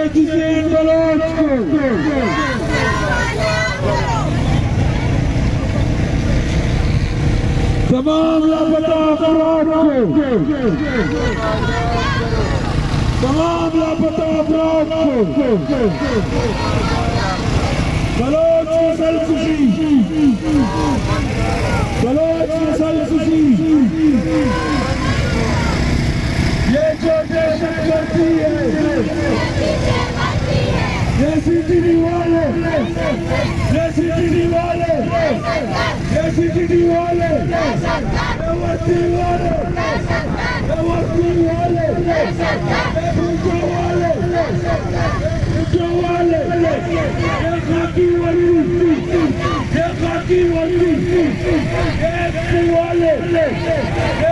किसी बलोच को, तमाम लापता अफराद को, तमाम लापता अफराद को बलोच नस्ल खुशी, बलोच नस्ल खुशी, ये जो दहशत करती है, ये सीटीडी वाले, ये सीटीडी वाले, ये सीटीडी वाले, ये वर्दी वाले, ये वर्दी वाले, ये भूखों वाले, भूखों वाले, ये खाकी वर्दी, ये खाकी वर्दी, ये एफसी वाले,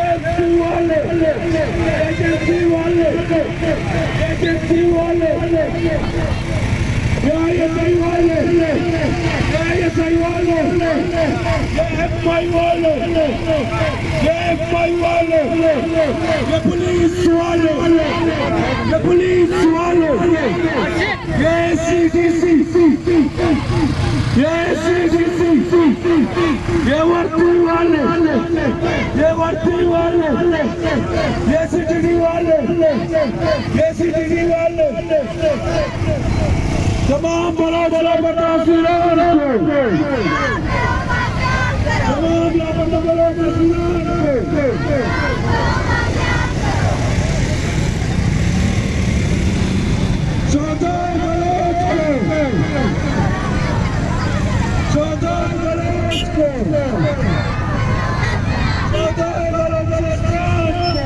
एफसी वाले, एजेंसी वाले, एजेंसी वाले, ये आईएसआई वाले, ये आईएसआई वाले, ये एफआई वाले, ये एफआई वाले, ये पुलिस वाले, ये पुलिस वाले, ये सीडीसी, ये सीडीसी, ये वर्दी वाले, ये वर्दी वाले, ये सीडीडी वाले, ये सीडीडी वाले, तमाम बड़ा बड़ा बटासीरान को, तमाम लापता बड़ा बटासीरान को, चौदह बलोच को, चौदह बलोच को, चौदह बलोचिस्तान को,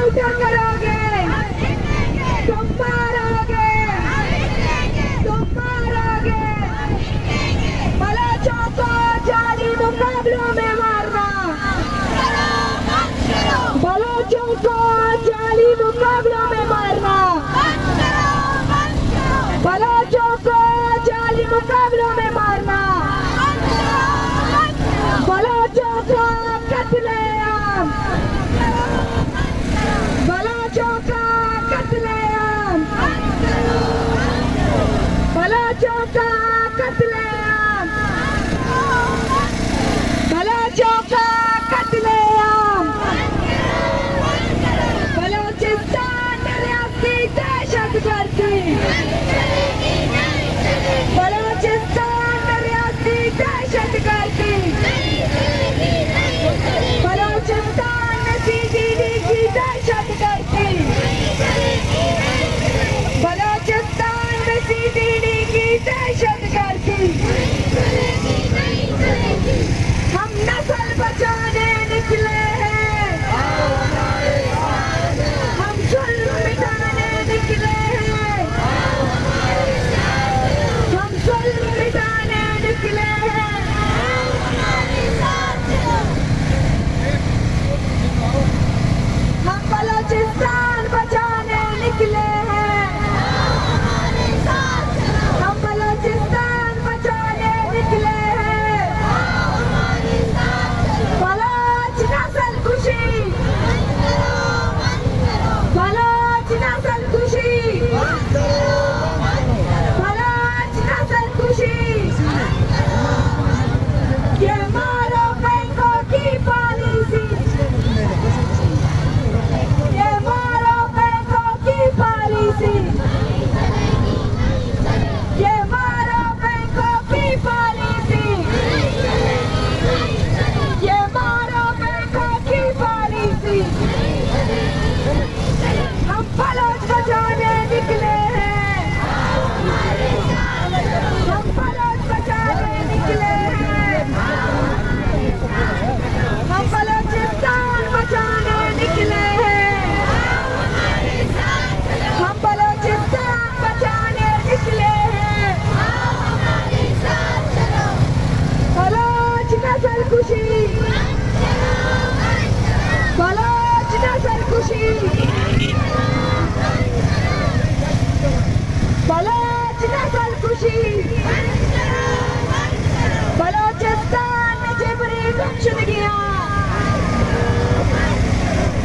उठा करोगे, तुम मारोगे, तुम मारोगे। बलोचों को जाली मुकाबलों में मारना, बलोचों को जाली मुकाबलों में मारना, बलोचों को जाली मुकाबलों में मारना, बलोचों को कत्लेआम, बलोचों का कत्लेआम, बलोचों का कत्लेआम, बलोचों का कत्लेआम। बलोचिस्तान रियासती दहशतगर्दी, बलोचिस्तान रियासती दहशतगर्दी, बलोचिस्तान में सीडीडी की दहशतगर्दी, बलोचिस्तान में सीडीडी की दहशतगर्दी। हम नस्ल बचाने निकले हैं, हम जुल्म मिटाने निकले हैं, हम जुल्म मिटाने निकले हैं। हम बलोचिस्तान बचाने निकले हैं, हम बलोचिस्तान बचाने निकले हैं। बलोच नस्ल खुशी, बलोच नस्ल खुशी, बलोच नस्ल खुशी। ये मारो बैंकों की पॉलिसी, ये मारो बैंकों की पॉलिसी, ये मारो बैंकों की पॉलिसी, ये मारो बैंकों की पॉलिसी। हम बलोच बचाने निकले हैं, हम बलोच बचाने निकले हैं, हम बलोचिस्तान बचाने निकले हैं, हम बलोचिस्तान बचाने निकले हैं। बलोच नस्ल खुशी, बलोच नस्ल खुशी, बलोच नस्ल खुशी। बलोचिस्तान में जिबरी गुमशुदगियां,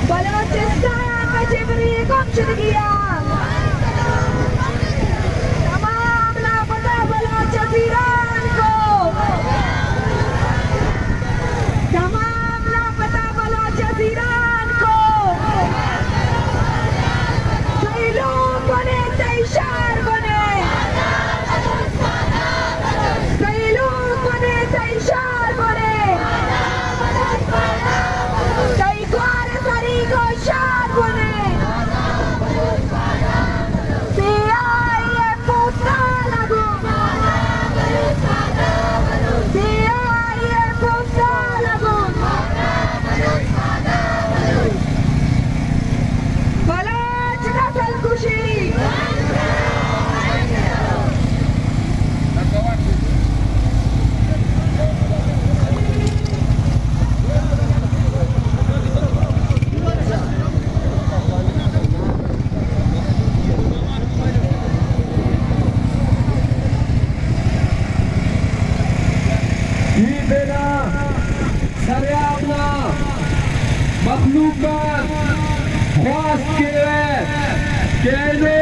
बलोचिस्तान में जिबरी गुमशुदगियां। तमाम लापता बलोच असीरान को, तमाम लापता बलोच असीरान को। कई लोग बने, कई शार बने, कई लोग बने, कई शार बने, कई ग्वार सरी को शार बने। CIF मुस्तालगु, CIF मुस्तालगु। बलोच नस्ल खुशी, मखलूक़ात ख्वास्त केनो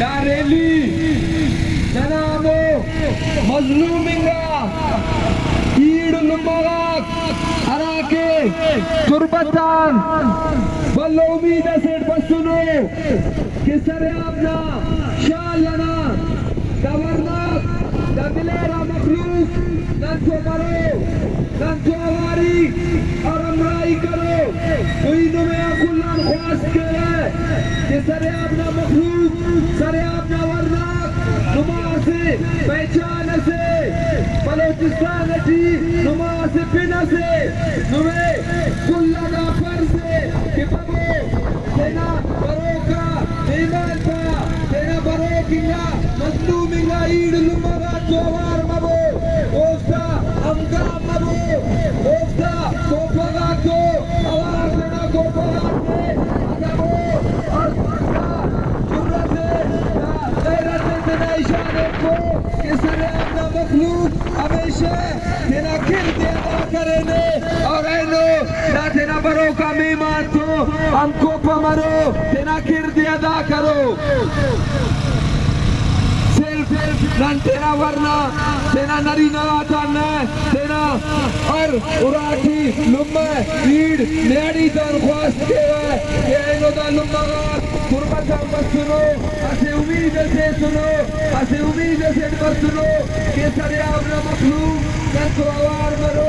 डारेली जनाबो मजलूमिंगा ईड़ नुमराक अराके तुर्बतान बल्लोमी दसेट बसुनो किसरे आपना शालना गवर्नर दबिलेरा मखलूक नंसो करो नंसो आवारी और अमराई करो कोई तुम्हें अकुल्लान ख्वास्त करे कि सरे आपना मखलूक सरे आपना वर्नाक नुमा से पहचान से बलोचिस्तान की नुमा से पिना से तुम्हें कुल्ला का फर्ज है कि बबो कि सरे अपना मखलूक हमेशा तेरा किरदे अदा करेने और ऐनो ना तेरा बरो का मेहमान तो हमको पमरो तेरा किरदे अदा करो dan tena warna tena nari nawatan tena और उराठी लुम्मा ईड नेड़ी दान ख्वास्त के ये नो दान लुम्मा कुर्बान का मत सुनो ऐसे उम्मीद से सुनो ऐसे उम्मीद से मत सुनो कि सारे अपना मखलूक तन को आवार मरो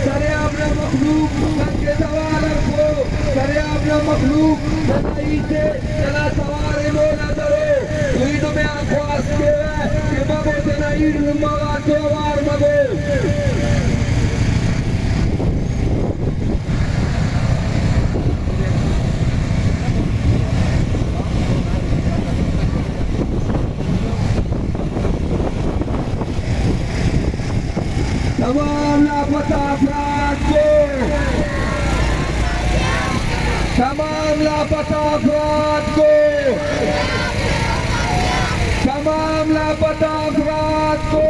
सारे अपना मखलूक तन के सवार रखो सारे अपना मखलूक तनाई से तना सवार बोला करो ईड में ख्वास्त के बाबू तेना ईद लुम्मा तो आवार मगो तमाम लापता अफराद को तमाम लापता अफराद को तमाम लापता अफराद को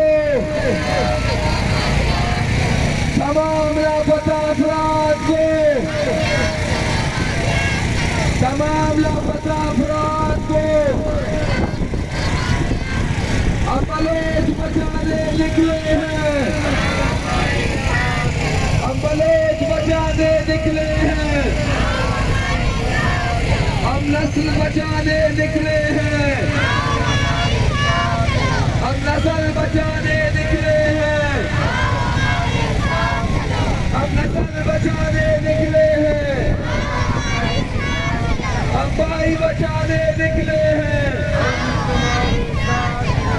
तमाम लापता अफराद को तमाम लापता अफराद को एम्बुलेंस बचाने निकले हैं एम्बुलेंस बचाने निकले हैं हम नस्ल बचाने निकले हैं हम नस्ल बचाने निकले हैं हम नस्ल बचाने निकले हैं हम भाई बचाने निकले हैं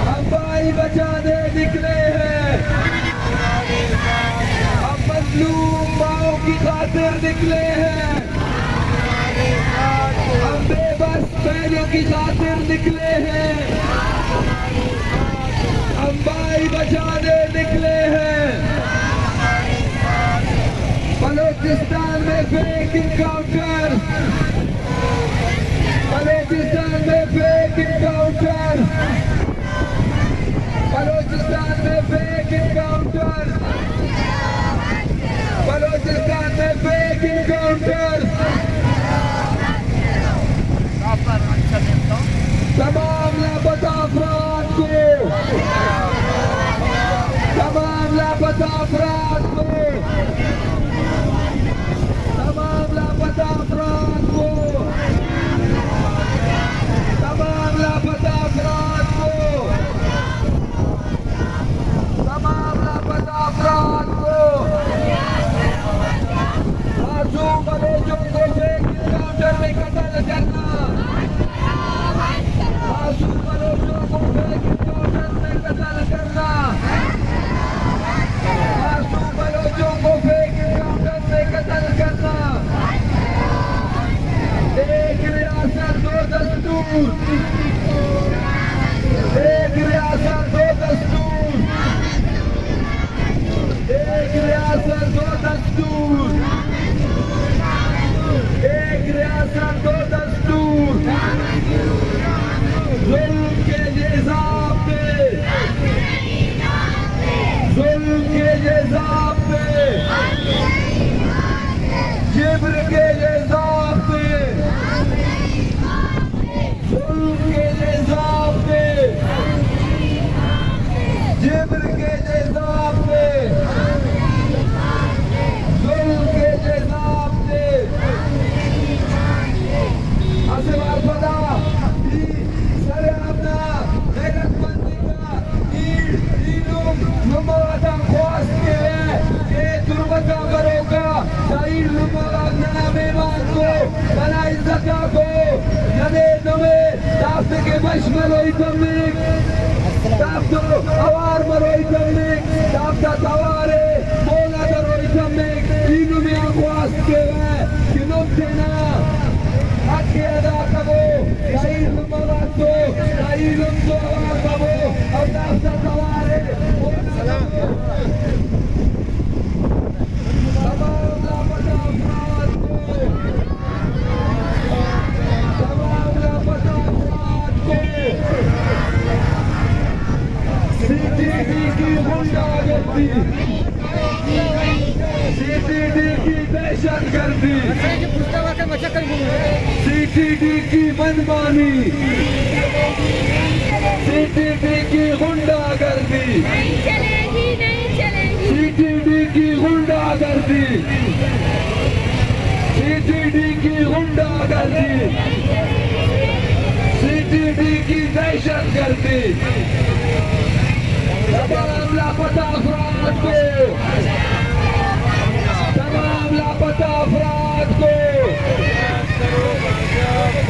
हम भाई बचाने निकले हैं हम मजलूम माओ की खातिर निकले हैं हम बेबस बहनों की खातिर निकले हैं हम भाई बचाने निकले हैं बलूचिस्तान में फेक इनकाउंटर बलूचिस्तान में फेक इनकाउंटर बलूचिस्तान में फेक इनकाउंटर बलूचिस्तान में फेक इनकाउंटर तमाम लापता अफराद को तमाम लापता अफराद को तमाम लापता अफराद को तमाम लापता अफराद को तमाम लापता अफराद को मासूम बलोचों को फेक इनकाउंटर में कत्ल करना मासूम बलोचों को फेक इनकाउंटर में कत्ल करना मासूम बलोचों को फेक इनकाउंटर में कत्ल करना एक रियासत दो दस्तूर एक रियासत दो दस्तूर एक रियासत दो दस्तूर एक रियासत दो दस्तूर जुल्म के जेज़ाब पे जुल्म के जेज़ाब पे जिब्र के जेज़ाब पे जुल्म के जेज़ाब पे जिब्र के जेज़ाब पे जुल्म के जेज़ाब पे आसमान पदा सरे अपना गैरतमंदी का ईद लुम्मा ख्वास्त के ये दुर्बता करोगा शाहीर लुम्मा अपना मेहमान को बना इज्जत को नने नवे दाफ्त के मशमल होई तमलीग दाफ्त आवार मरोई तमलीग दाफ्त तवारे बोला दरोई तमलीग ईद में ख्वास्त के कि लोग देना आके अदा करो शाहीर लुम्मा को शाहीर लुम्मा आवार करो और दाफ्त तवारे तमाम लापता अफराद को तमाम लापता अफराद को सीटीडी की मनमानी, सीटीडी की गुंडागर्दी, नहीं चलेगी, नहीं चलेगी। सीटीडी की गुंडागर्दी, सीटीडी की गुंडागर्दी, सीटीडी की दहशतगर्दी। तमाम लापता अफराद को, तमाम लापता अफराद को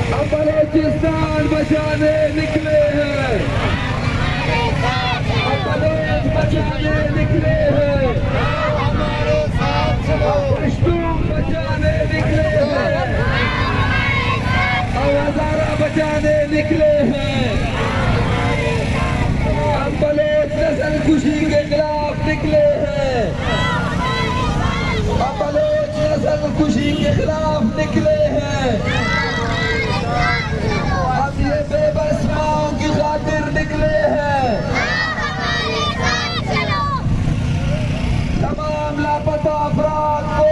हम बलोचिस्तान बचाने निकले हैं, हम बलोच बचाने निकले हैं, पश्तून बचाने निकले हैं, हम हज़ारा बचाने निकले हैं, हम बलोच नस्ल खुशी के खिलाफ निकले हैं, हम बलोच नस्ल खुशी के खिलाफ निकले हैं, हम ये बेबस माओं की खातिर निकले हैं। तमाम लापता अफराद को,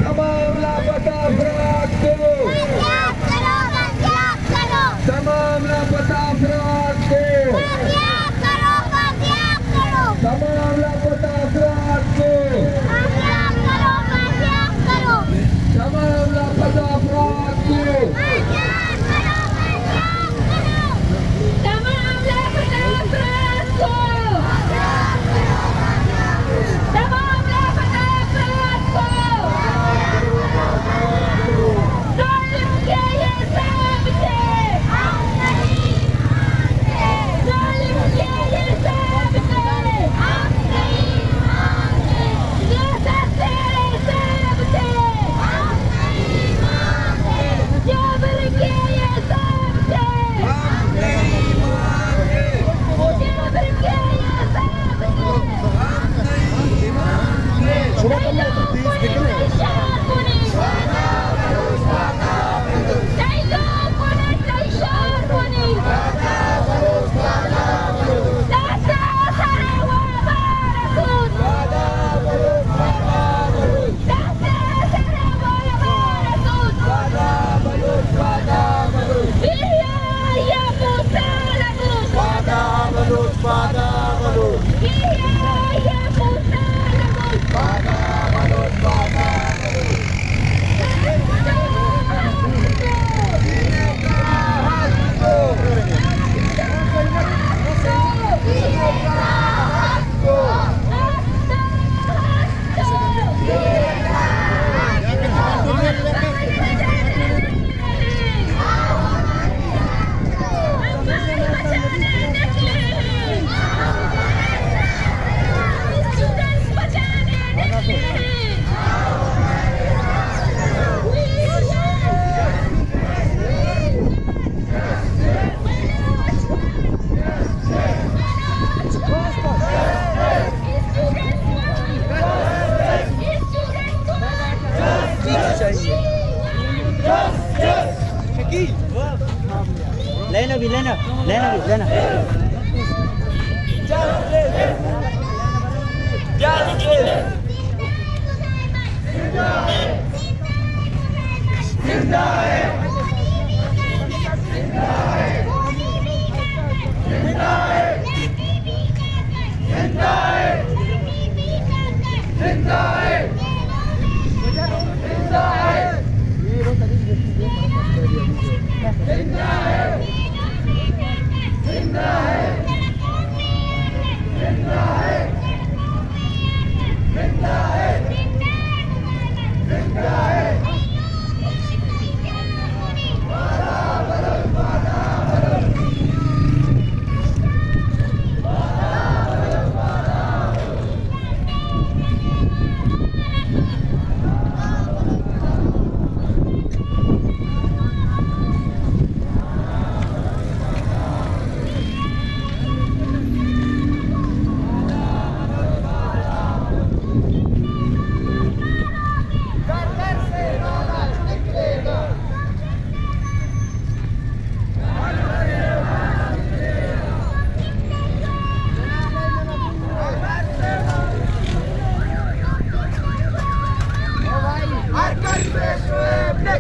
तमाम लापता अफराद को, तमाम लापता अफराद को, तमाम लापता अफराद को, तमाम लापता अफराद को लेना भी लेना लेना भी लेना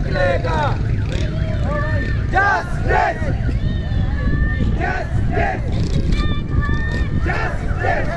निकलेगा। जस्टिस जस्टिस जस्टिस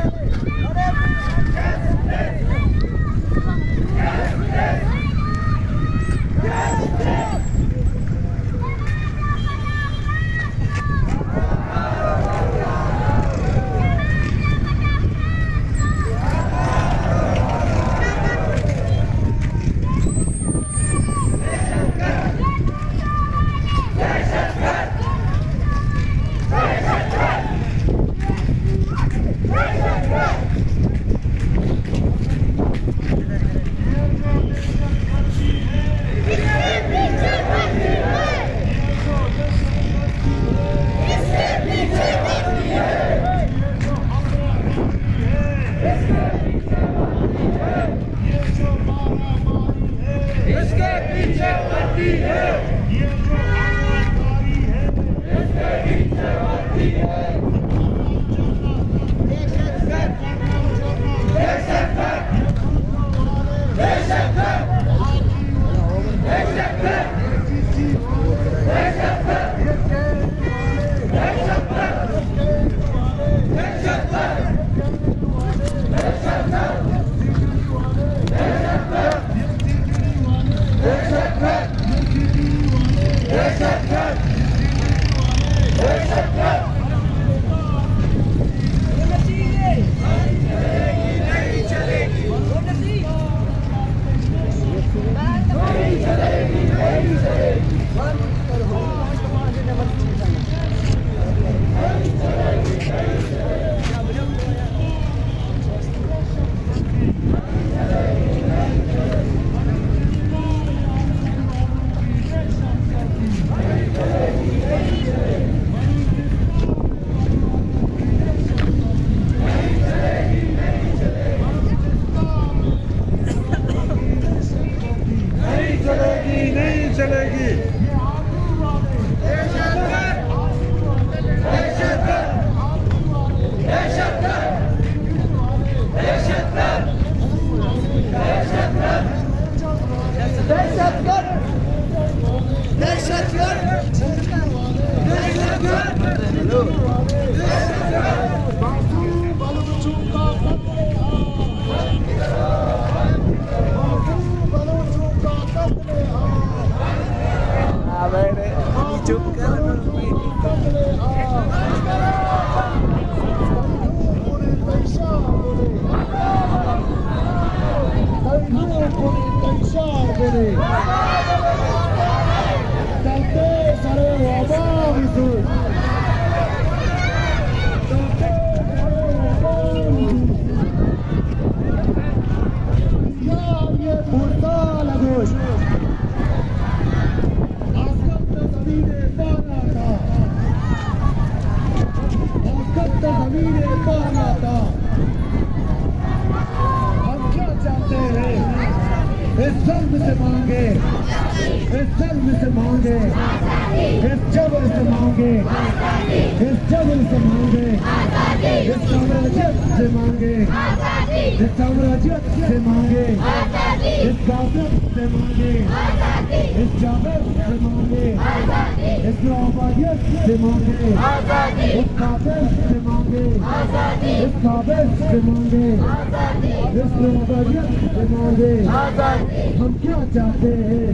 हम क्या चाहते हैं?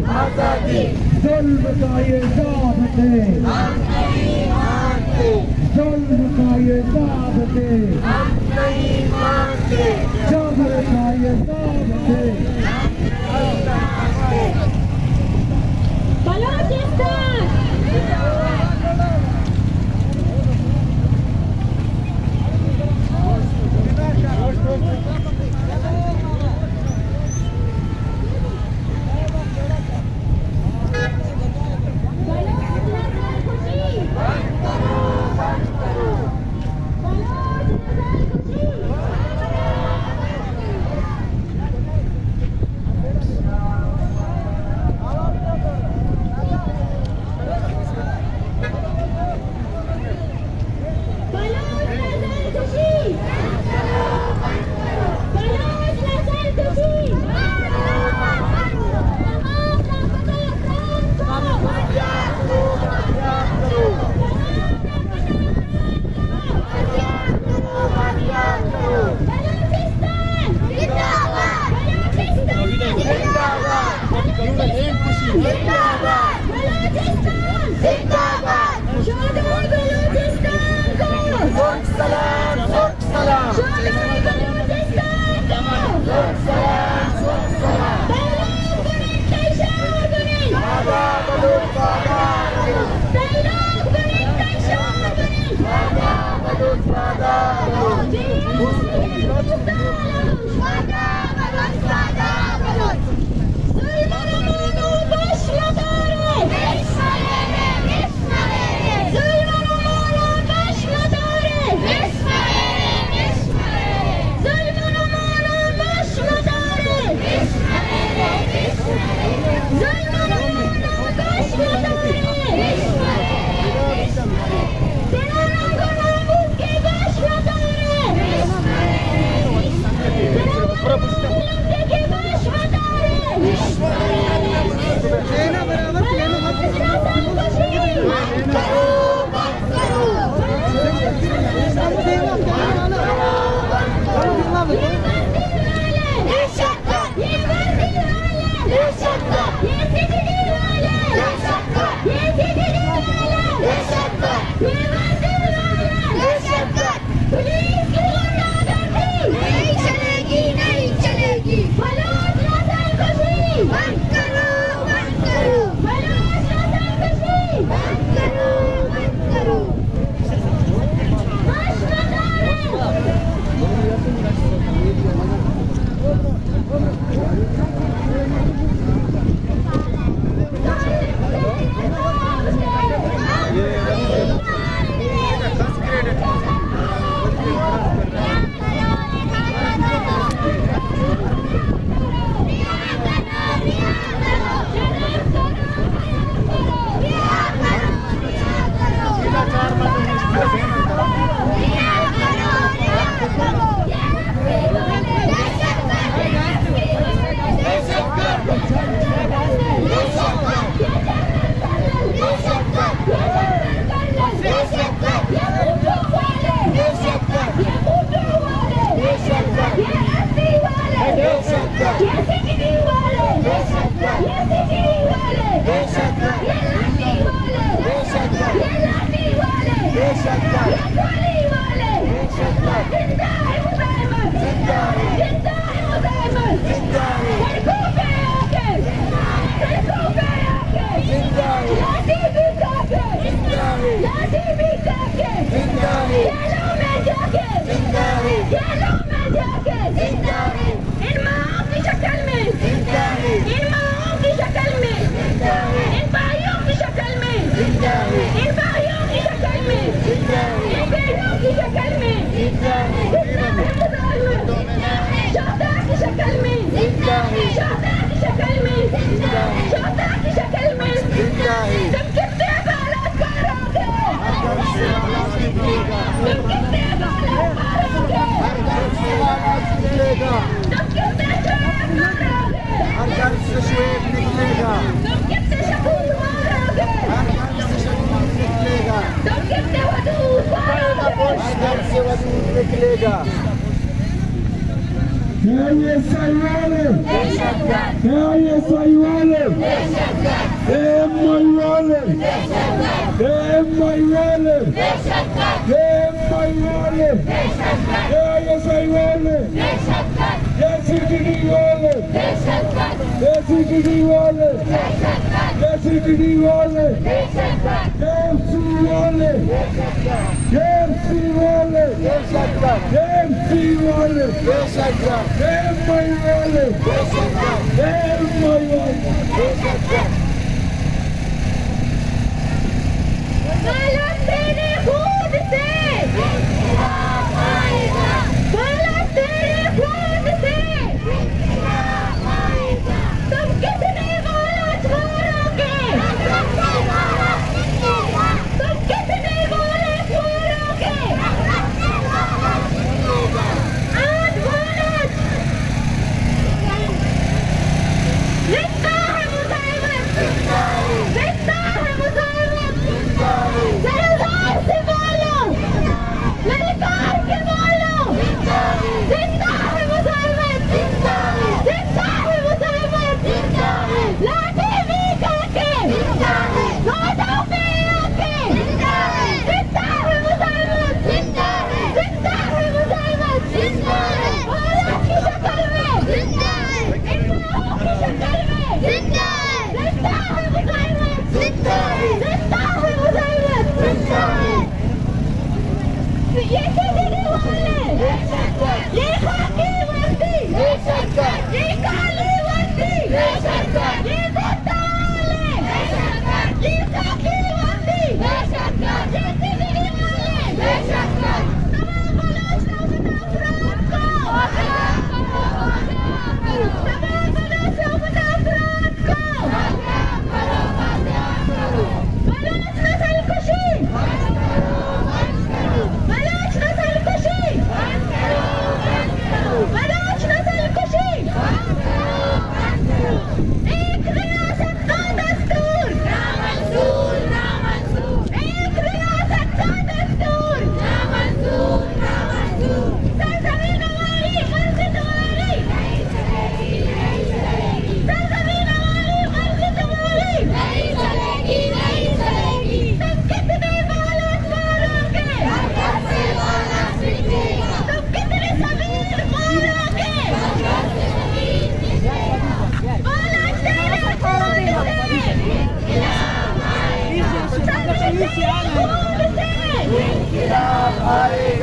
जुल्म का ये साथ है, जुल्म का ये साथ है, जबर का ये साथ है। बलूचिस्तान जिंदाबाद बलूचिस्तान जिंदाबाद शोधन बलूचिस्तान को सलाम सलाम शोधन बलूचिस्तान को सलाम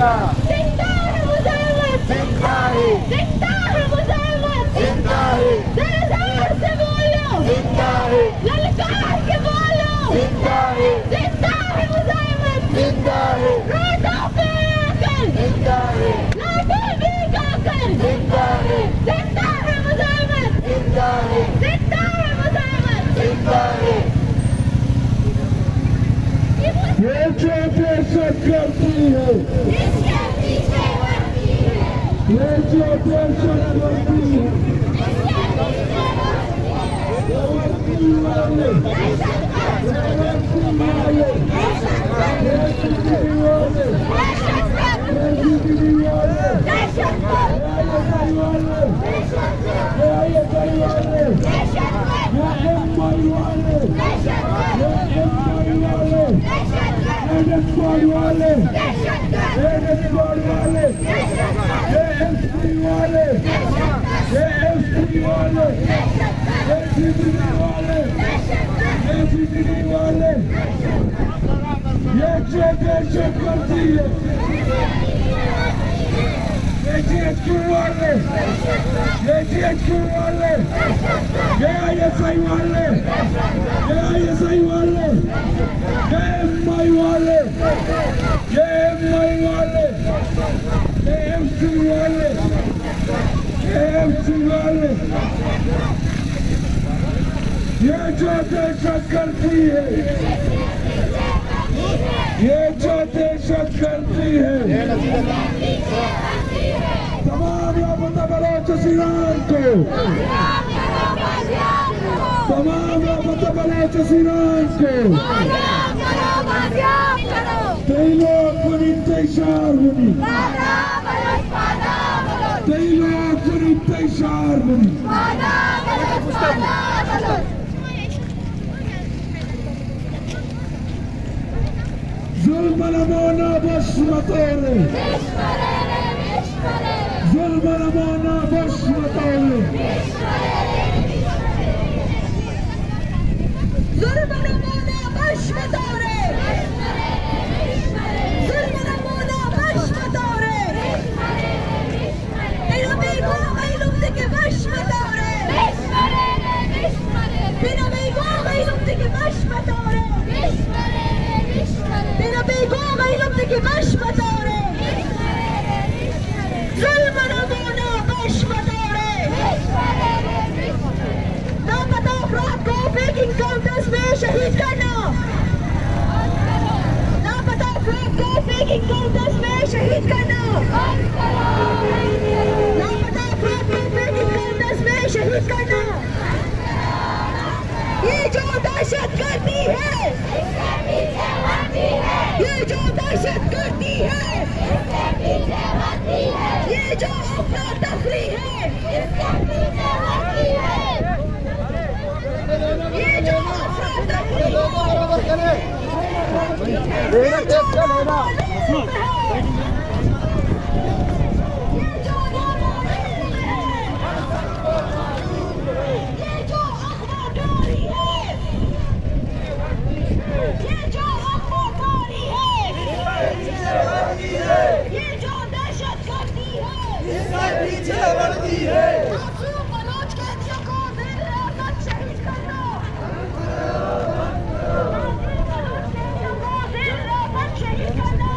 जिंदा जिंदा है मुजाहिद, जिंदा है जिंदा है मुजाहिद, जिंदा है जरा जोर से बोलो, जिंदा है ललकार के बोलो, जिंदा है जिंदा है मुजाहिद, जिंदा है रोडों पे आकर, जिंदा है लाठों दिखाकर, जिंदा है जिंदा है मुजाहिद, जिंदा है जिंदा है मुजाहिद, जिंदा है ये जो दहशत करती है, इसके पीछे बढ़ती है, ये जो दहशत करती है, इसके पीछे बढ़ती है, ये जो दहशत करती है, तमाम लापता बलोचिस्तान को, तमाम लापता बलोचिस्तान को तेलो इंतजार बनी, तेलो इंतजार बनी, जुल्म नमोना बश मतोरे, जुल्म नमोना बश मतोरे, जुल्म नमूना बश मतोरे, जुल्म नमूना बश मतोरे, बिना बेगो गैलुम के बश मतोरे, बिना बेगो गैलुम के बश मतोरे, बिना बेगो गैलुम के बश मतोरे, जुल्म नमूना बश मतोरे, नापता अफराद को फेक इनकाउंटर्स में शहीद करना, नापता अफराद को फेक इनकाउंटर्स में शहीद करना, नापता अफराद को फेक इनकाउंटर्स में शहीद करना। ये जो दहशत गर्दी है, ये जो दहशत गर्दी है, ये जो अफरा तफरी है, ये जो अफरा तफरी है, ये जो नामालूम है, ये जो नामालूम है, ये जो अगवाकारी है, ये जो अगवाकारी है, ये जो दहशत गर्दी है, मासूम बलोच कैदियों को दिल रात शहीद करना, मासूम बलोच कैदियों को दिल रात शहीद करना,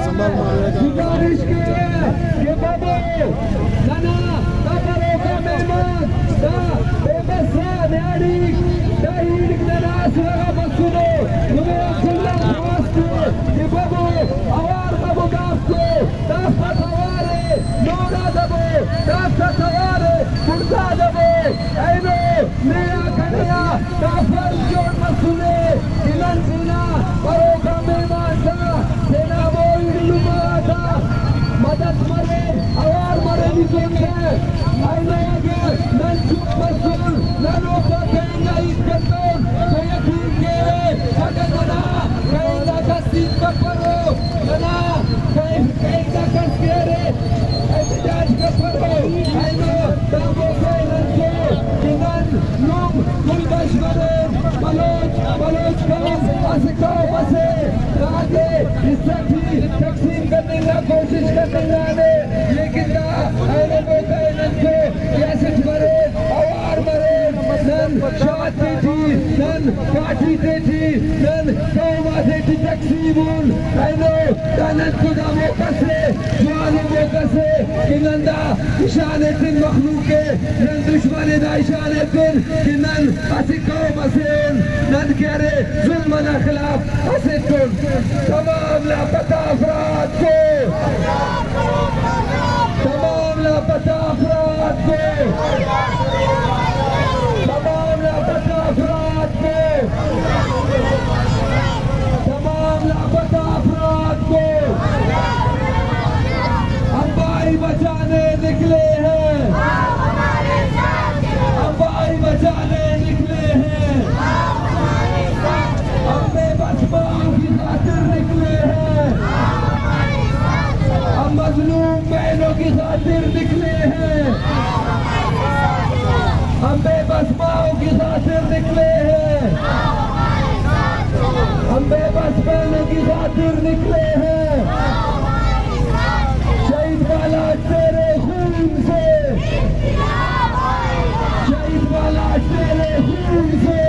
गुजारिश की है कि बाबा Asra Masuno, Numero Kullan Khwaste, Ibabu, Awar Babu Gafte, Dafta Taware, Nora Dabo, Dafta Taware, Kurta Dabo, Aino, Nea Kania, Dafar John Masune, Ilan Sina, Baroka Memasa, Sena Boy Lumata, Madat Mare, Awar Mare Nizonde, Aino Agar, Nanchuk Masul, Nanoka Kenga Iskanton, Kayakin Kere, Sakatana, Kaila Kasin Kaparo, Nana, Kaila Kaskere, Ejaj Kaparo, Aino, Tambo Kailancho, Kinan, Lum, Kulbash Mare, Baloj Kam, Asikao Base, Rage, Isaki, Taksim करने का कोशिश करने वाले लेकिन ना ऐसे मौका इनको कैसे मरे आवार मरे नन शादी थी नन काठी थी नन कौमाते थी तकसीमुन ऐनो नन खुदा मौका से जुआली मौका से कि नंदा इशाने दिन मखलूके नन दुश्मने ना इशाने दिन कि नन ऐसी कौम असेन नन करे जुल्म ना खिलाफ ऐसे तुम तमाम लापता अफराद को तमाम लापता अफराद को तमाम लापता अफराद को तमाम लापता अफराद को हम भाई बचाने निकले हैं हम भाई बचाने निकले हैं हम बेबस माओ की खातिर निकले हैं हम मजलूम बहनों की खातिर निकले हैं हम बेबस माओ की खातिर निकले हैं हम बेबस बहनों की खातिर निकले हैं शहीद वाला तेरे खून से शहीद वाला तेरे खून से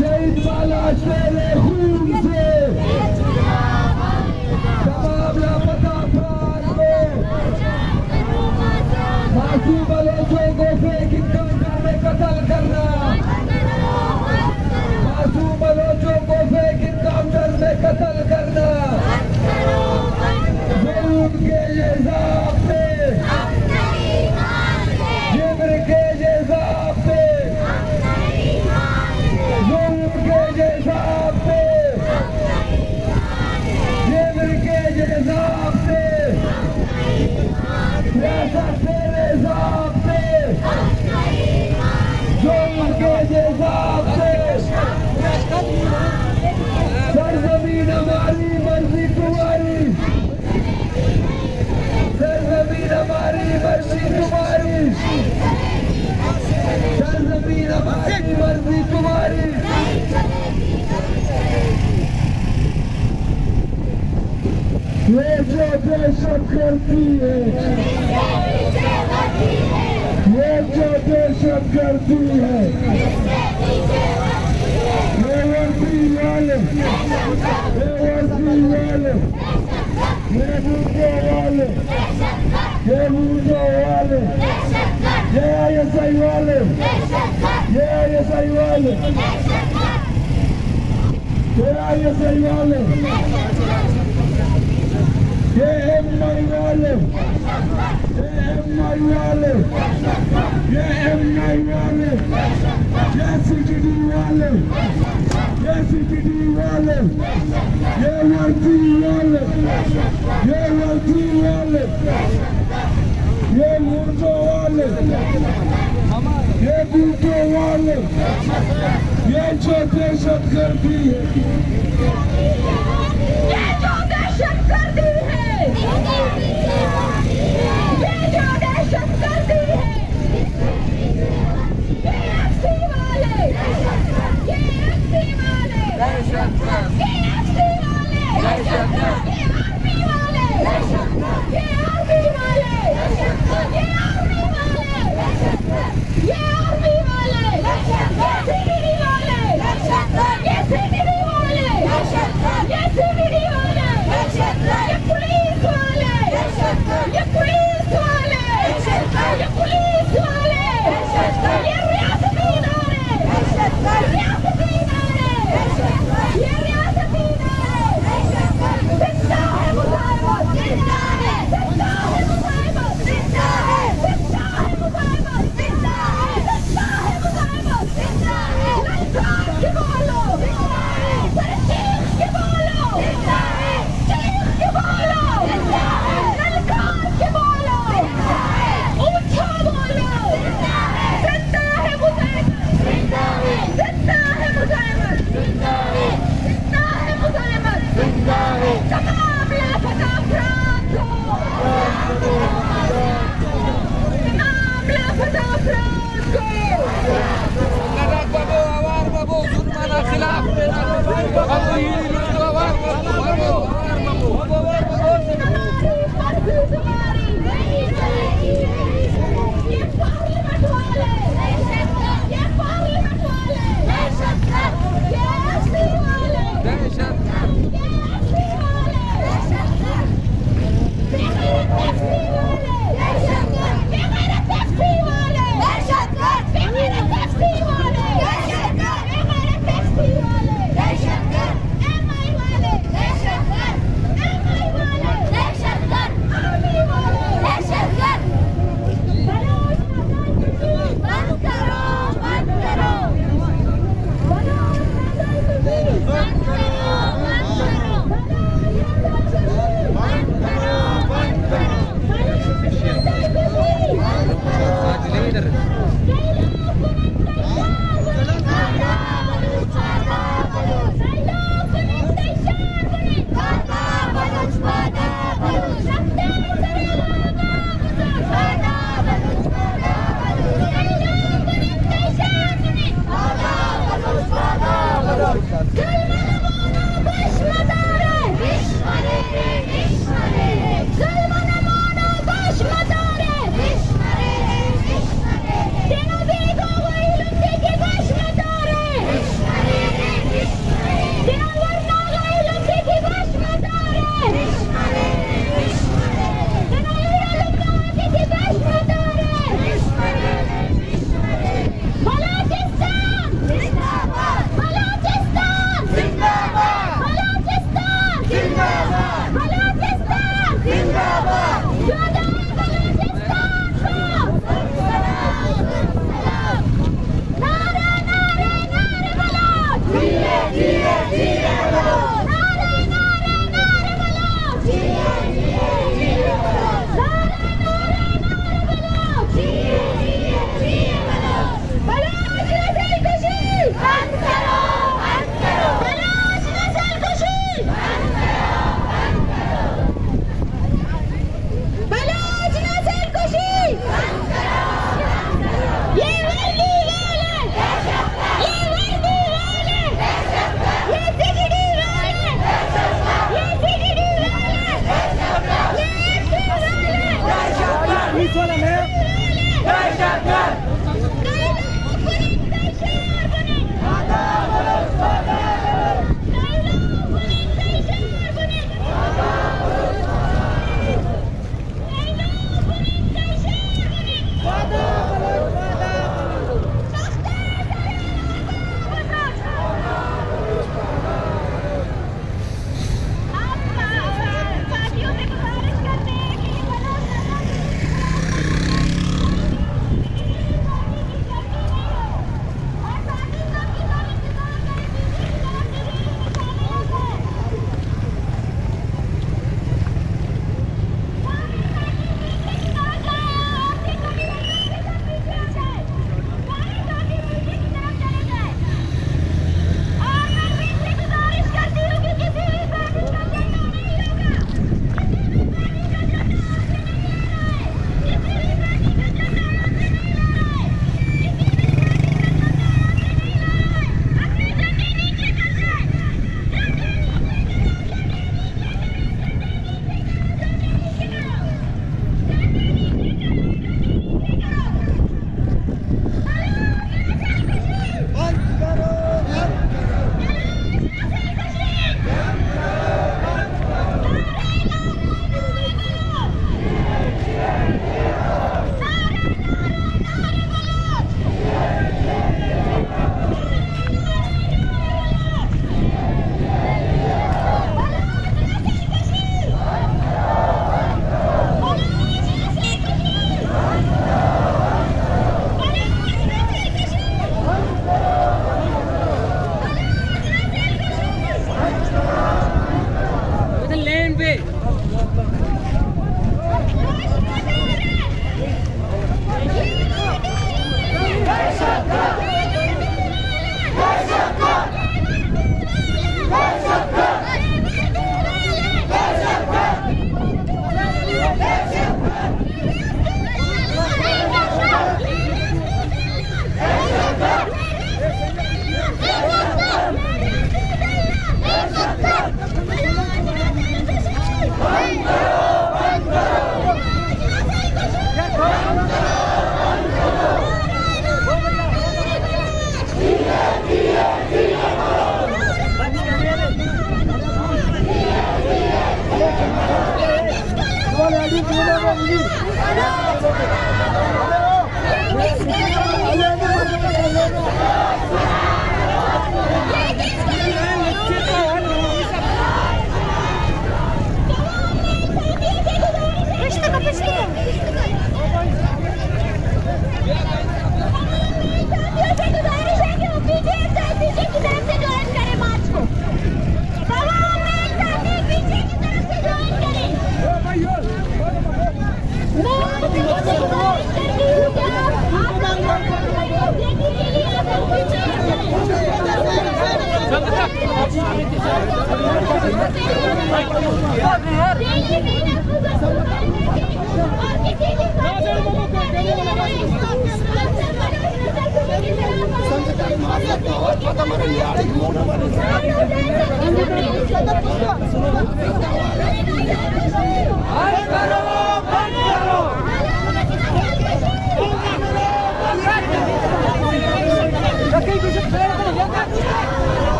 शहीद वाला तेरे खून से तमाम लापता अफराद को मासूम बलोचों को फेंक इनकाउंटर में कत्ल करना मासूम बलोचों को फेंक इनकाउंटर में कत्ल करना जुल्म के ये ज़ाब्ते जिब्र के ये ज़ाब्ते जुल्म के ये ज़ाब्ते जिब्र के ये ज़ाब्ते सियासत तेरे ज़ाब्ते जुल्म के ये ज़ाब्ते सरज़मीन हमारी मर्ज़ी तुम्हारी सरज़मीन हमारी मर्ज़ी तुम्हारी सरज़मीन हमारी मर्ज़ी तुम्हारी ये जो दहशत करती है ये जो दहशत करती है ये वर्दी वाले ये बूटे वाले ये बूटे वाले ये ISI वाले ये ISI वाले ये ISI वाले ये MI वाले ये MI वाले ये MI वाले ये CTD वाले ये CTD वाले ये वर्दी वाले ये वर्दी वाले ये मुर्दों वाले ये बूटों वाले ये जो दहशत गर्दी है ये जो दहशत गर्दी है ये जो दहशत गर्दी है ये FC वाले ये FC वाले ये FC वाले ये आर्मी वाले ये आर्मी वाले ये आर्मी वाले ये आर्मी वाले ये CTD वाले ये CTD वाले ये CTD वाले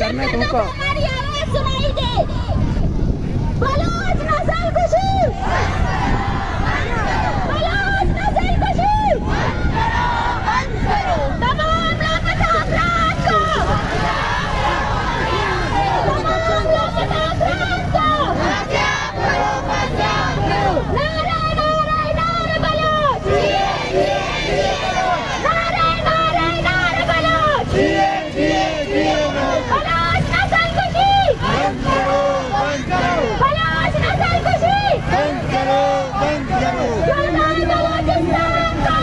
करना है तुमको। हमारी आवाज सुनाई दे। बलोच नस्ल खुशी, बलोच नस्ल खुशी, तमाम लापता अफराद को, तमाम लापता अफराद को नारे नारे नारे बलोच, नारे नारे नारे बलोच, बलोच नस्ल खुशी, बलोच नस्ल खुशी, जुल्म बलोचिस्तान को,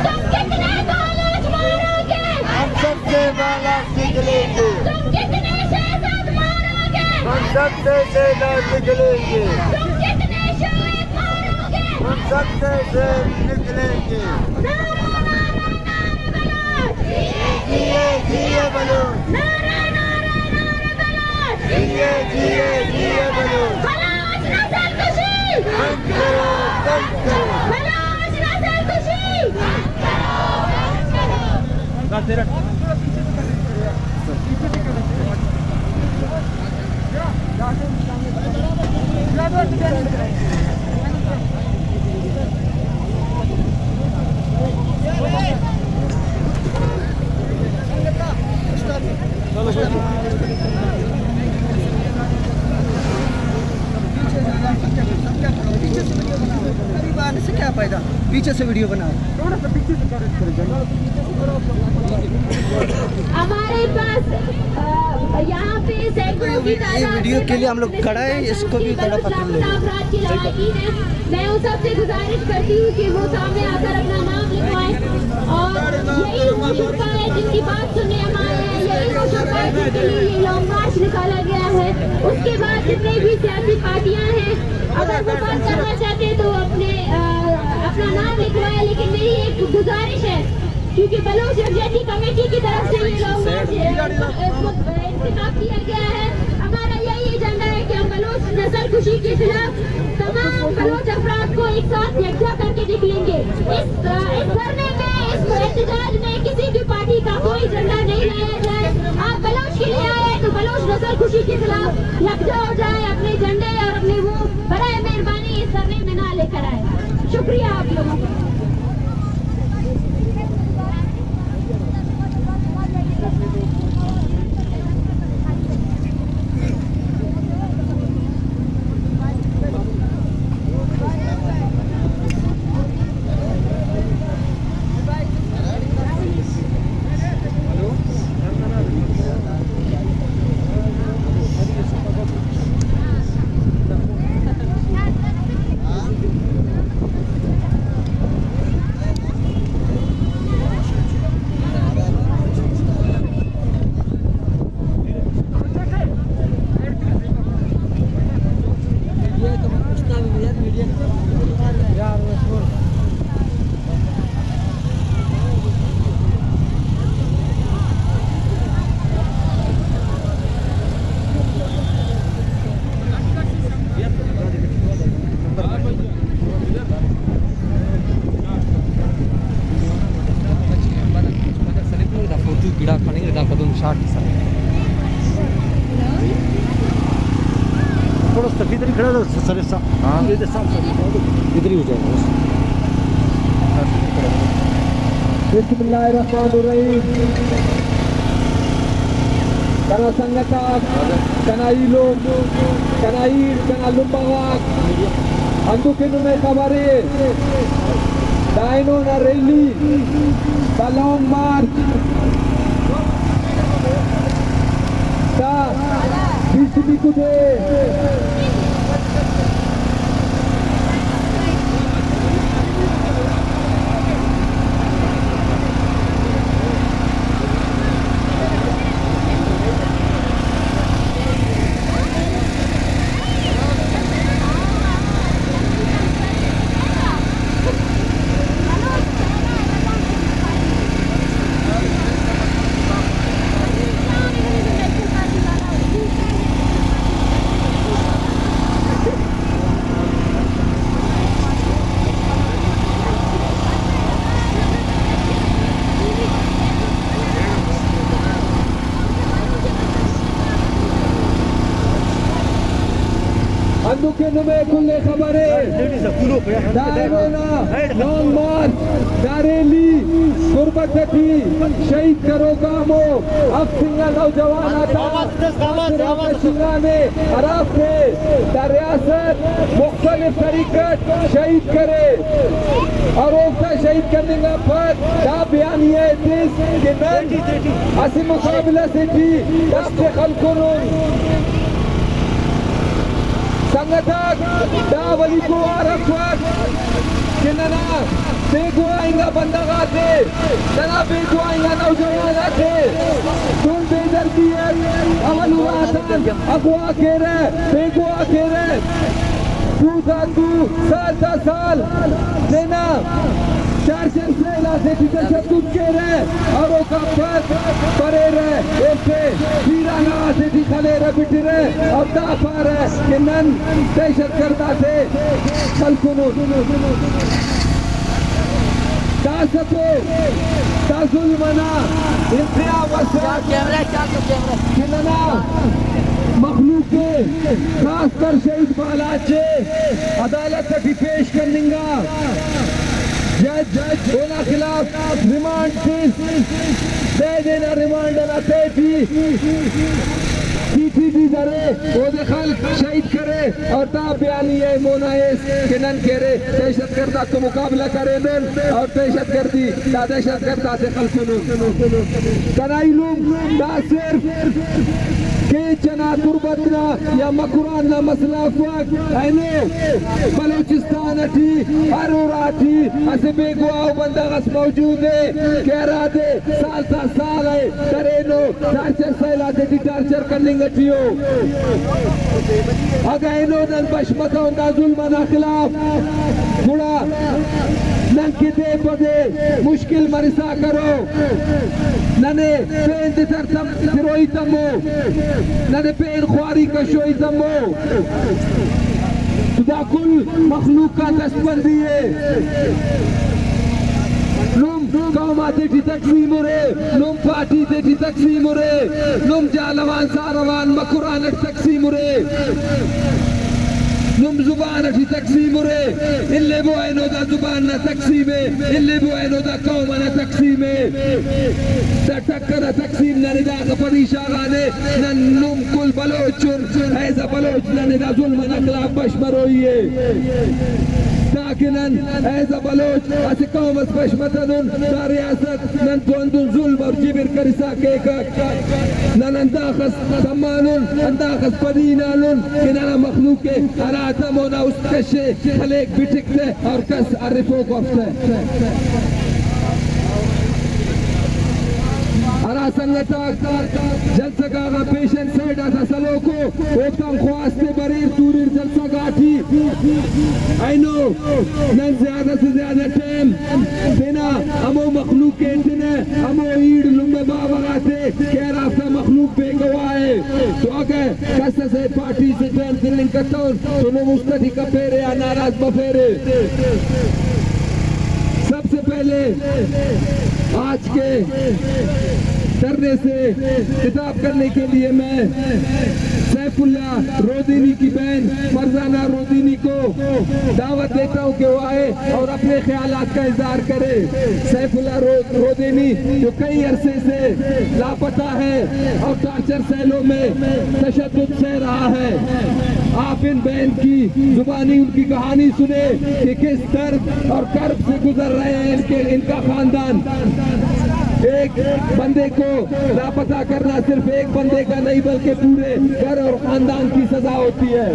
तुम कितने बलोच मारोगे, हम सबसे बाला निकलेंगे, तुम कितने शहजाद मारोगे, हम सबसे शहजाद निकलेंगे, तुम कितने शहीद मारोगे, हम सबसे से निकलेंगे। नारे नारे नारे बलोच, जिए जिए बलून, नारे नारे नारे बलोच, जिए जिए जिए बलून, बलोच नस्ल खुशी, बंद करो, बलोच नस्ल खुशी, करीब आने से क्या फायदा, पीछे से वीडियो बनाओ। हमारे पास यहाँ पे सैकड़ों की तादाद वीडियो के लिए हम लोग खड़ा है, इसको भी थोड़ा पकड़ लो। अपराध की लवाकिन है। मैं उन सबसे गुजारिश करती हूँ कि वो सामने आकर अपना नाम लिखवाएं और यही वो शुक्र है जिनकी बात सुनने हम आए हैं, यही वो शुक्र है जिनके लिए ये लॉन्ग मार्च निकाला गया है। उसके बाद जितने भी सियासी पार्टियां हैं, अगर वो बात करना चाहते हैं तो अपना नाम लिखवाएं। लेकिन मेरी एक गुजारिश है, क्योंकि बलोच यकजहती कमेटी की तरफ से ये लॉन्ग मार्च इंतखाब किया गया है। हमारा यही एजेंडा है कि हम बलोच नस्ल खुशी के खिलाफ तमाम बलोच अफराद को एक साथ यकजा करके निकलेंगे। इस धरने में, इस एहतजाज में किसी भी पार्टी का कोई झंडा नहीं लाया जाए। आप बलोच के लिए आए तो बलोच नस्ल खुशी के खिलाफ यकजा हो जाए, अपने झंडे और अपने वो बराए मेहरबानी इस धरने में ना लेकर आए। शुक्रिया आप लोगों का। थोड़ा सा इधर ही खड़ा रहो सर, हाँ इधर ही हो जाएगा। बिस्मिल्लाहिर्रहमानिर्रहीम। Kana sangatak, kana ilog, kana ir, kana lumbawak. Andukin may kabare. Dino na rally, the long march. Sa BCP kude. के नुमे कुल्ले खबरे दारेना लॉन्ग मार्च दारेली गुरबत थी शहीद करो कामो अब सिंगा नौजवान आता सिंगाने अराफ ने रियासत मुख्तलिफ तरीकत शहीद करे और उसका शहीद करने का पर दा बयान ये कि असी मुकाबला से थी दस्त खलकुन संगठक दा वली को आरफत कि नना बेगुआएंगा बंदगा थे नना बेगुआएंगा नौजवान थे तुम बेदर्दी है अमल हुआ अगवा के रहे बेगुआ के रहे तू साल साल देना चार से इलाके की तशद्दुद के रहे और वो का परे रहे ऐसे हीरा लगा से दिखले रहे बिट रहे और दा पा रहे कि नन दहशत करता थे खलकुनु दा सको दा जुल्मना इंतहा वसा कि नना मखलूक के खास कर शहीद बालाचे अदालत की पेश करनेगा जज ओना खिलाफ रिमांड दे देना रिमांड लाते थी सीधी दरे वो दखल शहीद करे और ता बयानी है मोनाइस के नन करे दहशतगर्द को मुकाबला करे नन और दहशतगर्दी ता दहशतगर्द से खलकुनु कनाइलुम दा सिर्फ के चना तुरबतना या मकुरान ना मसला फक आइने बलूचिस्तान थी हरोरा थी असे बेगुआ बंदा गस मौजूद है कह रहा थे साल है करेनो टार्चर सैला थे टार्चर करने गठियो अगर इनो नन बशमता उनका जुल्म ना खिलाफ थोड़ा नन किते पदे मुश्किल मरिसा करो नने पेन तरतम सिरोई तमो नने पेन ख्वारी कशोई तमो खुदा कुल मखलूक का दस्तबंदी है लुम कौमाती की तकसीम रे लुम पार्टी की तकसीम रे लुम जालवान सारवान मकुरान तकसीम रे लुम जुबान की तकसीम रे इल्ले वो आइनो दा जुबान ना तकसीम है इल्ले वो आइनो दा कौम ना तकसीम है टक्कर तकसीम ना निदा कपरीशा गाने नन लुम कुल बलोचुन ऐसा बलोच ना निदा जुल्म ना खिलाफ बशमरोई है ताकिनन ऐसा बलोच असे कौम बशमतनुन रियासत नन तुंदुन जुल्म और जिबिर करिसा के का नन अंदाखस समानुन अंदाखस पदीनानुन किनारा मखलूक के अरातमोना उसकशे खलेक बिटिकते और कस अरिफो कोफ्ते अरा संगतक जलसा का पेशेंट सेड आता सलो को ओतम ख्वास्ते बरीर तूरीर जलसा गाठी आई नो नन ज्यादा से ज्यादा टाइम देना अमो मखलूक के इंतने अमो ईड लुम्बे बाबराते कह रास्ता मखलूक बेगवाए तो अगर कस से पार्टी से टर्न फिलिंग करता हूँ तो नो मुस्तदी का फेरे या नाराज बफेरे सबसे पहले आज के धरने से खिताब करने के लिए मैं सैफुल्ला रोदीनी की बहन फरजाना रोदीनी को दावत देता हूं कि वो आए और अपने ख्यालात का इजहार करे। सैफुल्ला रोदीनी जो कई अरसे से लापता है और टार्चर सेलों में तशद्दुद सह रहा है, आप इन बहन की जुबानी उनकी कहानी सुने कि किस दर्द और कर्ब से गुजर रहे हैं इनका खानदान। एक बंदे को लापता करना सिर्फ एक बंदे का नहीं बल्कि पूरे घर और खानदान की सजा होती है।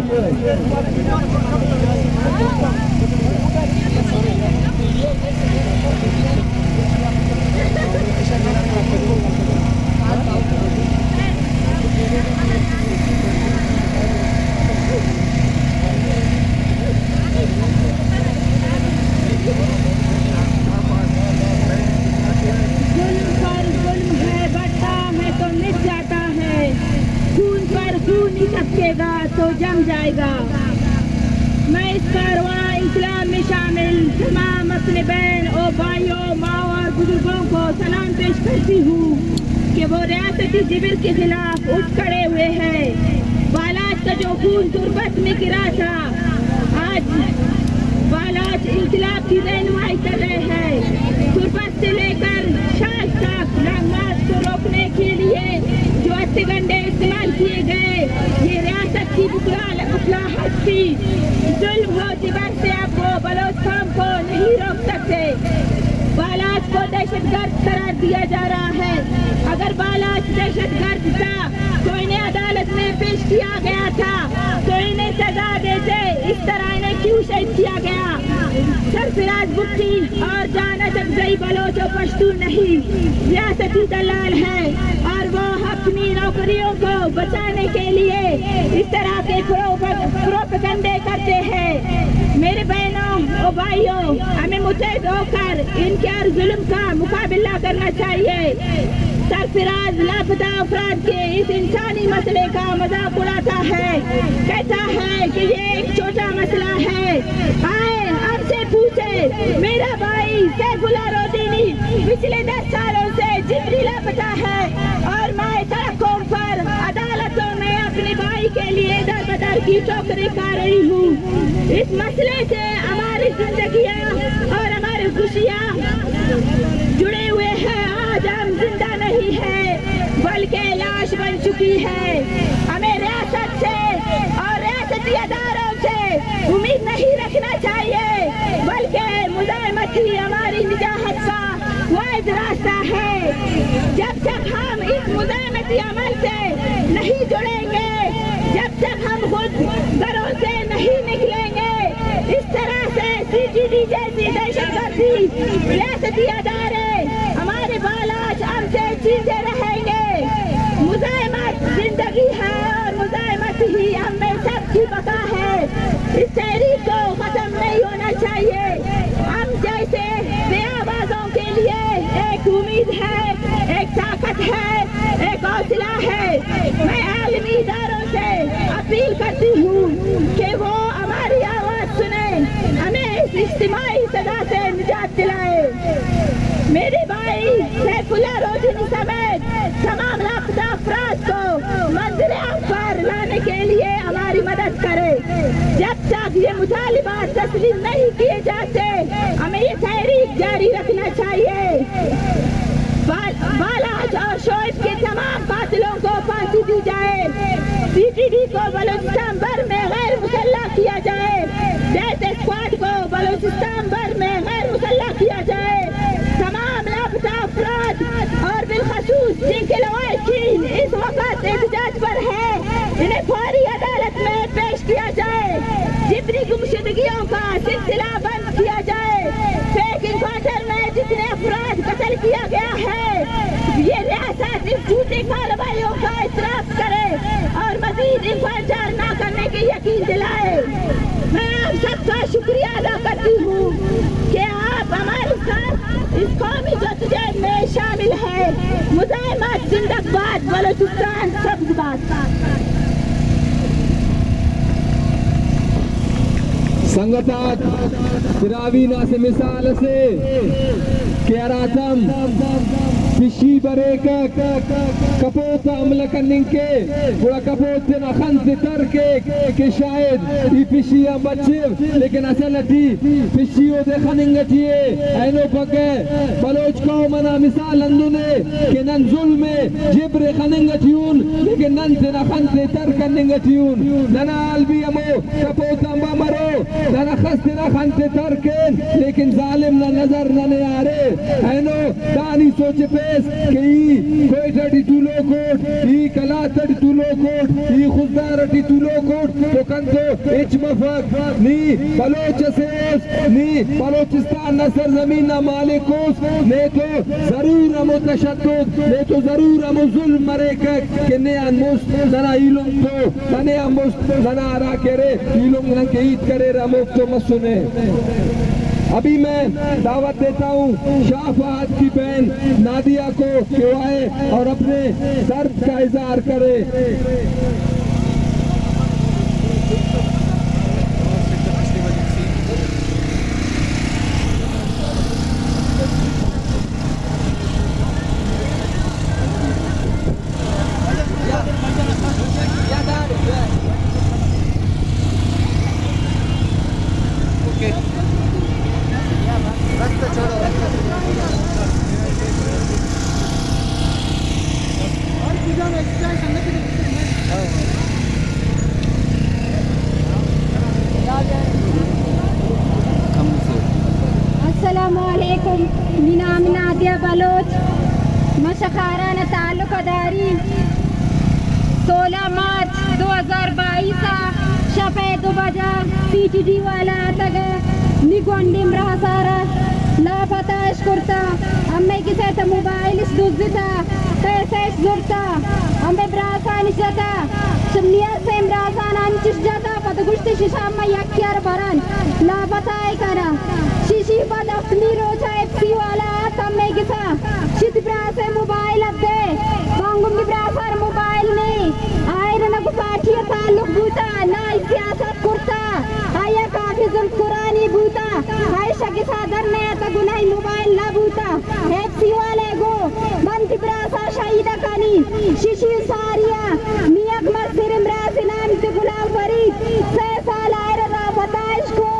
तो जम जाएगा। मैं इस कारवां इस्लाम में शामिल तमाम अपने बहन और भाइयों, माँ और बुजुर्गों को सलाम पेश करती हूँ कि वो रियासती जिबिर के खिलाफ उठ खड़े हुए हैं। बालाज का जो खून तुर्बत में गिरा था, आज बालाच इंकलाब की रहनुमाई कर रहे हैं। तुर्बत से लेकर शाह तक नमाज को रोकने के लिए जो हत्याकांड इस्तेमाल किए गए, ये रियासत की बुखलाहट थी। जुल्म हो जिगर से अब वो बलोच कौम को नहीं रोक सकते। बालाच को दहशतगर्द करार दिया जा रहा है। अगर बालाच दहशतगर्द था तो इन्हें अदालत में पेश किया गया था, तो इन्हें सजा देते। इस तरह इन्हें क्यों शहीद किया गया? सरफराज भुट्टी और जाना जगजई बलोच और पश्तून नहीं, रियासती दलाल है और वो अपनी नौकरियों को बचाने के लिए इस तरह के प्रोपेगेंडे करते हैं। मेरे बहनों और भाइयों, हमें मुतहद होकर इनके हर जुल्म का मुकाबला करना चाहिए। सरफराज लापता अफराद के इस इंसानी मसले का मजाक उड़ाता है, कहता है कि ये एक छोटा मसला है। आए हमसे पूछे, मेरा भाई सैफुल्लाह रोज़नी पिछले 10 सालों से जिब्री लापता है और मैं सड़कों पर अदालतों में अपने भाई के लिए दर बदर की ठोकरें खा रही हूँ। इस मसले से हमारी जिंदगियाँ और हमारी खुशियाँ जुड़े हुए हैं। आज हम जिंदा नहीं है बल्कि लाश बन चुकी है। हमें रियासत से और रियासती अदारों से उम्मीद नहीं रखना चाहिए, बल्कि मुजाहिमत ही हमारी निजाहत का वाहिद रास्ता है। जब तक हम इस मुजाहिमती अमल से नहीं जुड़ेंगे, जब तक हम खुद घरों से नहीं निकलेंगे, इस तरह से CGD जैसी दहशतगर्दी रियासती अदारे हमारे बालाच हमसे चीजे रहेंगे। मुजाहिमत जिंदगी है और मुजाहिमत ही हमें सबकी बका है। इस तहरीक को खत्म नहीं होना चाहिए। हम जैसे बेआवाज़ों के लिए एक उम्मीद है, एक ताकत है, एक हौसला है। मैं आलमी इदारों से अपील करती हूँ कि वो हमारी आवाज़ सुने, हमें इस इज्तिमाई सदा से निजात दिलाए। मेरे भाई सैफुल्लाह रोज़नी समेत तमाम लापता अफराद को मंजिल हक पर लाने के लिए हमारी मदद करे। जब तक ये मुतालिबात तस्लीम नहीं किए जाते, हमें ये तहरीक जारी रखना चाहिए। बालाच और शोएब के तमाम कातिलों को फांसी दी जाए। CGD को बलूचिस्तान भर में गैर मुसल्लह किया जाए। डेथ स्क्वाड को बलूचिस्तान भर में गैर मुसल्लह किया जाए। तमाम लापता अफराद और बिलखसूस जिनके लवाहिकीन इस वक्त एहतजाज पर है, इन्हें फौरी अदालत में पेश किया जाए। जितनी गुमशुदगियों का सिलसिला बंद किया जाए। फेक इन्काउंटर में जितने अफराद कत्ल किया गया है, ये रियासत इस झूठी कार्रवाइयों का इतराफ करे और मजीद इन्काउंटर न करने की यकीन दिलाए। मैं आप सबका शुक्रिया अदा करती हूँ कि आप हमारे साथ इस कौमी जद्दोजहद में शामिल है। मुजाहिमत जिंदाबाद, बलूचिस्तान सब्ज़बाद। संगतात फिरावीना से मिसाल से केरातम पिशी बरे का कपोत अमल करने के बड़ा कपोत से नखन से तर के शायद ये पिशियां बच्चे, लेकिन असल थी पिशियों से खनेंगे थिए ऐनो पके बलोच को मना मिसाल अंदुने के नन जुल्म में जिब्र खनेंगे थियून, लेकिन नन से नखन से तर करनेंगे थियून। नना अलबी अमो कपोत अम्बा मरो नना खस्ते नखन से तर के, लेकिन जालिम न नजर न आ रहे ऐनो दानी सोचे पे कोई 32 लोकोट ई कला 32 लोकोट ई खुदा 32 लोकोट तो कंतो इच मफक नी बलोच सेस नी बलोचिस्तान न सरजमीन न मालिकोस ने तो जरूर हम तशद्दुद ने तो जरूर हम जुल्म मरे के ने अनमुस जना इलुम तो तने अमुस जना आरा करे इलुम न के ईद करे रमुफ तो मसुने। अभी मैं दावत देता हूँ शाह फहद की बहन नादिया को कि वो आए और अपने दर्द का इजहार करे। खाराना ताल्लुकदारी 16 मार्च 2022 शपे 2 बजा CTD वाला तग निगोंडिम रासारा लापता इश्कुरता अम्मे किसे तो मोबाइल इस दुज़िता कैसे इस जुरता अम्मे ब्रासान इस जाता शम्निया से ब्रासान अंचिश जाता पतगुश्ती शिशाम में यक्यार बरन लापता है करा शिशी बद अपनी रोजा FC वाला तम्मे किसा शिद ब्रासे मोबाइल अब दे बांगुम की ब्रासार मोबाइल नहीं आयर न गुपाठिया ताल्लुक बूता ना सियासत कुर्ता आया काफी जुल्म कुरानी बूता आयशा की सादर ने तो गुनाही मोबाइल ना बूता FC वाले गो बंदी ब्रासा शहीदा कानी शिशी सारिया मियाक मस्जिर इमरासी नाम से गुलाम फरीद 6 साल आयर रा बताइश को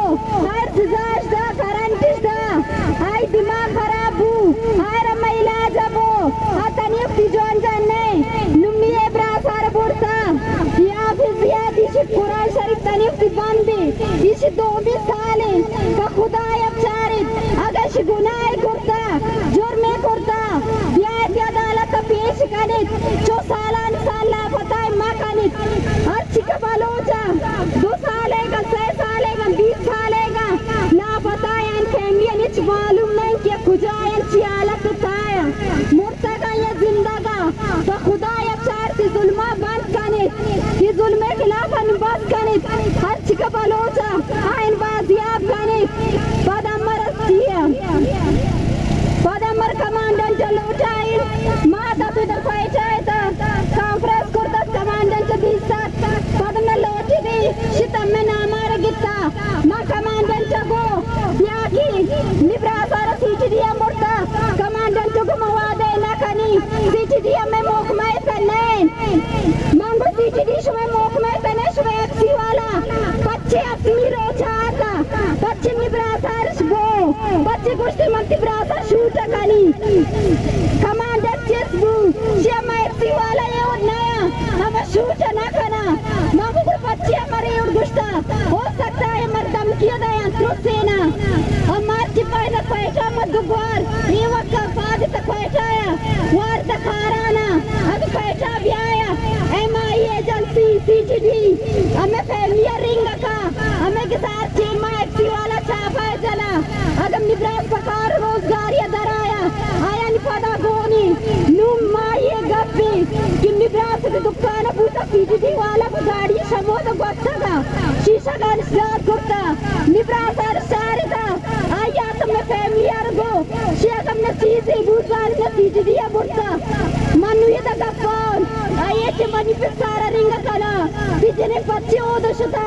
हर सिजाश दा करंटिश दा आई दिमाग खराब बू आयर महिला जबो हाथनी अपनी जोन जानने नुमिये ब्रासार बुरता या फिर जियादी कुरान शरीफ तनी अपनी बंदी इस 2 साले का खुदा अफचारित अगर गुनाह करता जुर्मे करता ब्याह की अदालत पेश कनित 4 सालान साल लापता मकानित अच्छी का बलोचा 2 सालेगा 6 सालेगा 20 सालेगा लापता यान फैमिली निच मालूम नहीं कि खुजायन ची हालत ताया मुर्ता का ये जिंदगा तो खुदा अफचार से जुल्मा बंद कनित ये जुल्मे खिलाफ अनबस कनित अच्छी का बलोचा आइन बाजियाब कनित पदमर पदमर कमांडेंट लोटाइन माता पिता पायचायता कॉन्फ्रेंस करता कमांडेंट दिसत पदमर लोटी दी शितम में नामार गित्ता मा कमांडेंट गो याकी निब्रासार सीटीडीएम मोर्ता कमांडेंट को मवादे ना कनी सीटीडीएम में मोकमाय तनेन मंगो सीटीडी शुमे मोकमाय तने शुमे FC वाला बच्चे अपनी रोचाता बच्चे निब्रासार गो बच्चे कुश्ती मंती ब्रासा शूट कानी कमांडर चेसबू शियामा FC वाला ये और नया हम शूट ना करना मामू को बच्चे हमारे और गुस्सा हो सकता है मर्दम किया दया सेना हमार चिपाई न पैसा मत दुबार ये वक्त बाद तक पैसा आया वार तक हाराना अब पैसा भी आया MI एजेंसी CTD हमें फैमिली रिंग का हमें के साथ चीमा FC वाला छापा चला अदम निब्रास पकार रोजगार ये दराया आया निपदा गोनी नुम्मा ये गप्पी कि निब्रास के दुकान पूता CTD वाला को गाड़ी शमो तो बच्चा था शीशा का निस्लात करता निब्रास हर सारे था आया तुमने फैमिली अर्गो शिया तुमने चीज़ बूटवार ने CTD या बुरता मनु ये तक कौन आये के मनी पे सारा रिंग कला बिजने बच्चे ओ दशता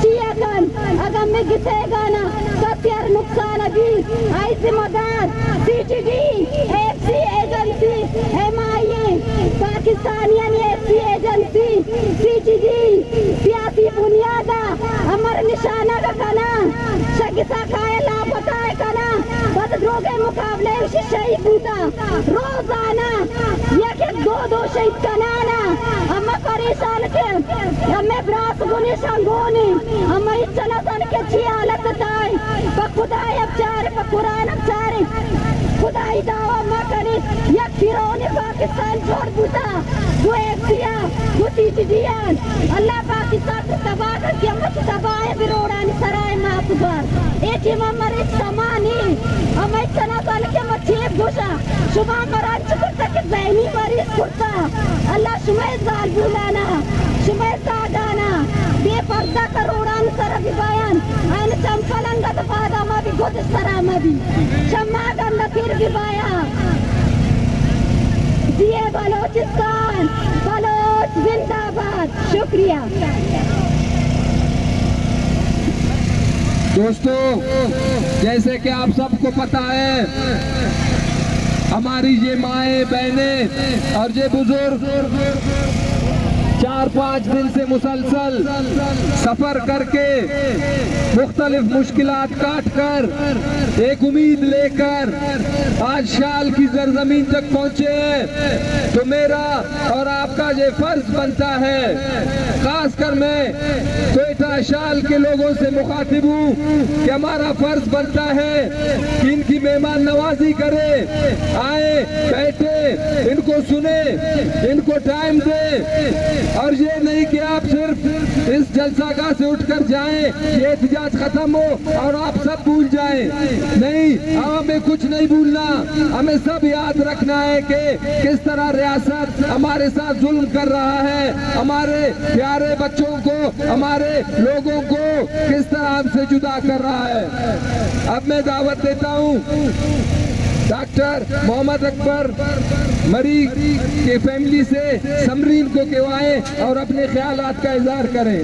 चिया कन अगर मैं गिसेगा ना सत्यर नुकसान अभी आई जिम्मेदार CTD FC agency MI पाकिस्तानियन FC agency CTD सियासी बुनियादा अमर निशाना का कना शकिसा खाए लापता है कना बस droge मुकाबले शहीद बूता रोजाना यह 2 शहीद कनाना अम्मा परेशान के अम्मे ब्रास गुनी संगोनी अम्मा इच्छा सन के छी हालत ताई खुदाई अफचार कुरान अफचार खुदाई दावा अम्मा करी यह फिरौने पाकिस्तान छोड़ बूता वो एक्सिया वो CTDN अल्लाह पाकिस्तान को तबाह कर दिया मत तबाह है बिरोड़ानी सराय माफुबार एक ही ममरे समानी अम्मा इच्छा सन के मच्छी घुसा सुबह मरान चुकता के ज़हनी मरीज कुर्ता अल्लाह शुमे जाल बुलाना शुमे सादाना बेपर्दा करोड़ान सरब बयान आन चंपलंगा तो पादामा भी खुद सरामा भी शम्मा गंदा फिर भी बाया दिए बलोचिस्तान बलोच जिंदाबाद शुक्रिया दोस्तों जैसे कि आप सबको पता है हमारी ये माएँ बहनें और ये बुजुर्ग 4-5 दिन से मुसलसल सफर करके मुख्तलिफ मुश्किलात काट कर एक उम्मीद लेकर आज शाल की सरजमीन तक पहुंचे हैं। तो मेरा और आपका ये फर्ज बनता है, खासकर मैं क्वेटा शाल के लोगों से मुखातिब हूँ कि हमारा फर्ज बनता है कि इनकी इनकी मेहमान नवाजी करें, आए बैठे, इनको सुने, इनको टाइम दे। और ये नहीं कि आप सिर्फ इस जलसागाह से उठकर जाएं, ये एहतजाज खत्म हो और आप सब भूल जाएं। नहीं, हमें कुछ नहीं भूलना, हमें सब याद रखना है कि किस तरह रियासत हमारे साथ जुल्म कर रहा है, हमारे प्यारे बच्चों को, हमारे लोगों को किस तरह हमसे जुदा कर रहा है। अब मैं दावत देता हूँ डॉक्टर मोहम्मद अकबर मरी के फैमिली से समरीन को कहवाएं और अपने ख्यालात का इजहार करें।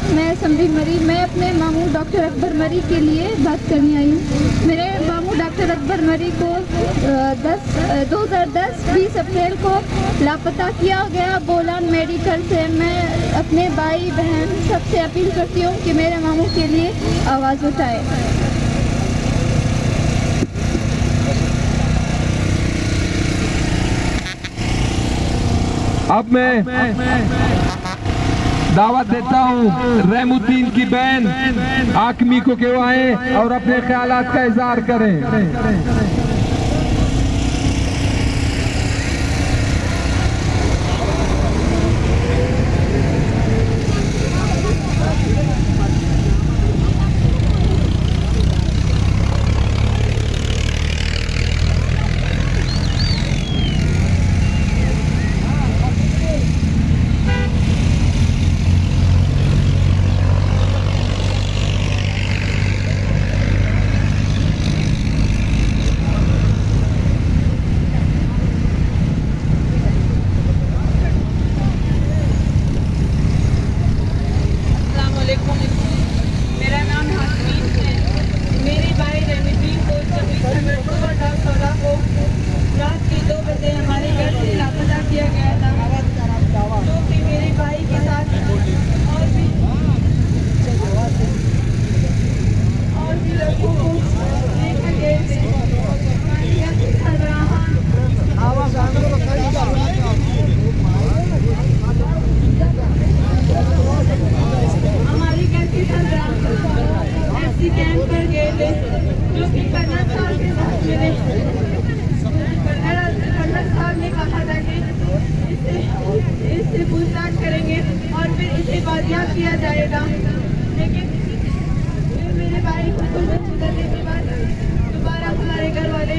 मैं समरीन मरी, मैं अपने मामू डॉक्टर अकबर मरी के लिए बात करने आई हूँ। मेरे मामू डॉक्टर अकबर मरी को 2010 20 अप्रैल को लापता किया गया बोलान मेडिकल से। मैं अपने भाई बहन सबसे अपील करती हूँ कि मेरे मामू के लिए आवाज़ उठाए। अब मैं दावत देता हूँ रहमुद्दीन की बहन आकमी को कहवाएं और अपने ख्यालात का इजहार करें। मेरा नाम हाशमीन है। मेरे भाई रहमुद्दीन को 26 अक्टूबर 2016 को रात के 2 बजे हमारे घर से लापता किया गया था, जो कि मेरे भाई के साथ और भी लोगों को लेकर गए थे। हमारे घर के ऐसी कैंप पर गए थे, जो कि कर्नल साहब के साथ मिले। कर्नल साहब ने कहा था कि इससे पूछताछ करेंगे और फिर इसे बाजियाब किया जाएगा। लेकिन फिर मेरे भाई को कुछ गुजरने के बाद दोबारा हमारे घर वाले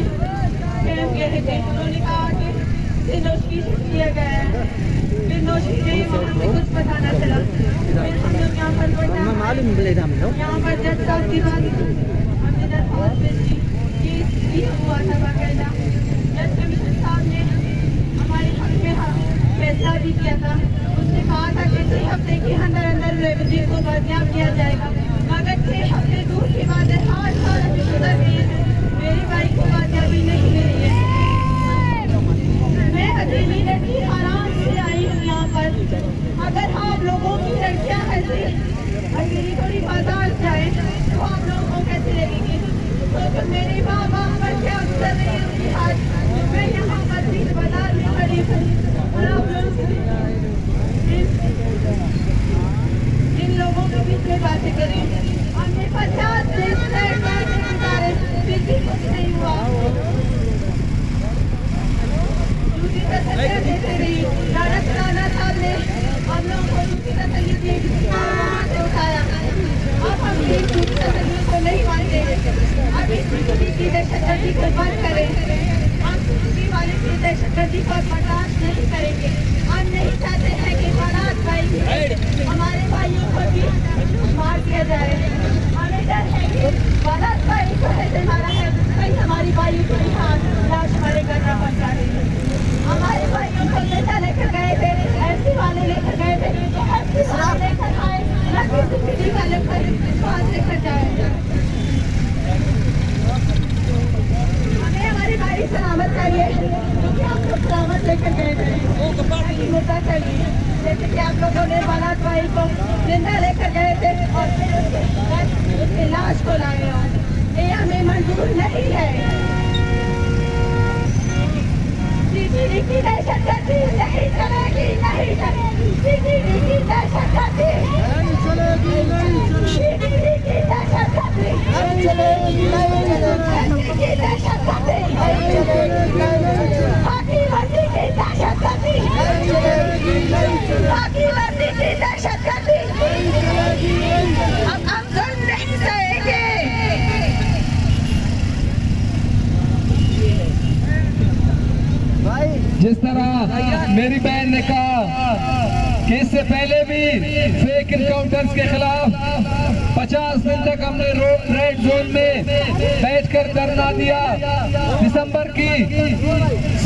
कैंप गए थे। उन्होंने कहा कि इसे नौशी किया गया है। फिर नौशी गई, वहाँ से कुछ पता न चला। फिर हम लोग यहाँ पर यहाँ पर जज साहब की बात हमने दरख्वास्त भेजी कि हुआ था बाकायदा। जज कमीशन साहब ने हमारे हक में फैसला भी किया था। उसने कहा था कि 6 हफ्ते के अंदर रहमुद्दीन को बाजियाब किया जाएगा, मगर 6 हफ्ते दूर की बात है, 8 साल अभी गुजर गए हैं, मेरे भाई को बाजियाबी नहीं मिली है। मैं अकेली लड़की आराम से आई हूँ यहाँ पर। अगर आप लोगों की लड़कियाँ ऐसी अकेली थोड़ी बाजार जाए तो आप लोगों को कैसे लगेगी? तो मेरे माँ बाप पर क्या अवसर नहीं है उनकी हाथ। मैं यहाँ पर भी बाजार में खड़ी हूँ और आप लोग इन लोगों के बीच में बातें करें। हमने 50 दिन से गुजारे, फिर भी कुछ नहीं हुआ। दूसरी तसल्ली देते रही। राणा साहब ने हम लोगों को दूसरी तसल्ली दी, से उठाया। अब हम ये दूसरी तसल्ली को नहीं मानते। अब इस दूसरी की दहशतगर्दी को बंद करें। हम दूसरी वाले की दहशतगर्दी को बर्दाश्त नहीं करेंगे। हम नहीं चाहते हैं कि बारात भाई हमारे भाइयों को भी मार दिया जाए। हमें डर है कि बारात भाई को ऐसे मारा है, कहीं हमारी भाइयों को भी लाश हमारे घर न पहुँचा दें। हमारे भाइयों को नेता लेकर गए थे, ऐसी वाले लेकर गए थे, तो ऐसी वाले लेकर आए, न किसी का लेकर सलामत करिए, क्योंकि आप लोग सलामत लेकर गए थे मुद्दा चलिए। जैसे कि आप लोगों ने बारात भाई को जिंदा लेकर गए थे और फिर उसके लाश को लाए हो, ये हमें मंजूर नहीं है। सीसीडी की दहशतगर्दी नहीं चलेगी, नहीं चलेगी। सीसीडी की दहशतगर्दी नहीं चलेगी, नहीं चलेगी। सीसीडी की दहशतगर्दी नहीं चलेगी, नहीं चलेगी। की दहशतगर्दी नहीं चलेगी, नहीं चलेगी। खाकी वर्दी की दहशतगर्दी नहीं चलेगी, नहीं चलेगी। खाकी वर्दी की दहशतगर्दी नहीं चलेगी, नहीं चलेगी। अब हम जुल्म नहीं सहेंगे। जिस तरह मेरी बहन ने कहा कि इससे पहले भी फेक इनकाउंटर्स के खिलाफ 50 दिन तक हमने रेड जोन में बैठकर धरना दिया। दिसंबर की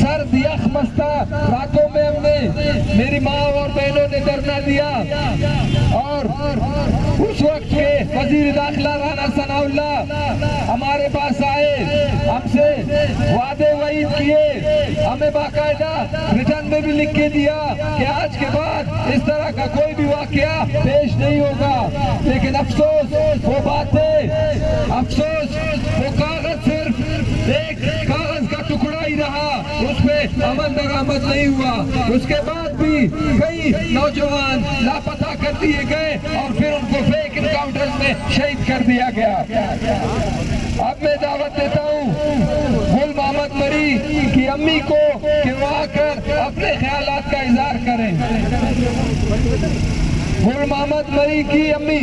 सर्द यखमस्ता रातों में हमने, मेरी माँ और बहनों ने धरना दिया और उस वक्त के वजीर दाखिला राना सनाउल्लाह हमारे पास आए, हमसे वादे वईद किए, हमें बाकायदा रिटर्न में भी लिख के दिया कि आज के बाद इस तरह का कोई भी वाकया पेश नहीं होगा। लेकिन अफसोस वो बातें, अफसोस वो कागज सिर्फ एक कागज का टुकड़ा ही रहा, उस पे अमल दरामद नहीं हुआ। उसके बाद भी कई नौजवान लापता कर दिए गए और फिर उनको फेक इनकाउंटर्स में शहीद कर दिया गया। अब मैं दावत देता हूँ गुल मोहम्मद मरी की अम्मी को कि वो आकर अपने ख्यालात का इजहार करें। गुल मोहम्मद मरी की अम्मी।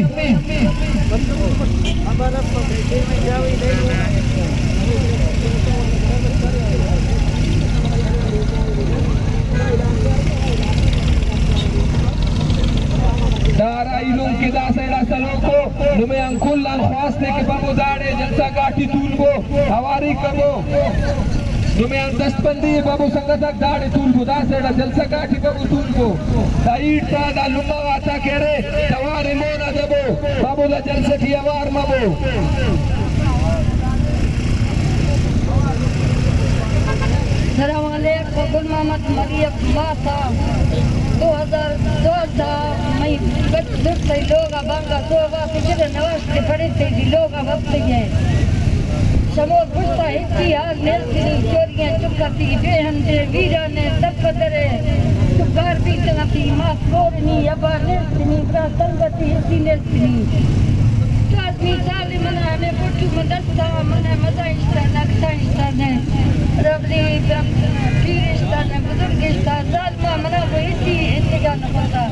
दाराइलूम की दासेड़ा सलोको नुमे अंकुल लांख्वास्ते के बाबू दाड़े जनता गाठी तूल को हवारी कबो नुमे अंतस्पंदी बाबू संगतक दाड़े तूल को दासेड़ा जलसा गाठी बाबू तूल को दाईट ता दा लुम्मा वाता केरे तवारे मोना दबो बाबू दा जलसे की अवार मबो। सलाम अलैकुम। गुल मोहम्मद मरी माता 2014 मई दुख लोग बांगा सोगा पिछले नवाज के पड़े थे लोग वक्त है समोर पुष्टा हिस्सी हाल नेल्सिनी चोरियां चुकाती बेहन दे वीरा ने तपदरे चुकार भी तनाती मास कोरनी अबा नेल्सिनी ब्रा संगति हिस्सी नेल्सिनी चादमी साले मना हमें पुट्टू मदस्ता मना मजा इस्ता नक्शा इस्ता ने रबली पीरिस्ता ने बुजुर्ग इस्ता जालमा मना वो हिस्सी इंतजा न पता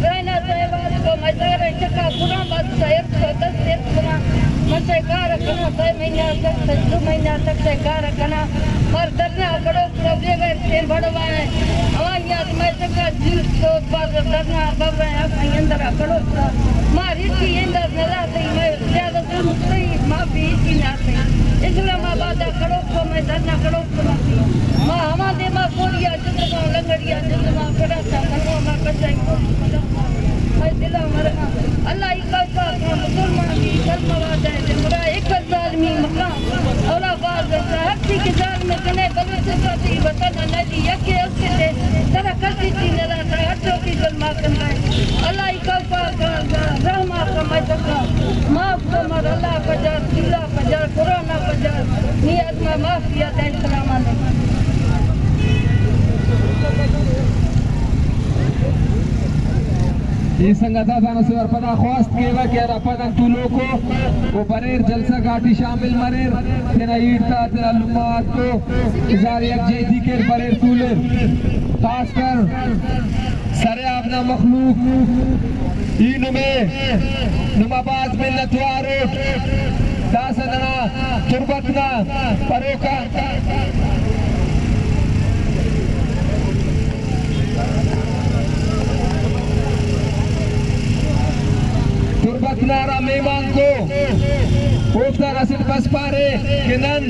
रायना साहिबाद को मजार चक्का पुरा बात साहिब 110 पुरा मसे कार कना 6 महीना तक 2 महीना तक से कार कना और धरना करो प्रभु से बड़वाए हमारी मैं चक्का जूस तो बात धरना बाबा अपने अंदर करो मारी थी अंदर नला थी मैं ज्यादा तुम सही माफी थी ना थी इस्लामाबाद करो को मैं धरना करो को मां हमारे मां कोरिया जितना लंगड़िया जितना कराता करो मां कचाई को मैं दिला मरना अल्लाह का मुसलमान की कलमावाद है मेरा एक आदमी मकान और आवाज हर चीज के जान में कने बलवत से वतन नदी यके उसके तरह करती थी नरा हर चौकी कलमा करना अल्लाह का रहमा का मैं तका माफ कर अल्लाह पजार जिला पजार कोरोना पजार नियत में माफिया दे सलाम अलैकुम। ये संगता था नसवर पता ख्वास्त केवा के रपदन तुलो को वो बरेर जलसा घाटी शामिल मरेर तेना ईटता तेना लुमात को इजार यकजहती के बरेर तुले खासकर सरे अपना मखलूक इन में नुमाबाज में नतवारो दासना तुरबतना परोका तुरबतनारा मेहमान को पोफ्ता रसिद बस पारे के नन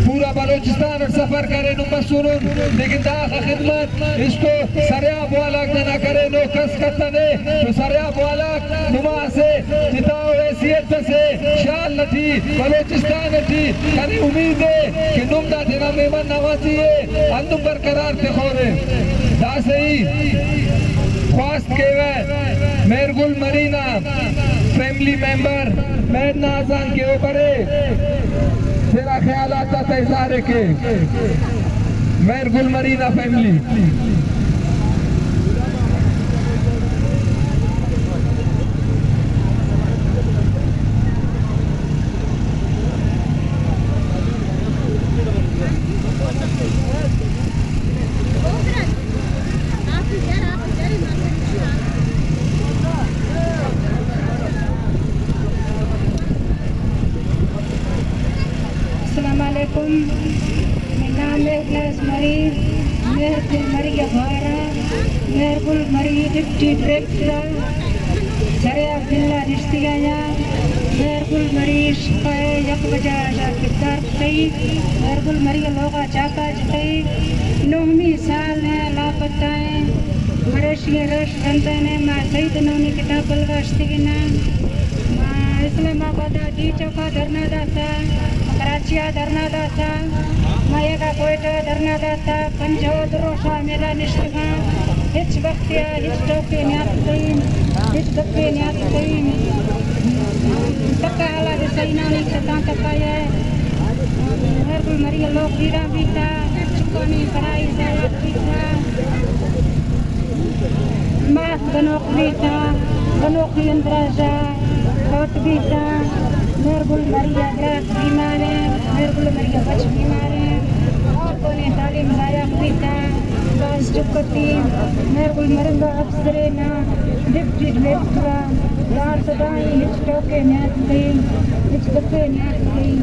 पूरा बलोचिस्तान और सफर करे नो मसूरुन लेकिन दाखा खिदमत इसको सरियाब वाला ना करे नो कस कतने तो सरियाब वाला नुमा से जिताओ हैसियत से शाल नथी बलोचिस्तान थी कने उम्मीद है कि नुमदा तेरा मेहमान नवाजी है अंदुम बरकरार ते खोरे दा सही ख्वास्त के वे मेरगुल मरीना फैमिली मेंबर मैदना आजान के ऊपर तेरा ख्याल आता था इजारे के मेरगुल मरीना फैमिली मेरा नाम है इखलास मरीज मेहरगुल मरिया भारा मेहरगुल मरी डिप्टी डायरेक्टर सरिया जिला रिश्तियाँ मेहरगुल मरीज का यक बजा किरदार कई मेहरगुल मरिया लोगा चाका जतई 9वीं साल है लापता है मरेशिया रश जनता ने माँ सईद नौनी किताब बलवाश्तिगिना इस्लामाबाद डी चौका धरना दाता कराची धरना दाता मायेगा कोयटा धरना दाता पंजाब रोशा मेला निश्चित हिच वक्तिया हिच टोके न्यात कईन हिच दक्के न्यात कईन तक्का आला दे सईना नहीं सता तकाया मेहरगुल मरिया लोग वीरा बीता चुकानी पढ़ाई से बीता मास बनोक बीता बनोकी अंदराजा बहुत बीता मेहरगुल मरिया ग्रास बीमार है मेहरगुल मरिया बच बीमार है औरतों ने तालीम लायक बीता बस चुकती मेहरगुल मरिया अफसर ना डिप्टी डायरेक्टर यार सदाई हिच टोके न्यात गई हिच दफे न्यात गई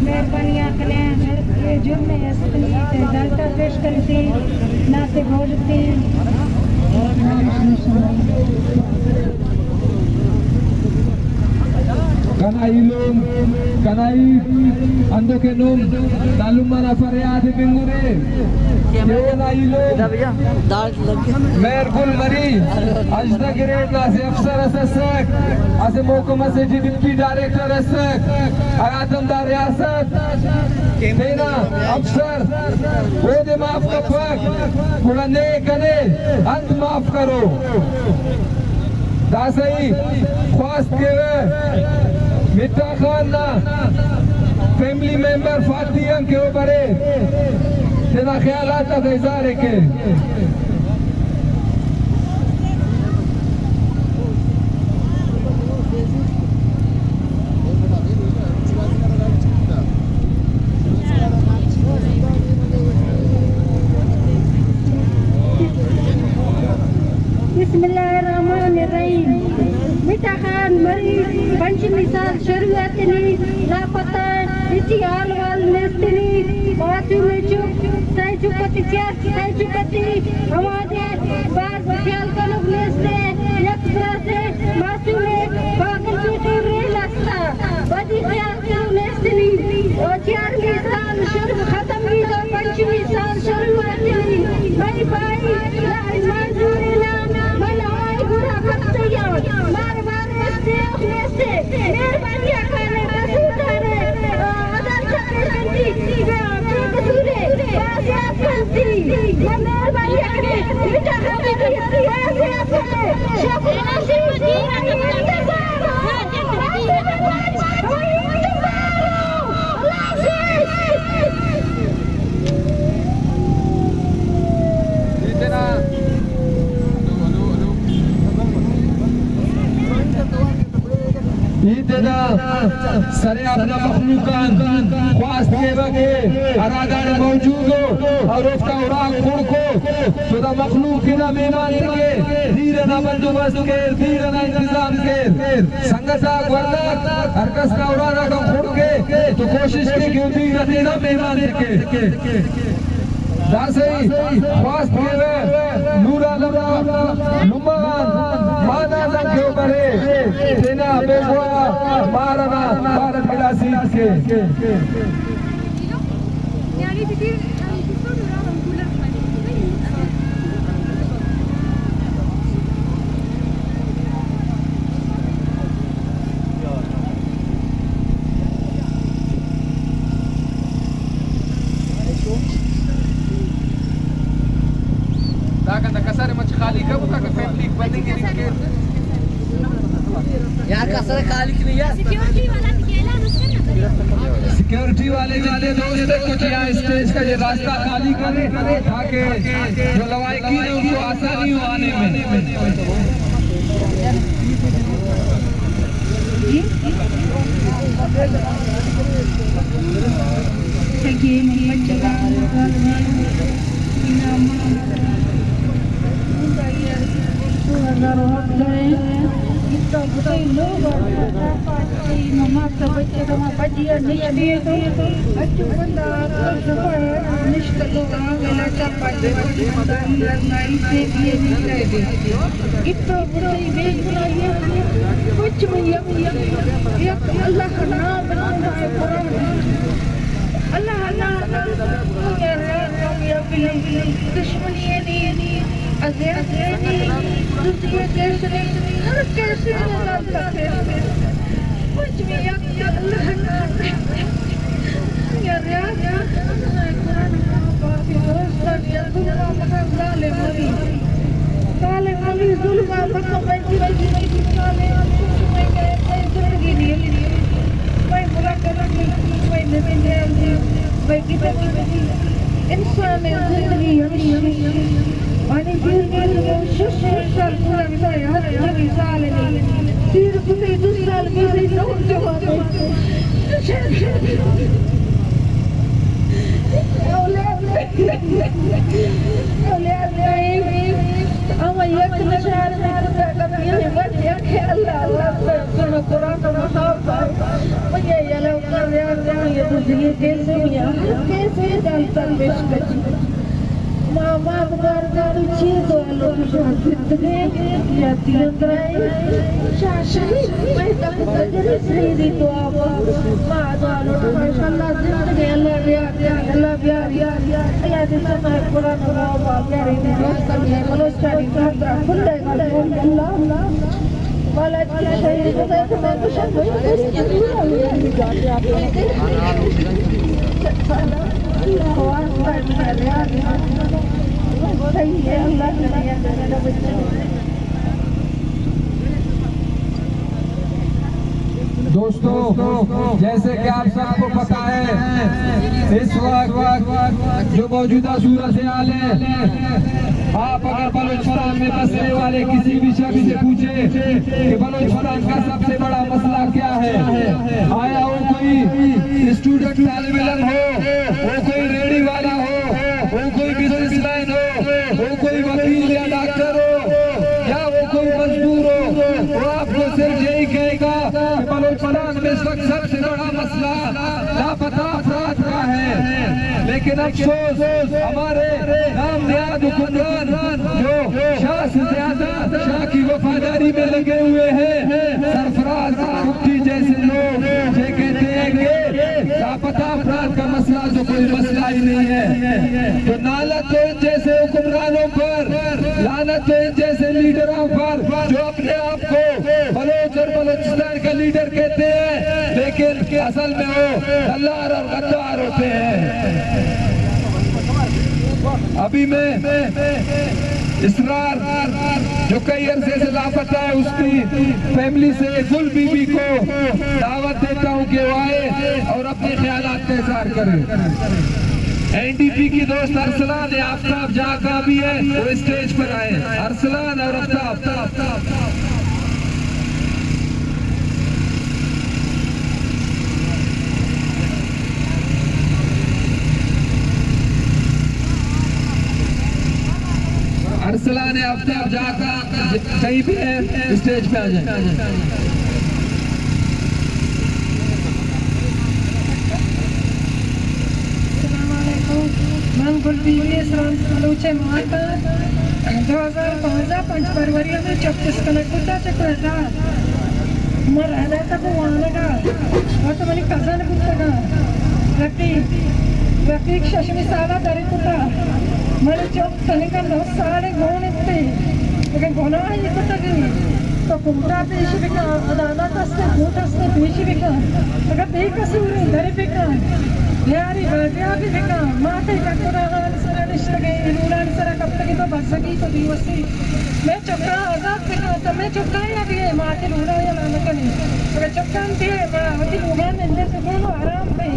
मेहरबानी आखने हर के जुर्म असली से दालता पेश करती ना से भोजती Kanailum, kanai, ando kenum, dalum mana faryad bingure. Kanailum, मेरगुल मरी, अजदा गिरेड लासे अफसर असक, असे मोहकमा से डिप्टी डायरेक्टर असक, आदमदार रियासत, केंद्रीना अफसर, वो दे माफ का फक, थोड़ा ने कने, अंत माफ करो. दासई, ख्वास्त के वे मिट्टा खान ना फैमिली मेंबर फातियम के ऊपर तेरा ख्याल आता था इजारे के बिस्मिल्लाहिर्रहमानिर्रहीम मिट्टा खान मरी पंचमी साल शुरुआत नहीं लापता इसी हाल वाल नेस्तनी बातों में चुप सही चुपती सही चुपती हमारे बार ख्याल का लोग नेस्ते एक तरह से मासूम में पागल पीटे रे लगता बड़ी ख्याल का नेस्तनी और 4वीं साल शुरू खत्म हुई तो 5वीं साल शुरुआत नहीं भाई भाई मंजूरी ना मलाई बुरा करते जाओ मार नेस्ते मेहरबानी करने रसूल है अदर करने की कसूरे बस आप करती मेहरबानी करने बेटा हमें ऐसे आप करे शाबाशी इतना सरे अपना मखलूकान ख्वास्त के वगे अरागान मौजूद हो और उसका उड़ाक खुड़ को खुदा मखलूक की ना मेहमान के धीरे ना बंदोबस्त के धीरे ना इंतजाम के संगता वरना हरकस का उड़ाना का खुड़ के तो कोशिश के क्यों धीरे तेरा मेहमान के दासई ख्वास्त के वे नूरा नुमान माना के ऊपर तेना बेगुआ मारना भारत मिला सीट के सिक्योरिटी वाले जितने दोस्त हैं कुछ यहाँ स्टेज का ये रास्ता खाली करें ताकि जो लवाहिकी है उनको आसानी हो आने में। दोस्तों जैसे कि आप सबको पता है इस वक्त जो मौजूदा सूरत हाल है, आप अगर बलोचिस्तान में बसने वाले किसी भी शख्स से पूछे कि बलोचिस्तान का सबसे बड़ा मसला क्या है, आया वो कोई स्टूडेंट तालिब इल्म हो, वो कोई रेडी वाला हो, वो कोई बिजनेसमैन हो, वो कोई वकील या डॉक्टर हो, या वो कोई मजदूर हो, वो आपको सिर्फ यही कहेगा कि बलोचिस्तान में इस वक्त सबसे बड़ा मसला लापता अफराद का है। लेकिन अफसोस हमारे नामनियाद हुक्मरान जो शाह से ज्यादा शाह की वफादारी में लगे हुए हैं, सरफराज मुफ्ती जैसे लोग ये कहते हैं कि लापता अफराद का मसला जो कोई मसला ही नहीं है। तो नालत तो इन जैसे हुक्मरानों पर, लानत तो इन जैसे लीडरों पर जो अपने आप को बलोच और बलोचिस्तान का लीडर कहते हैं, लेकिन असल में वो दल्लार और गद्दार होते हैं। अभी मैं इसरार जो कई अरसे से लापता है उसकी फैमिली से गुल बीबी को दावत देता हूं कि वो आए और अपने ख्यालात का इज़हार करें। एनडीपी की दोस्त अरसलान आफ्ताब जहाँ का भी है वो स्टेज पर आए। अरसलान और आफ्ताब अरसलान आफ्ताब जहाँ का कहीं भी है स्टेज पे आ जाए। बलूचे माता 2015 5 फरवरी में 34 कनकुटा चक्रा मर है तक वहां लगा और तो मैंने कजन पुस्तका रखी रफीक शशमी साला दरी कुटा मरे चौक तनिकन बहुत सारे गोन इतने लेकिन गोना ये कुटा गई तो कुटा पेश बिका अदालत से कुटा से पेश बिका अगर बेकसूर दरी बिका यारी बाजा भी बिका माथे का कुरान सरा रिश्ते गए रूलान सरा कब तक तो बस सकी तो दिवसी मैं चक्का आजाद बिका तो मैं चक्का या भी माथे रूला या नाम कनी अगर चक्का दिए माथे रूला ने अंदर से बोलो आराम पे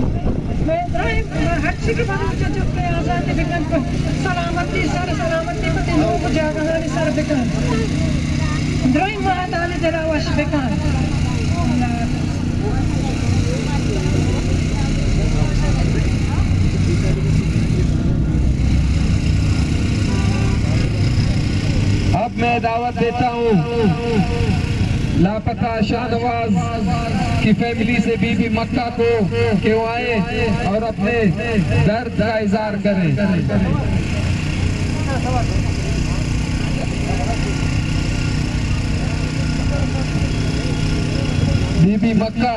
मैं ड्राइव हर चीज के बारे में चक्के आजाद बिका सलामती सर सलामती पति लोग जागा नहीं सर बिका ड्राइव वहाँ ताले जरा वश बिका अब मैं दावत देता हूँ लापता शाहनवाज की फैमिली से बीबी मक्का को कि वो आए और अपने दर्द का इजहार करें। बीबी मक्का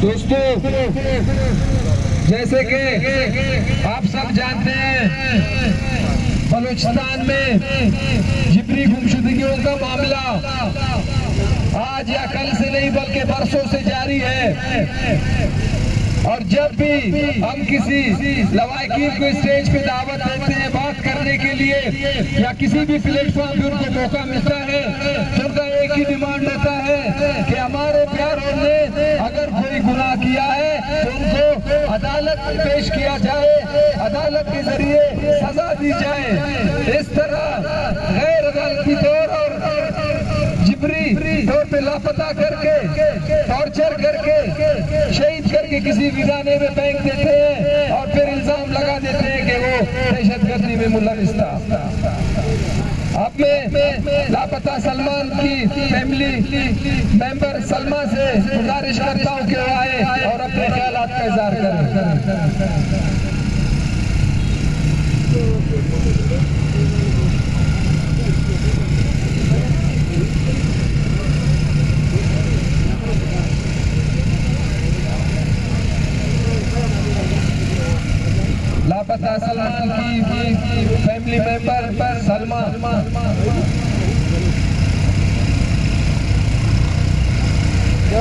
दोस्तों, जैसे कि आप सब जानते हैं बलूचिस्तान में जिब्री गुमशुदगियों का मामला आज या कल से नहीं बल्कि बरसों से जारी है। और जब भी हम किसी लवाकिन को स्टेज पे दावत देते हैं बात करने के लिए या किसी भी प्लेटफॉर्म पे उनको मौका मिलता है तो उनका एक ही डिमांड होता है कि हमारे प्यारों ने अगर कोई गुनाह किया है तो उनको अदालत में पेश किया जाए, अदालत के जरिए सजा दी जाए। इस तरह गैर अदालती तौर और जिब्री तौर पे लापता करके टॉर्चर करके शहीद करके किसी विधाने में फेंक देते हैं और फिर इल्जाम लगा देते हैं कि वो दहशतगर्दी में मुलविस था। अब मैं लापता सलमान की फैमिली मेंबर सलमा से गुजारिश करता हूँ कि वो आए और अपने ख्यालात का इजहार करें।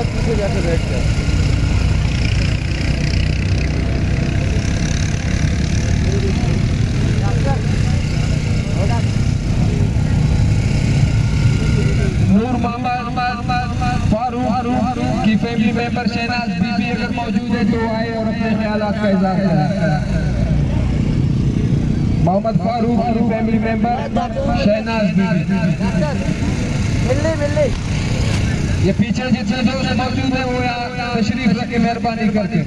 पीछे जाकर बैठ गया। नूर मोहम्मद फारूक की फैमिली मेंबर शहनाज बीबी अगर मौजूद है तो आए और अपने ख्यालात का इज़हार करें। मोहम्मद फारूक की फैमिली मेंबर शहनाज बीबी। ये पीछे जितने लोग मौजूद है वो यहाँ तशरीफ रखे मेहरबानी करके।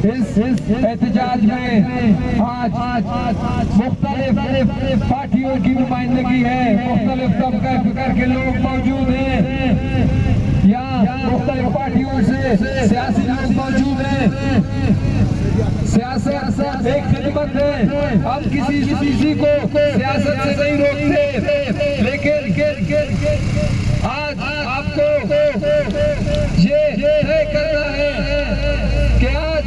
इस एहतजाज में आज मुख्तलिफ पार्टियों की नुमाइंदगी है, मुख्तलिफ तबका फिक्र के लोग मौजूद हैं, यहाँ मुख्तलिफ पार्टियों से सियासी लोग मौजूद हैं। सियासत एक खिदमत है, हम किसी को सियासत से नहीं रोकते, लेकिन आज आपको ये तय करना है कि आज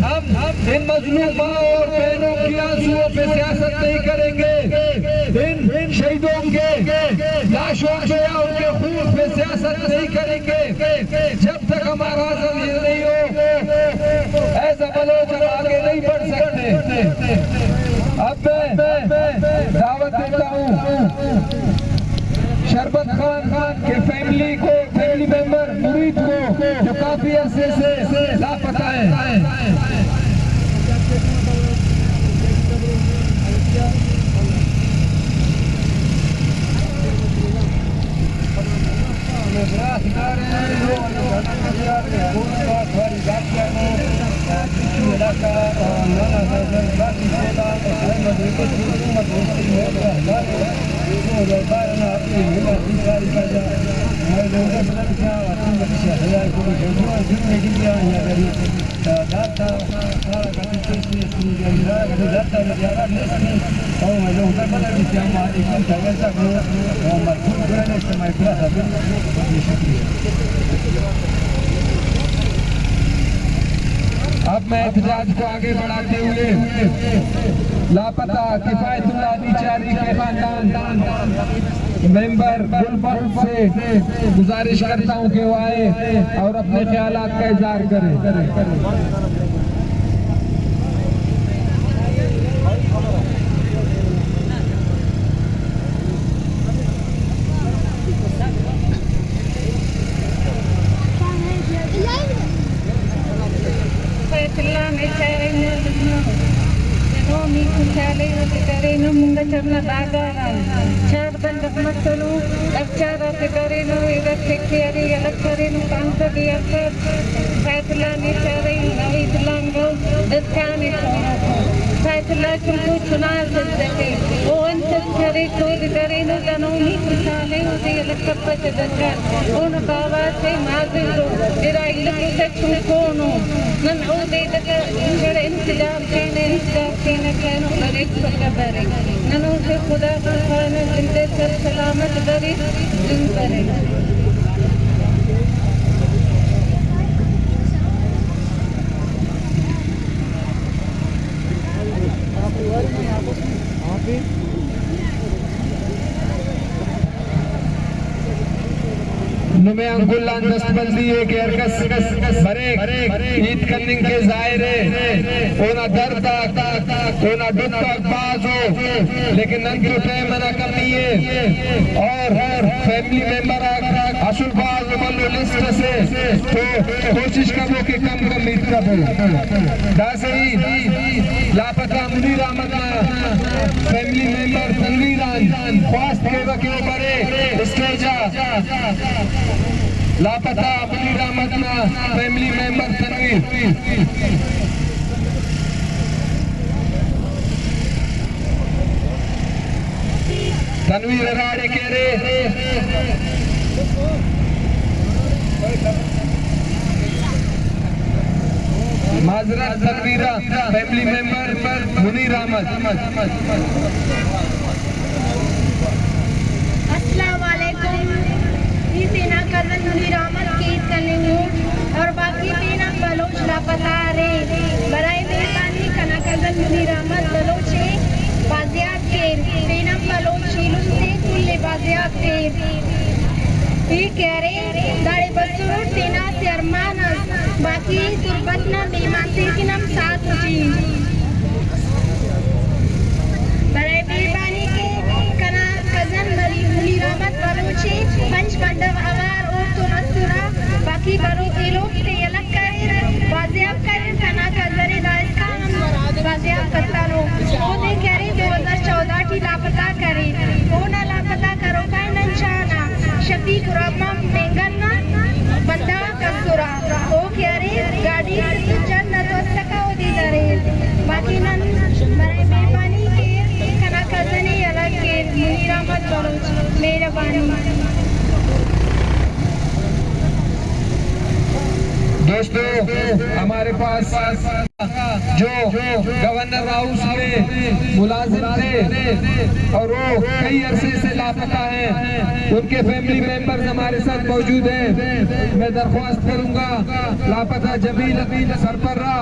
हम इन मजलूम माओ और बहनों की आंसुओं पे सियासत नहीं करेंगे, इन शहीदों के लाशों पे या उनके खून पे सियासत नहीं करेंगे जब तक हमारा आज़म ये नहीं हो। ऐसा बलोच हम आगे नहीं बढ़ सकते। अब मैं दावत देता हूँ शरबत खान के फैमिली मेंबर मुरीद को जो काफी अरसे से लापता है। अब मैं एहतजाज को आगे बढ़ाते हुए लापता किफायतुल्लाह निचारी के खानदान मेंबर गुलबर्ग से गुजारिश करता हूं कि वो आए और अपने ख्यालात का इजहार करें। नुमेंगुल्लान दस्तबंदी एक एरकस बरे ईद कनिंग के जायरे ओना दर्द ओना दुख बाजो लेकिन नंदू मना कमिए और फैमिली मेंबर अशुल बाज मल्लो लिस्ट से तो कोशिश करो कि कम ईद करो दासई लापता मुनीर अहमद फैमिली मेंबर तनवीरान ख्वास्त के वके बरे स्टेजा लापता मुनीर अहमद फैमिली मेंबर तनवीर राड़े कह रहे माजरत तनवीरा फैमिली मेंबर मुनीर अहमद। अस्सलाम वालेकुम। ये सेना कर्नल मुनीर अहमद की ईद करने हूँ और बाकी 3 बलोच लापता रहे बराए मेहरबानी कना कर्नल मुनीर अहमद बलोच बाजियात के 3 बलोच शीलुम से कुल्ले बाजियात के ये कह रहे दाड़े बसूर सेना से अरमान बाकी तुरबत न बेमानसी की नम साथ जी बराए मेहरबानी के कना कजन मुनीर अहमद बलोची पंच पंडव अवार और तो मस्तूरा बाकी बरो के लोग से अलग करे बाजियाब करे कना कजरे दाइस का हम बाजियाब करता लो वो दे कह रहे 2014 की लापता करे वो ना लापता करो का नंशाना शफीक रहमान बेंगन बंदा कस्तूरा वो कह रहे गाड़ी चंद न तो दी दरे बाकी नन बराए मेहरबानी के कना कजने अलग के मुनीर अहमद बलोच मेहरबानी। दोस्तों हमारे पास जो गवर्नर हाउस में मुलाजिम थे और वो कई अरसे से लापता हैं उनके फैमिली मेंबर्स हमारे साथ मौजूद हैं। मैं दरख्वास्त करूंगा लापता जमील सरपरा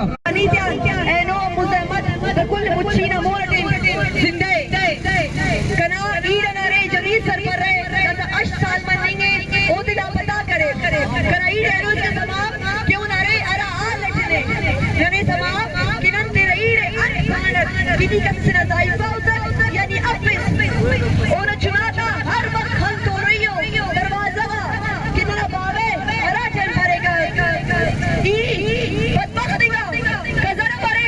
यानी और चुनाता हर वक्त हल तो रही हो दरवाजा कितना बावे हरा चल पड़ेगा ई बदबख्ती का कजर परे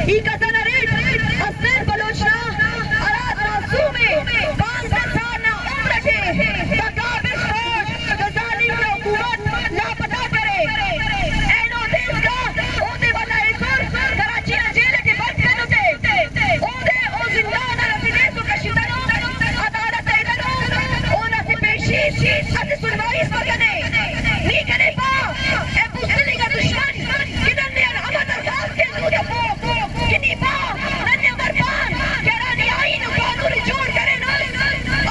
ई कसन रेट हसन बलोचना अरात मासूमे कान संसारना उम्र के तकाबिश होश गजाली की हुकूमत लापता करे एनो देश का ओदे वाला इधर कराची जेल के बंद कर दे ओदे ओ जिंदान रफीदे तो कशितनो अदालत इधर ओना से पेशी अद सुनवाई करने नी करे पा ए मुस्लिम का दुश्मन किधर ने रहमत अल्लाह के मुझे किनी पा नन्हे मरपान केरानी आईन कानून जोड़ करे ना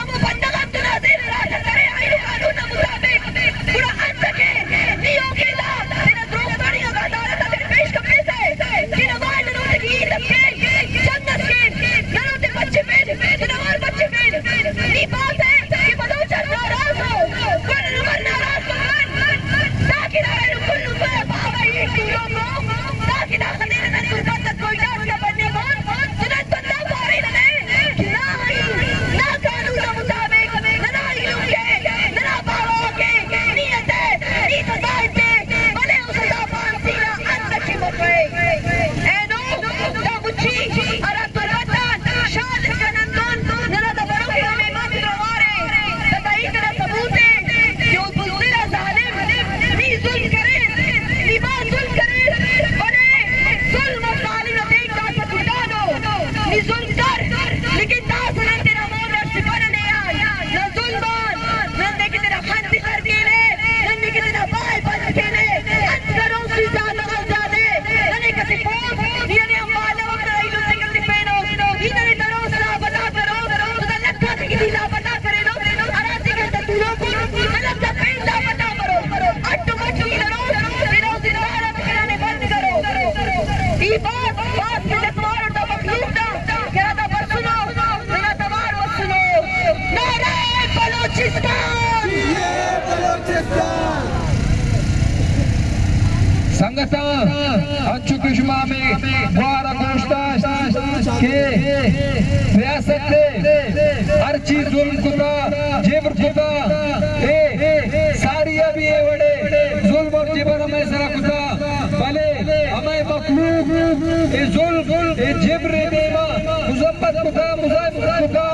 अब बंदगा तुनाजिर राज करे आईन कानून मुताबिक पूरा अंत के नियो के ला तेरा द्रोह तड़ियों का अदालत तेरे पेश कपे से कि नवाज नरोते की लपके जन्नत के नरोते बच्चे पेड़ नवाज बच्चे पेड़ नी बात है कि बलोचन नाराज हो पर नाराज बन ताकि नारे कुल्लू पे बाबा ये टीरों को ताकि ना खलील ना तुरबत कोई डाल ना बनने मान सुनत बंदा मारे ना ना कानून मुताबिक ना इल्म के ना बाबा के नियत है नी सजाए पे बने उस दाफान सीना अंदर की मफे एनो दा बुच्ची अरा तुरबत शाल कनंदन नरा दा बड़ो के में मां रवारे तदाई तेरा सबूत है कि उस बुज़दिल जालिम नी जुल्म करे नी बात जुल्म करे बने जुल्म और जालिम देख का सकुटा दो नी जुल्म कर लेकिन दास न तेरा मोर सिपरने आय न जुल्मान न देख तेरा खंड कर के ले न देख तेरा बाय बन के ले अंदरों से ज्यादा जादे न कसी फोन ये ने मानव कराई लो से कसी पेनो इधर दरो सला बता करो तो लक्का की दिला बता करे लो अराती के तूलो को अलग का पेंदा बता करो अट्टू मट्टू दरो बिनो जिंदारा कराने बंद करो ई बात के तुम्हारा तो मखलूक दा क्या दा पर सुनो मेरा तवार मत सुनो नारे बलोचिस्तान ये बलोचिस्तान संगता अंशु कुशमा में द्वारा गोश्ताश के रियासत से हर चीज जुल्म कुता जिब्र कुता सारी अभी ये बड़े जुल्म और जिब्र हमें सरा कुता भले हमें मखलूक ये जुल्म ये जिब्र देवा मुजब्बत कुता मुजाहिद कुता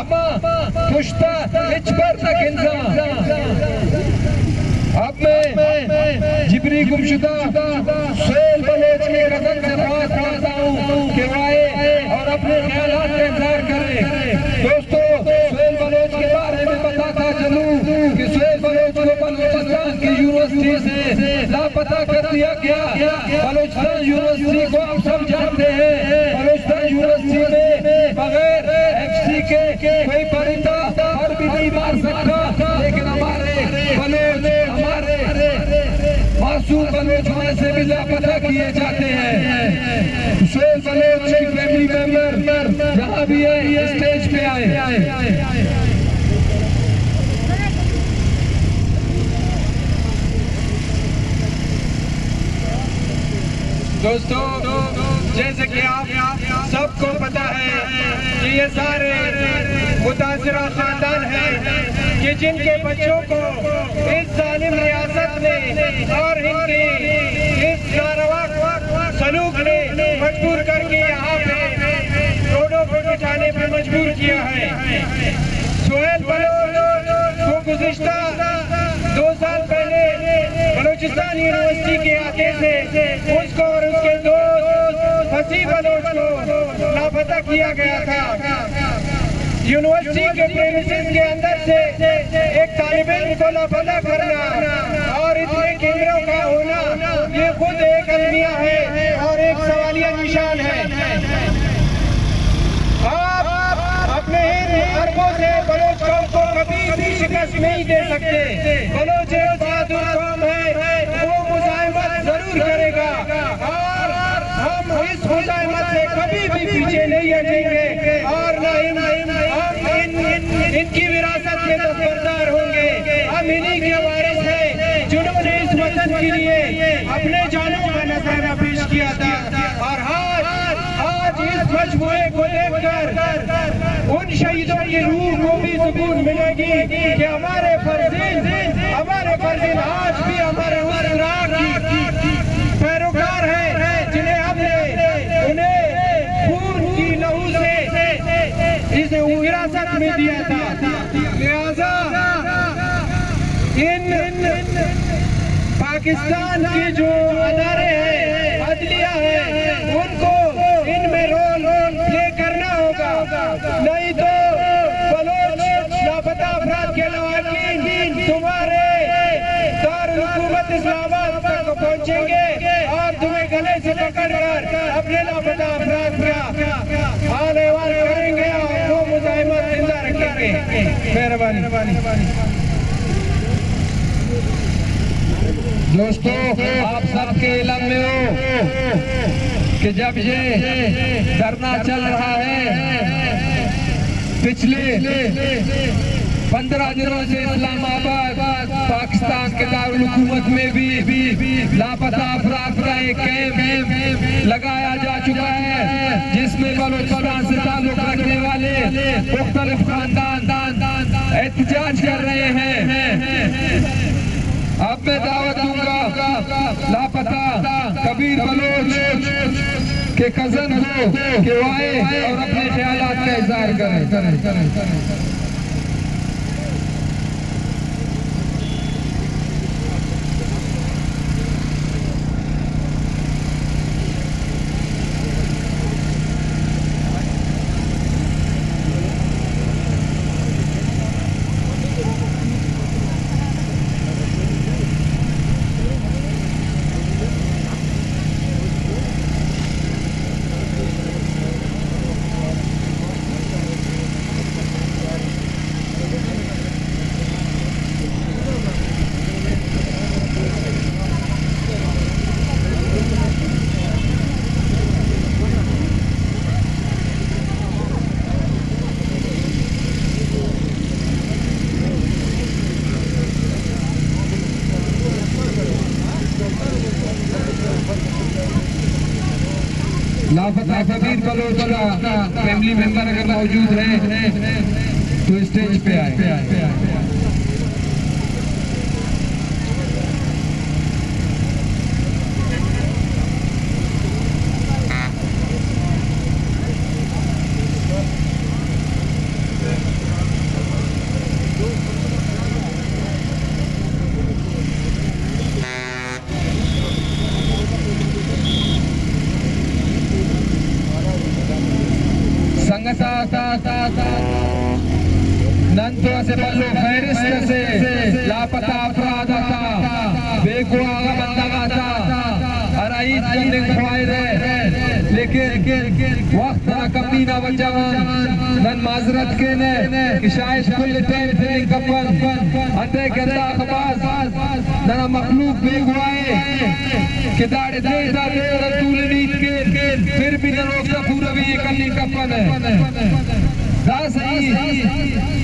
अम्मा पुश्ता इचबर तक इंसान अब मैं जिब्री गुमशुदा सुहेल बलोच के कदम से बात करता हूँ कि वो आए और अपने ख्यालात का इज़हार करें। दोस्तों सुहेल बलोच के बारे में बताता चलूँ कि सुहेल बलोच को बलूचिस्तान की यूनिवर्सिटी से लापता कर दिया गया। बलूचिस्तान यूनिवर्सिटी को आप सब जानते हैं। बलूचिस्तान यूनिवर्सिटी में बगैर FC के कोई परिंदा और भी नहीं मार सकता, लेकिन हमारे बलोच मासूम बलोच होने से भी लापता किए जाते हैं। सुहेल बलोच की फैमिली मेंबर जहाँ भी है स्टेज पे आए। दोस्तों जैसे कि आप सबको पता है कि ये सारे मुतासिरा खानदान हैं कि जिनके बच्चों को इस जालिम रियासत ने और इनकी इस नारवा सलूक ने मजबूर करके यहाँ पे रोडों पर बिठाने पे मजबूर किया है। सुहेल बलोच को गुज़िश्ता 2 साल पहले बलूचिस्तान यूनिवर्सिटी के आगे से उसको और उसके दोस्त फसी बलोच को लापता किया गया था। यूनिवर्सिटी के प्रेमिसेस के अंदर से एक तालिब इल्म को लापता करना और इतने केंद्रों का होना ये खुद एक अलमिया है और एक सवालिया निशान है। आप अपने इन अरबों से बलोच कौम को कभी भी शिकस्त नहीं दे सकते। बलोच एक बहादुर कौम है, वो मुजाहिमत जरूर करेगा और हम इस मुजाहिमत से कभी भी पीछे नहीं हटेंगे और न इनकी विरासत के दस्तबरदार होंगे। हम इन्हीं के वारिस हैं जिन्होंने इस वतन के लिए अपने जानों का नज़ारा पेश किया था और आज इस मजमूए को देखकर उन शहीदों की रूह को भी सुकून मिलेगी कि हमारे फर्जिंद आज भी हमारे उस राह की पैरोकार हैं जिन्हें हमने तुम्हें दिया था। लिहाजा इन पाकिस्तान के जो अदारे हैं, अदलिया है, उनको इनमें रोल प्ले करना होगा, नहीं तो बलोच लापता अफराद के लवाकिन तुम्हारे दारुल हुकूमत इस्लामाबाद तक पहुंचेंगे और तुम्हें गले से पकड़कर अपने लापता अफराद का हाल अहवाल करेंगे और वो मुजाहिमत जिंदा रखेंगे। मेहरबानी। दोस्तों, आप सबके इल्म में हो कि जब ये धरना चल रहा है, पिछले 15 दिनों से इस्लामाबाद पाकिस्तान के दारुल हुकूमत में भी लापता अफराद का एक कैंप लगाया जा चुका है, जिसमें बलूचिस्तान से ताल्लुक रखने वाले मुख्तलिफ खानदान एहतजाज कर रहे हैं। अब मैं दावत दूंगा लापता कबीर बलोच के कजन को कि वो आए और अपने ख्यालात का इजहार करें। लापता कबीर बलोच का फैमिली मेंबर अगर मौजूद है तो स्टेज पे आए। नंतो से बल्लो फहरिस्त से लापता अफराद आता बेगुआ बंदा था अराईद करने ख्वाहिश लेकिन वक्त ना कमी ना बचावन नन माजरत के ने कि शायद कुल टाइम ट्रेनिंग कपन अंदर करता खबास नन मखलूक बेगुआए कि दाड़े देता दे रसूल नीत के फिर भी न रोकता पूरा भी ये कली कपन है सही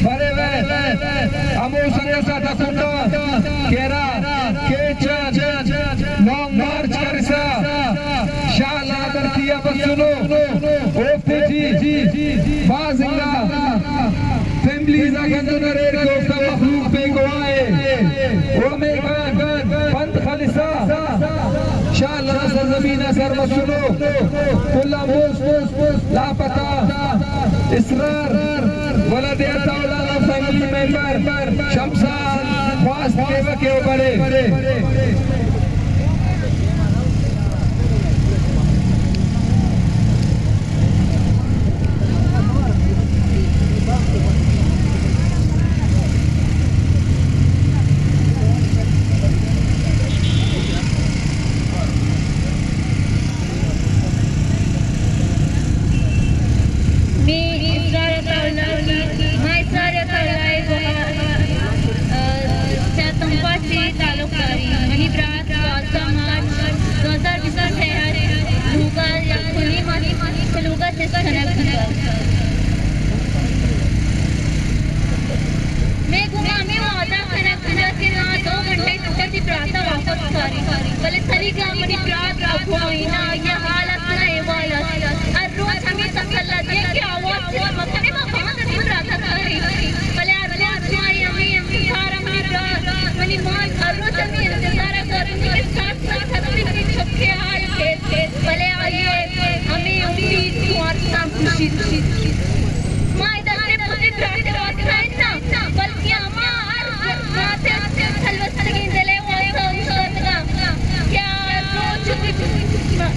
बड़े वे अमो संगसा तकुंडा केरा केचन लॉन्ग मार्च करसा शाला दरतिया बसुनो ओफ्ते जी बाजिंगा फैमिलीज अगंदो नरे दोस्ता मखलूक बेगवाए ओ में बंद खालिसा शाला सरजमीन सर बसुनो कुल्ला मोस लापता इसरार वलद अताउल्लाह फैमिली मेंबर शमशान ख्वास के बड़े ताल्लुक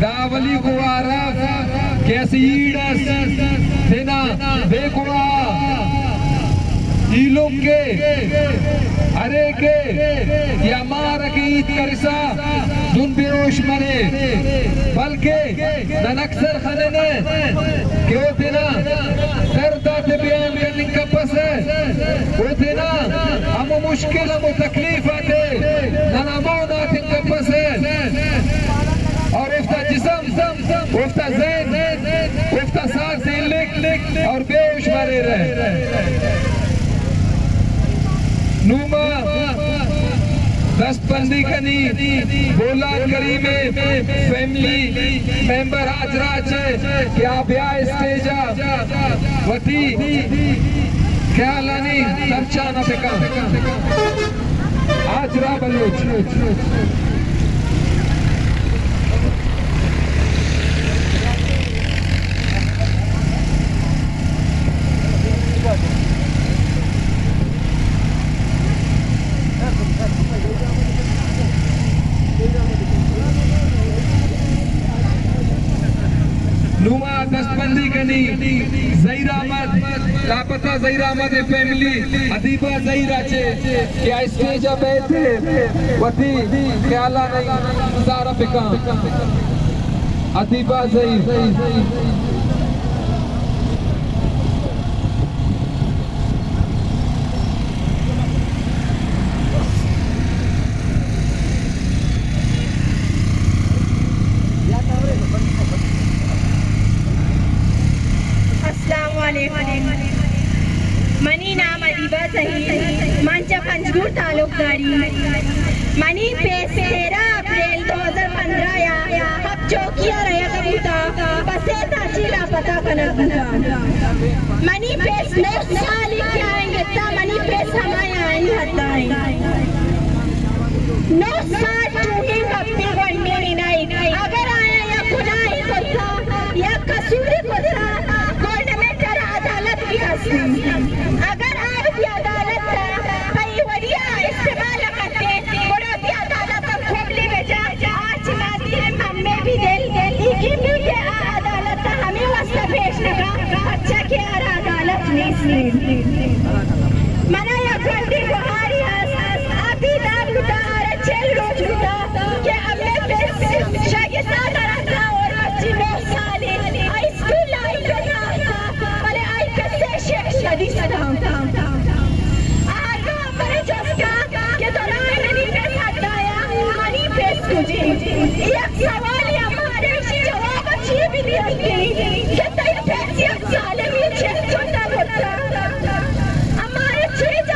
दावली को आरफ कैसीडस सेना बेकुआ लोग के अरे के या मार की ईद करसा दुन बेरोश मरे बल्कि नक्सर खाने ने क्यों थे ना दर्द से बयान करने का पस वो थे ना हम मुश्किल हम तकलीफ आते ननामोना थे का पस और उफ्ता जिस्म उफ्ता ज़हन उफ्ता सांस लिख और बेहोश मरे रहे नूमा दस्तबंदी कनी बोला करीमे फैमिली मेंबर हाजरा छे क्या ब्याह स्टेजा वती ख्यालानी तरचाना बेका हाजरा बलूच नुमा दस्तबंदी कनी ज़हीर अहमद लापता ज़हीर अहमद फैमिली अदीबा ज़हीरा छे क्या स्टेज पे थे वती ख्याला नहीं सारा बिका अदीबा ज़हीर मनी नाम अदीबा ज़हीर मंचा पंजगुर तालुकदारी मनी पे 13 अप्रैल 2015 या अब चौकिया रहा कबूता बसे ताचीला पता कनकूता मनी पे 9 साल क्या आएंगे ता मनी पे समय आएंगे हताएं 9 साल चूहे कप्पी बनने नहीं अगर आया या गुनाही कोता या कसूरी कोता अगर आप भी अदालत कई वरिया इस्तेमाल करते बड़ा भी अदालत पर खोपले बेचा आज नाती हमें भी दिल लेकिन भी अदालत हमें वास्ता पेश लगा अच्छा के अदालत नहीं मना या गंदी बुहारी अभी दाग लुटा और जेल रोज लुटा कि हमें पे शागिर्दा रहता और बच्ची 9 साल हाई स्कूल लाई करना शादी सदाम आगा मरे जस्का के दौरान मनी पे हटाया मनी पे तुझे एक सवाल हमारे जवाब अच्छी भी नहीं कि तेरे पैसे साले में चेक छोटा होता हमारे चीज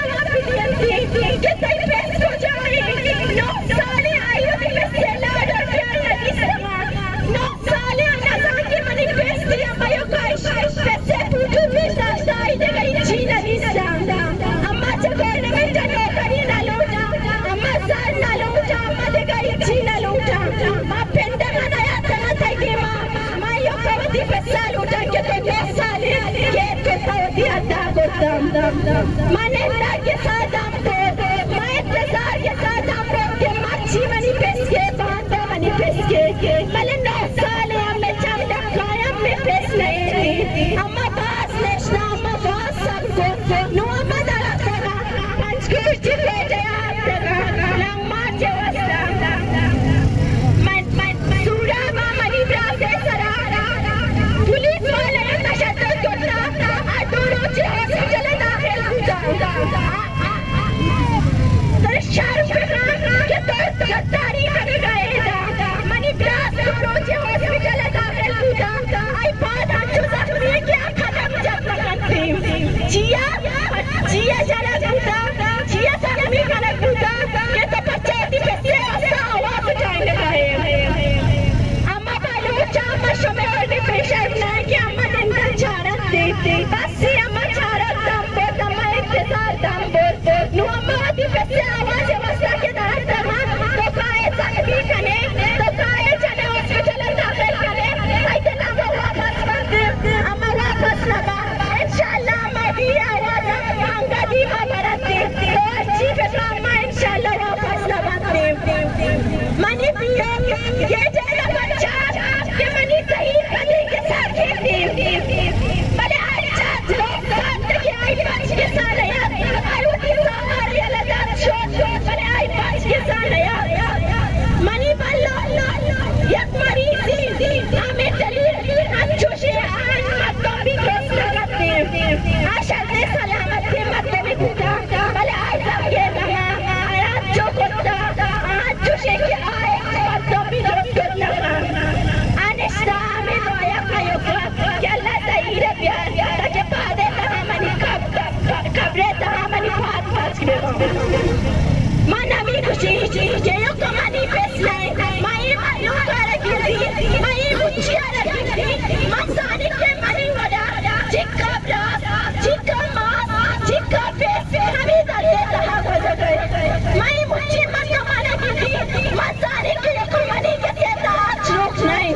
मैंने के साथ हमको मैं इंतजार के साथ हमको के मच्छी मनी पेश के बांधा मनी पेश के मैंने 9 साल हमें चंदा कायम में पेश नहीं अम्मा बास नेशना अम्मा बास सबको नो अम्मा दारा करा पंचकुश जिले जया तेरा लम्मा जवस्ता मैं सूरा मनी ब्रासे सरारा पुलिस वाले तशद्दुद करता दोनों चेहरे से चले दाखिल शर्म के तो गद्दारी कर गए मनी ब्रास दोनों चेहरे से चले दाखिल आई बात अच्छो जख्मी क्या खत्म जब लगती जिया जरा गुदा जिया जख्मी कर गुदा के तो पंचायती पैसे आवाज उठाने गए अम्मा बालू चामा शमे और पेशर ना कि अम्मा दिन का चारत देते बस अम्मा चारत दम बोल अम्मा इंतजार दम बोल नु अम्मा दी पैसे आवाज वस्ता के दार दमा तो काए जख्मी कने तो काए चले हॉस्पिटल दाखिल करे आई दिन अम्मा वापस करते अम्मा वापस लगा इंशाल्लाह अम्मा दी आवाज अंगा दी भरते तो अच्छी फिक्र अम्मा इंशाल्लाह वापस लगाते मनी पियो ये जरा बच्चा के मनी सही कदे के साथ खेलते भले अच्छा लोग साथ के आई 5 के साल यार आई उठी सारी अलग छोड़ भले आई 5 के साल यार मनी बल्लो एक मरीजी हमें दलील अच्छो से आज मत भी केस लगाते आशा से सलामत के मत में खुदा भले आई सब के लगा आज जो खुदा आज जो से के आए मत भी रोक लगा अनिश्ता में रोया कायो के अल्लाह तहीर प्यार ताकि पादे तहामनी कब्रे तहामनी पास के माना भी खुशी जे यो कमानी पेसले माई मालूम कर गिरी माई मुछिया रखी मसानी के मनी वड़ा चिक्का ब्रास चिक्का मास चिक्का पेस हमें दे रहा बजगए माई मुछी मत माना गिरी मसानी के कमानी के ताज रोक नहीं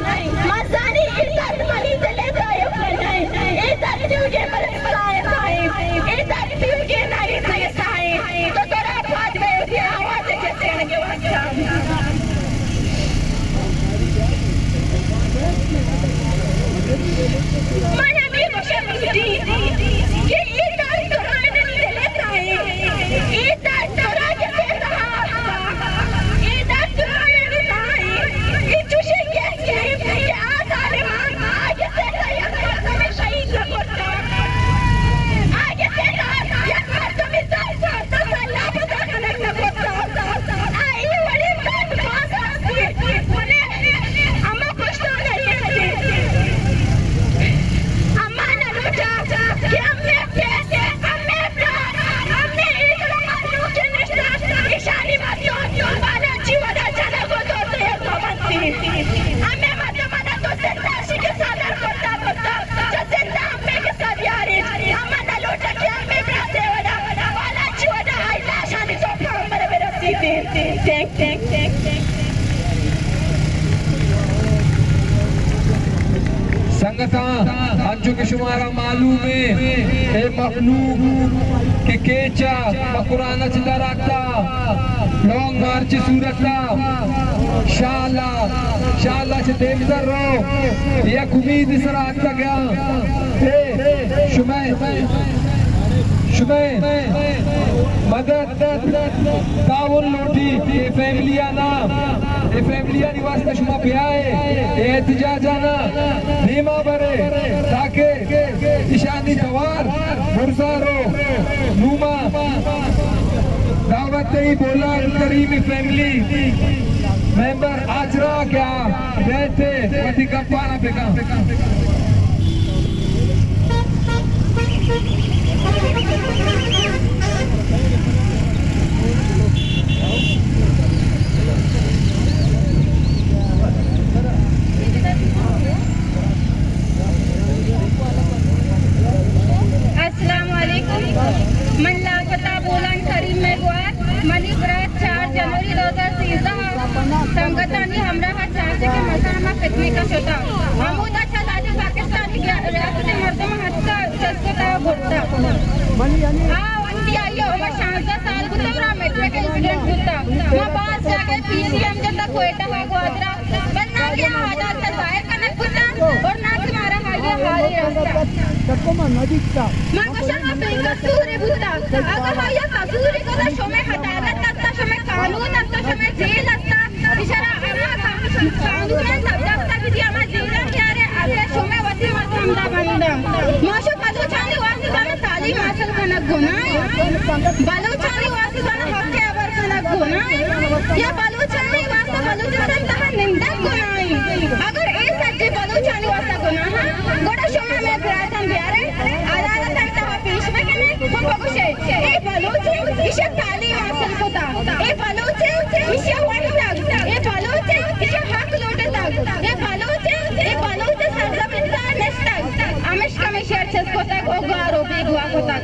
मसानी इज्जत मनी दले जायो नहीं इज्जत तुझे बरसाए साए इज्जत तुझे नहीं साए तो तेरा बात में उसी आवाज के चैन के वास्ता माना भी मुशक्कती ये इज्जत तुराने नहीं लेता है इज्जत तुरा के देता इज्जत तुराने नहीं है ये तुझे ये आजाद आगे से या हमें शहीद लगता आगे से या तुम्हें तसल्ला पता करना पड़ता आई बड़ी बात बोले अम्मा कुछ तो नहीं अम्मा ने लुटा कि हमें पैसे हमें इतना मालूम के निश्चित इशारी मातियों वाला जीवना जाना को तो से बनती हमें मत तो जिंदा के सादर करता जो जिंदा हमें के साथ यारी अम्मा ने लुटा कि हमें प्रासे वाला जीवना आई लाशानी तो मेरे सीधी टेक संगता अंजो के शुमारा मालूम है ए मखलूक के केचा कुराना चिल्ला रखता लॉन्ग मार्च सूरता शाला से देखता रहो ये उम्मीद इस रात तक गया शुमै मदद ताउन लोटी ये फैमिलिया निवास का शुमा प्याए एहतिजाजाना नीमा बरे ताके निशानी तवार मुर्सारो नूमा दावत ही बोला करीमी फैमिली मेंबर आजरा क्या रहते वती कंपाना बेका मन लापता बोलन करीम में मनी बरात 4 जनवरी 2013 संगतानी हमरा हाथ चाहते के मसामा कितने का छोटा महमूद अच्छा लाली पाकिस्तानी रियासत मर्दम हाथ का चस्को ता भरता पीसीएम जता कोयटा हा ग्वादरा बनना के आजाद सरवाए कनक पुता और ना तुम्हारा हालिया हाल रास्ता तको मन दिखता मां को शमा पे कसूर बुता अगर हाया कसूर को तो शमे हटारत तत्ता शमे कानून तत्ता शमे जेल तत्ता इशारा अमा कानून में सब तक की दिया मा जेल क्या रे आगे शमे वसी मत हमदा बंदा माशो बलूचानी वासी जाने तालीम हासिल करना गुनाह बलूचानी वासी जाने हक के अबर करना गुनाह या बलूचानी वासी बलूचिस्तान तहा निंदा गुनाह अगर ए सच्चे बलूचानी वासा गुनाह गोड़ा शमे में प्रार्थना बियारे अदालत तहा पेश में कने हम बगुशे ए बलूची इसे तालीम हासिल होता ए बलूची इसे वंटा ए बलूची इसे हक लोटता ए बलूची सरजमीन का नस्ता आमिश कमिशर छसकोता गोगारो बेगवा कोता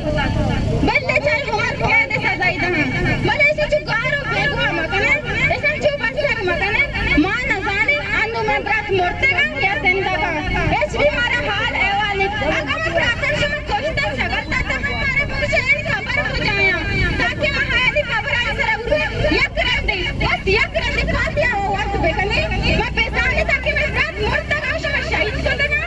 बल्ले चल हुमर के दे सजाई दहा बले से चुगारो बेगवा मकने ऐसे चुप बसक मकने मां न जाने अंदु में ब्रात मोरतेगा या जिंदागा एचडी मारा हाल एवाली अगम प्रार्थना से मैं कोशिश सगलता था हमारे मुझे खबर हो जाया ताकि महायाली खबर असर उठे यक कर दे बस यक कर दे फातिया हो वक्त बेकने मैं बेजाने ताकि मैं ब्रात मोरतेगा शमे शहीद को देना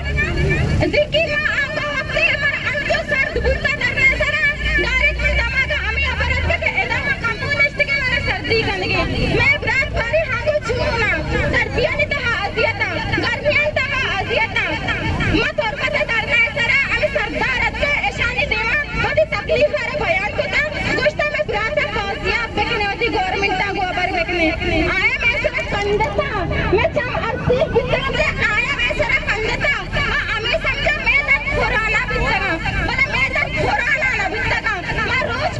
जिकी मां आंगा हफ्ते पर अंजो सर्द बुता करने सरा डायरेक्ट में दमागा हमें अबरत के एदा में कम्युनिस्ट के मेरे सर्दी कनगे मैं ब्रात बारी हागो छूना सर्दियां ने तहा अजियता गर्मियां तहा अजियता मत और पता करना सरा हमें सरदारत के ऐशानी देवा बड़ी तकलीफ है बयान को ता गोश्ता में ब्रात फासिया बेकने होती गवर्नमेंट ता गोबर बेकने आया मैं सरा कंदता मैं चम अर्सी कितना से आया मैं सरा कंदता पुराना बिस्तगा बना मैं तक पुराना ना बिस्तगा मैं रोज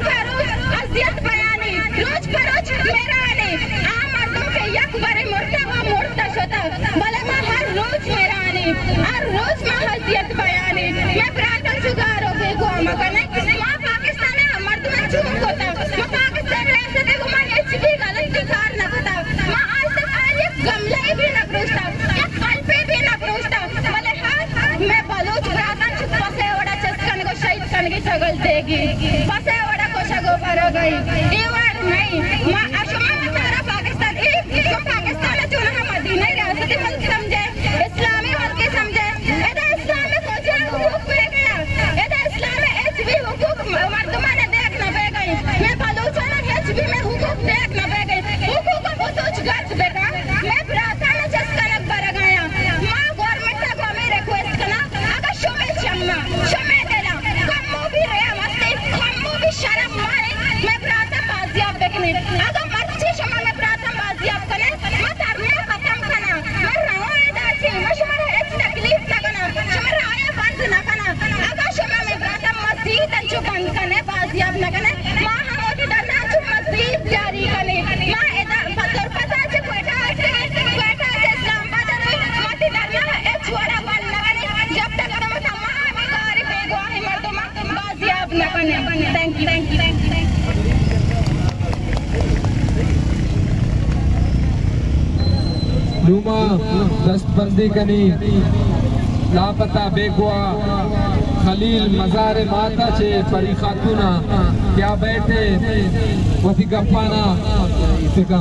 अजियत बयानी रोज मेरा आने आम मर्दों के यक बरे मोरता शोता बले मैं हर रोज मेरा आने हर रोज मैं अजियत बयानी मैं प्रार्थना सुगारो बेगो मकने मां पाकिस्तान है मर्द में चूम होता मां पाकिस्तान ऐसे देखो मैं एचडी गलत दिखार ना होता मां आज तक आले गमले भी ना प्रोस्ता या कल पे भी ना प्रोस्ता बले हां मैं बलोच फसे वड़ा चस्कन को शहीद कन की सगल देगी फसे वड़ा को शगो पर गई ये वार नहीं मां अशमा तारा पाकिस्तान तुम पाकिस्तान जो ना मदीना रियासत मुल्क समझे इस्लामी मुल्क समझे एदा इस्लाम में सोचे हुकूक पे गया एदा इस्लाम में एचबी हुकूक मर्दमा ने देख ना बे गई मैं बलूचिस्तान एचबी में हुकूक देख ना बे गई हुकूक को सोच गत बेटा मैं प्रार्थना चस्कन पर गया मां गवर्नमेंट को मैं रिक्वेस्ट करना अगर शोमे चम्मा शोमे देला कम्मो भी रे मस्ते कम्मो भी शर्म मारे मैं प्रार्थना बाजियाब देखने अगर मर्ची शमा मैं प्रार्थना बाजियाब करे मत अरने खत्म करना मैं रहो एदाची मशमरा एक तकलीफ लगना शमरा आया बंद ना करना अगर शमा मैं प्रार्थना मस्जिद अंचु बंद करने बाजियाब न करने मां हम ओटी डरना अंचु मस्जिद जारी करने मां एदा फतर पता से कोटा से इस्लामाबाद मत डरना ए छोरा बंद न करने जब तक Thank you. लूमा दस्तबंदी कनी लापता बेगुआ खलील मज़ार माता चे परी खातूना क्या बैठे वसी गप्पाना सिका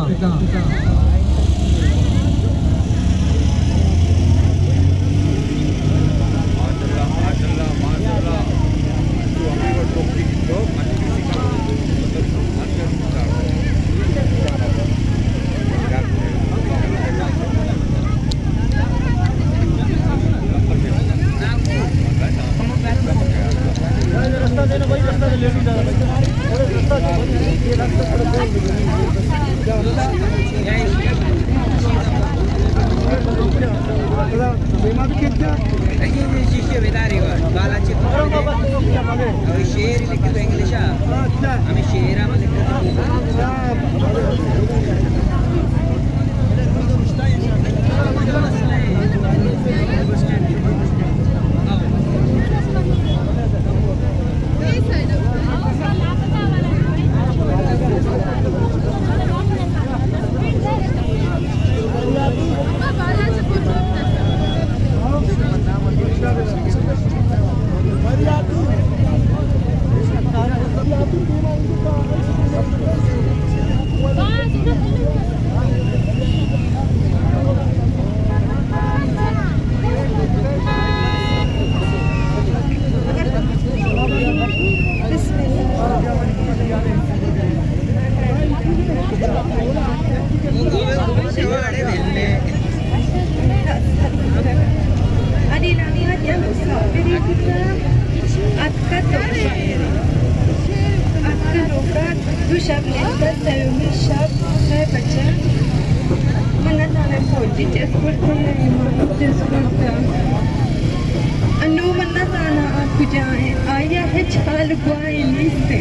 अनु मन्ना ताना आप जाए आया है छाल गुआई नीचे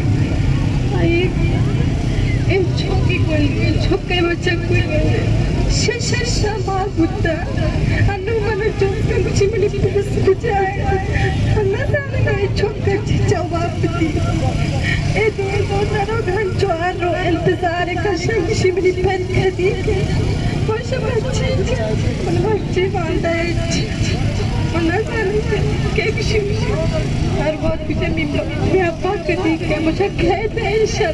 आई इन छोकी कोई छोके बच्चा कोई शशा बाबुता अनु मन्ना चोके कुछ मिली पुलिस बुझाए अन्ना ताना का छोके चिचा बाबती ए दो तारो घंटो आरो इंतजार का शंशी मिली पहन कर दी खुश बच्चे मन बच्चे बांधा है मना सारी के किसी हर बहुत कुछ मैं आपा कभी के मुझे कहते हैं शर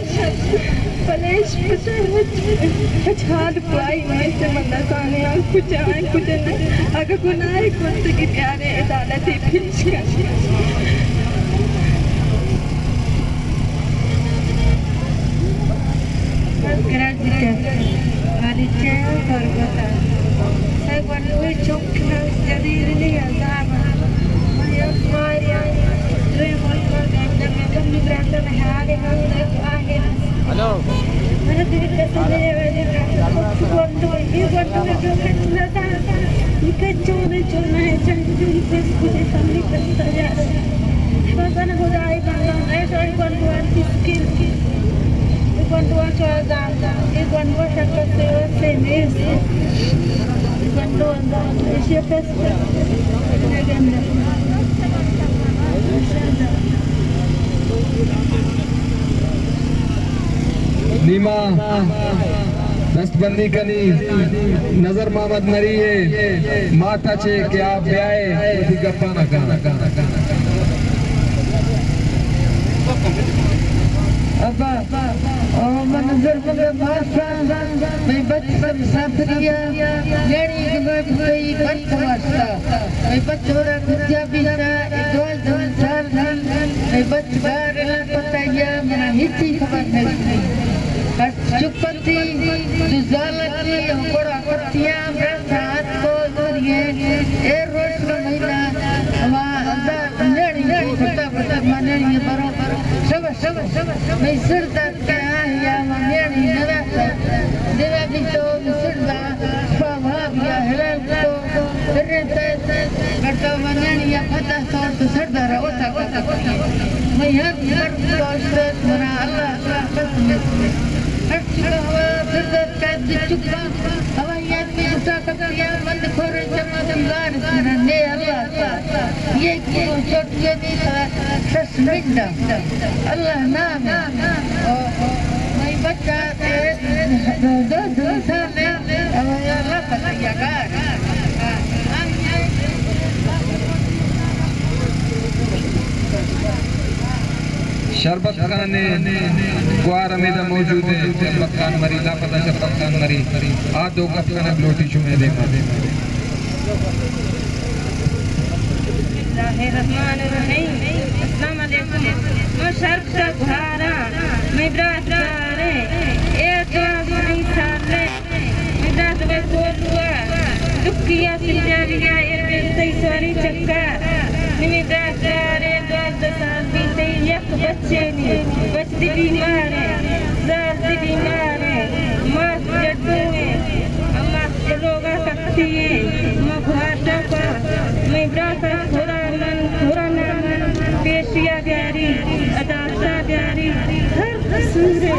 पलेश पता छाल पाई मैं से मना साने कुछ आए कुछ नहीं अगर गुनाह कुछ की प्यारे अदालत ही फिश कर नीमा दस्तबंदी कनी नजर मोहम्मद नरी है माता चे के आप ब्याए गप्पा न करना अब्बा मंजर मगर मासा मैं बचपन साथरिया लेनी गई कोई कट वास्ता मैं बचोरा कुत्या बिना इधर संसार मैं बचबार पता या मेरा हिची खबर नहीं चुपती जुजालती हमकोड़ा कुत्तिया साथ को दुनिया ए रोज का महीना हमारा नेड़ी पता पता माने ये बरोबर सब मैं सिर दर्द का या नेड़ी नरा देवा भी तो सिर दर्द स्वभाव या हेलल तो रहते करता माने या पता तो सिर दर्द होता मैं यहाँ दोस्त मेरा अल्लाह कसम अल्लाह नाम मैं बच्चा दो साल अल्लाह पता शरबत खाने ग्वार में मौजूद है शरबत खान मरी लापता शरबत खान मरी आ दो कप खाना लोटी चुमे दे बच्चे ने बच्चे बीमार है ज़्यादा बीमार है माँ जड्डू है अम्मा रोगा सकती है माँ भाषा का मैं ब्रासा थोड़ा नाम पेशिया गैरी अदासा गैरी हर सूरे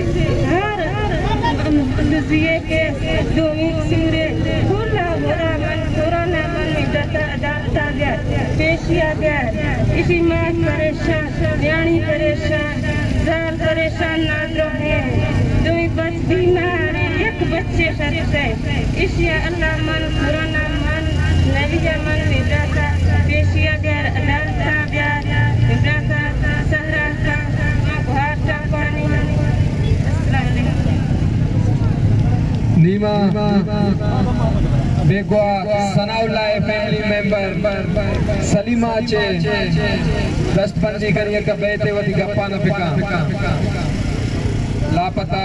हर लुजिए के दो सूरे थोड़ा नाम में अदासा गैर पेशिया गैर इसी माँ परेशान यानी परेशान ज़ाल परेशान ना रहे दो बच बीमार एक बच्चे करते इशिया अल्लाह मन पुराना मन नबिया मन मिद्रासा पेशिया गैर अदालता ब्यार मिद्रासा सहरा का भाषा पानी नीमा बेगवा सनाउल्लाह फैमिली मेंबर सलीमा चे दस्तबंदी करिए का बेटे वती गप्पा न पिका लापता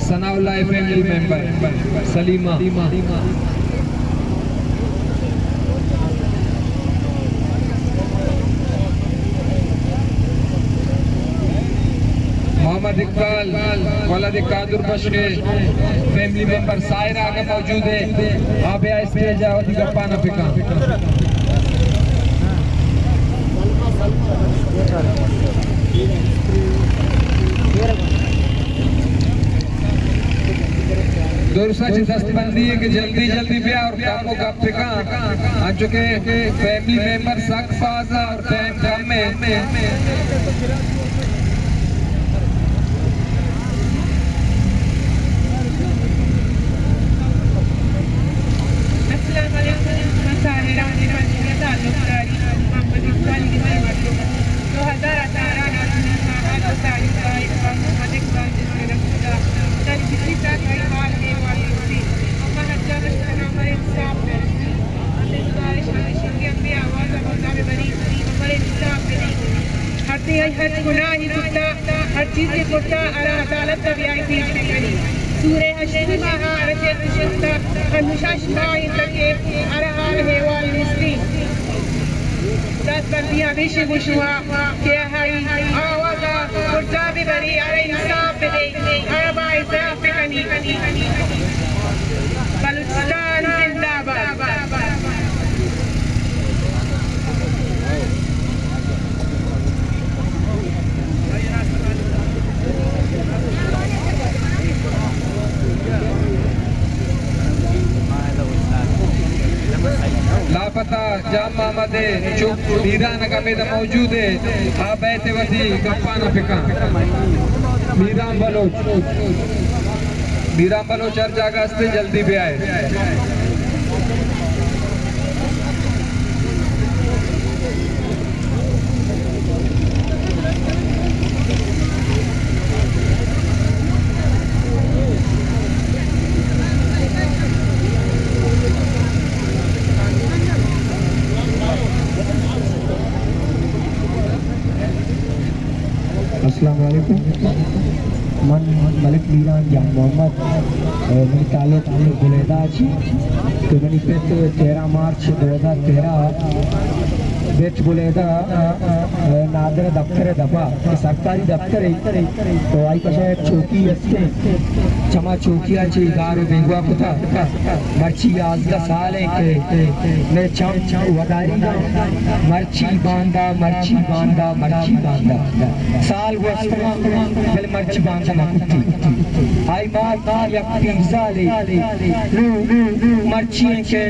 सनाउल्लाह फैमिली मेंबर सलीमा मोहम्मद मोहम्मद इकबाल वलद कादुर बश के फैमिली मेंबर सायरा आगे मौजूद है। आप यहाँ स्टेज आओ दी गप्पा न फिका। दुरुस्त दस्तबंदी है कि जल्दी जल्दी पे और कामों का फिका आ चुके फैमिली मेंबर सख्त फाजा और टाइम कम में हर गुनाह ही टूटा, हर चीज से टूटा, अदालत का भी आई थी सूरे हश्र महा अरशे तुशता हनुशा शिफाई तके अरहाल हेवाल मिस्री दस बंदियां विश्व गुशुआ के हाई आवाजा कुर्ता भी बरी अरे इंसाफ दे अरबा इंसाफ कनी बलूचिस्तान जिंदाबाद। लापता जाम मोहम्मद चुप मीरा नगा में मौजूद है। हाँ बैठे वधी गप्पा न फिका। मीरा बलोच हर जगह से जल्दी भी आए। अस्सलाम वालेकुम। मन मलिक मीरान जान मोहम्मद मनी ताल्लुक गुलेदा छी तो मनी पेट 13 मार्च 2013 बेच गुलेदा नादर दफ्तर दफा सरकारी दफ्तर तो आई कशा चौकी अस्ते क्षमा चौकिया छी गारो बेगवा कुथा मर्ची आजला साल है के मैं चम वदारी मर्ची बांधा साल वस्तमा बल मर्ची बांधा ना कुत्ती आई बात या पिज़्ज़ा ले मर्ची के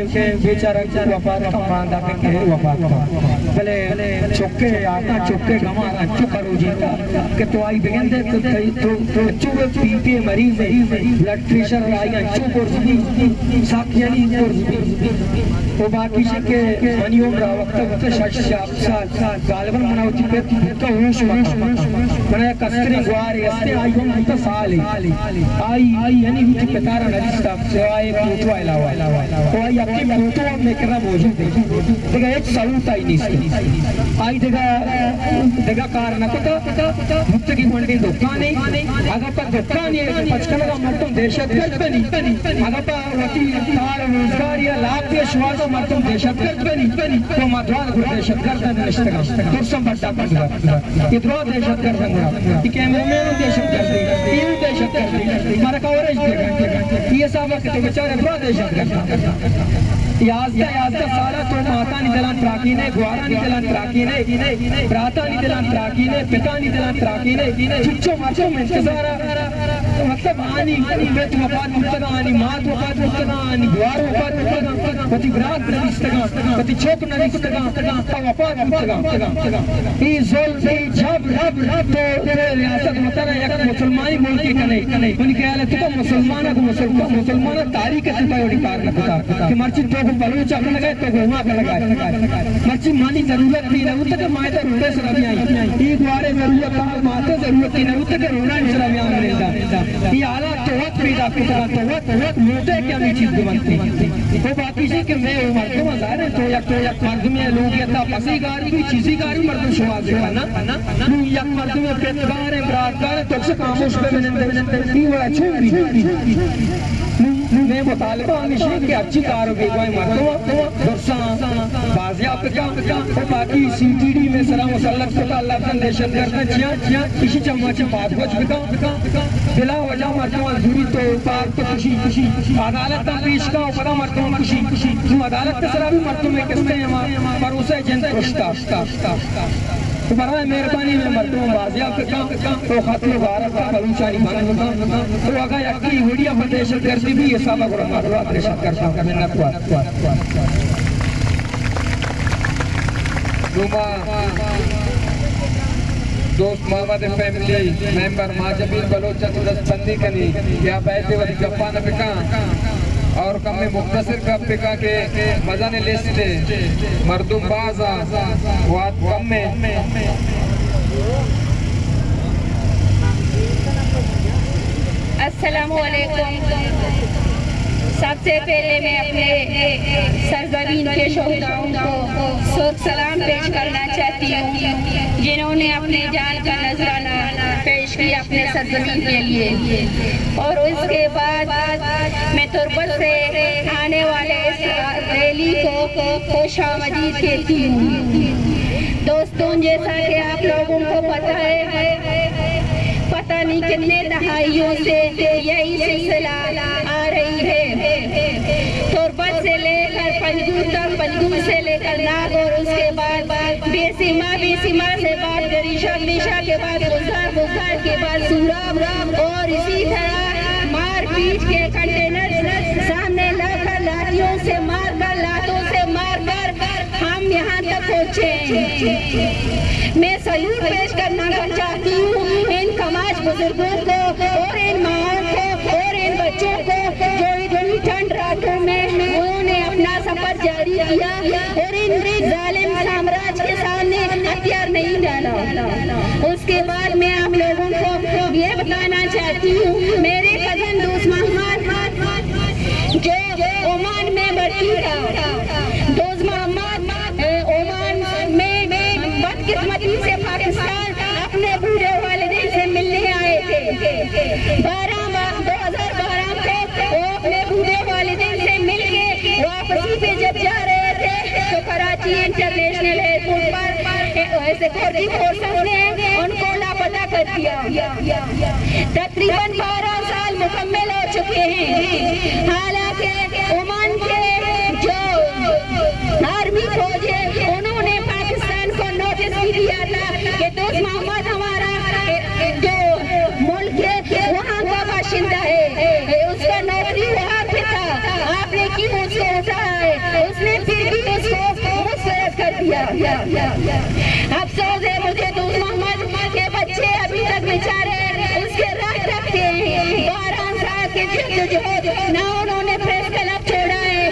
बेचारा वफात का बांधा के वफात का भले चौके आका चौके गमा अच्छो करो जी के तो आई बेगंदे तो चुबे पीपी मरीज है ब्लड प्रेशर आई अच्छो कोर्स साकियानी कोर्स तो बाकी से के मनियों रा वक्त साल गालबन मनावती पे तो होश मना कस्तरी गुआरे अस्ते आई हम तो साल आई यानी हुई पतारा नदी साहब से आई फोटो आइलावा तो आई आपकी फोटो में करा मौजूद है देखा एक सलूट आई नहीं आई देखा कार न कुता मुक्त की मंडी दुकान है अगर पर दुकान है पचकन का मर्तम दहशतगर्द बनी अगर पर वती तार रोजगार या लाभ के श्वास मर्तम दहशतगर्द बनी तो मधवार को दहशतगर्द नष्टगा दुर्सम बट्टा पड़गा इधरो दहशतगर्द अंगड़ा कि कैमरामैन दहशतगर्द ये दहशतगर्द मारा कवरेज ये सब के बेचारे बड़ा दहशतगर्द याज़दा सारा तो माता निदलान प्राकीने गुआरा निदलान प्राकीने ब्राता निदलान प्राकीने पिता निदलान प्राकीने चुच्चो माचो में इंतज़ारा मतलब आनी बेट वफात मुक्तगा आनी मात वफात मुक्तगा आनी गुआर वफात मुक्तगा पति ब्रात नरिस्तगा पति छोक नरिस्तगा ता वफात मुक्तगा ई ज़ोल से जब तो रियासत मतरा एक मुसलमानी मुल्क के कने उन के आले तो मुसलमाना तारीख के सिपाही ओडी कार न पता कि मर्ची तो बलूच अपने लगाए तो घुमा कर लगाए मर्ची मानी जरूरत थी ना उतके माए तो रोड़े से रवि आई ई द्वारे जरूरत था माते जरूरत थी ना उतके रोड़ा नहीं रवि आम लेदा ये आला तो वक्त पैदा किया तो वक्त मोटे क्या भी चीज बनती तो बाकी से कि मैं मर्दों मजार तो या मर्द में लोग ये था पसी गारी की चीजी गारी मर्द शुमा देखा ना या मर्द में पेटगार है बरातगार तो से खामोश पे मैंने ये बड़ा छोटी मैं मुतालबा हमेशा कि अच्छी कार्रवाई कोई मरतबा दुरसा बाजियाब का और बाकी सीटीडी में सरा मुसल्लत का अल्लाह का दहशत करना चिया किसी चम्मच बात को बिका बिला वजह मरतबा जुरी तो पाक तो खुशी अदालत का पेश का पता मरतबा खुशी तुम अदालत का सरा भी मरतबा किसते हैं पर उसे जनता रुश्ता तो बड़ा मेहरबानी में मरतबा बाजियाब का तो खत्म भारत का बलूचानी बना तो अगर यकी वीडियो पर दहशत गर्दी भी ये सबक और मारवा दहशत करता करने दोस्त मोहम्मद फैमिली मेंबर माजबीर बलोच बंदी कनी या बैठे वाली गप्पा न पिका और कम में मुख्तसर का पिका के मजा ने लिस्ट मर्दुम बाजा वाद कम में अस्सलामुअलैकुम। सबसे पहले मैं अपने सरजमीन के शोहदाओं को सोख सलाम पेश करना चाहती हूँ जिन्होंने अपने जान का नजराना पेश किया अपने सरजमीन के लिए। और उसके बाद मैं तुर्बत से आने वाले इस रैली को खुशामदीद कहती हूँ। दोस्तों, जैसा कि आप लोगों को पता नहीं कितने दहाइयों से यही सिलसिला आ रही है। तुर्बत से लेकर पंजगूर तक, पंजगूर से लेकर नाग और उसके बाद बेसीमा से बात गरीशा के बाद बुखार के बाद सूरब और इसी तरह मार पीट के कंटेनर सामने लाकर लाठियों से मारकर लातों से मारकर हम यहाँ तक पहुँचे। मैं सलूट पेश करना चाहती हूँ इन कमाश बुजुर्गों को और इन माओं को और इन बच्चों को जो इतनी ठंड रातों में उन्होंने अपना सफर जारी किया और इन जालिम साम्राज्य के सामने हथियार नहीं डाला। उसके बाद मैं आप लोगों को ये बताना चाहती हूँ, मेरे कजन दोस्त मोहम्मद जो ओमान में भर्ती था, दोस्त मोहम्मद ओमान में बदकिस्मती से पाकिस्तान अपने बूढ़े वालिदैन से मिलने आए थे। 2012 को वो अपने बूढ़े वालिदैन से मिल के वापसी पे जब जा रहे थे तो कराची इंटरनेशनल एयरपोर्ट पर सिक्योरिटी फोर्सेस ने उनको लापता कर दिया। तकरीबन 12 साल मुकम्मल हो चुके हैं। हालांकि ओमान के जो आर्मी फौज है उन्होंने पाकिस्तान को नोटिस भी दिया था कि दोस्त मोहम्मद हमारा जो मुल्क है वहाँ का बाशिंदा है, उसका नौकरी वहाँ पे था, आपने क्यों उसको उठाया है? उसने फिर भी उसको मुस्तरद कर दिया। अफसोस है मुझे दोस्त मोहम्मद के बच्चे अभी तक बेचारे उसके राह रखते हैं। 12 साल के जिद्दोजहद ना उन्होंने प्रेस क्लब छोड़ा है,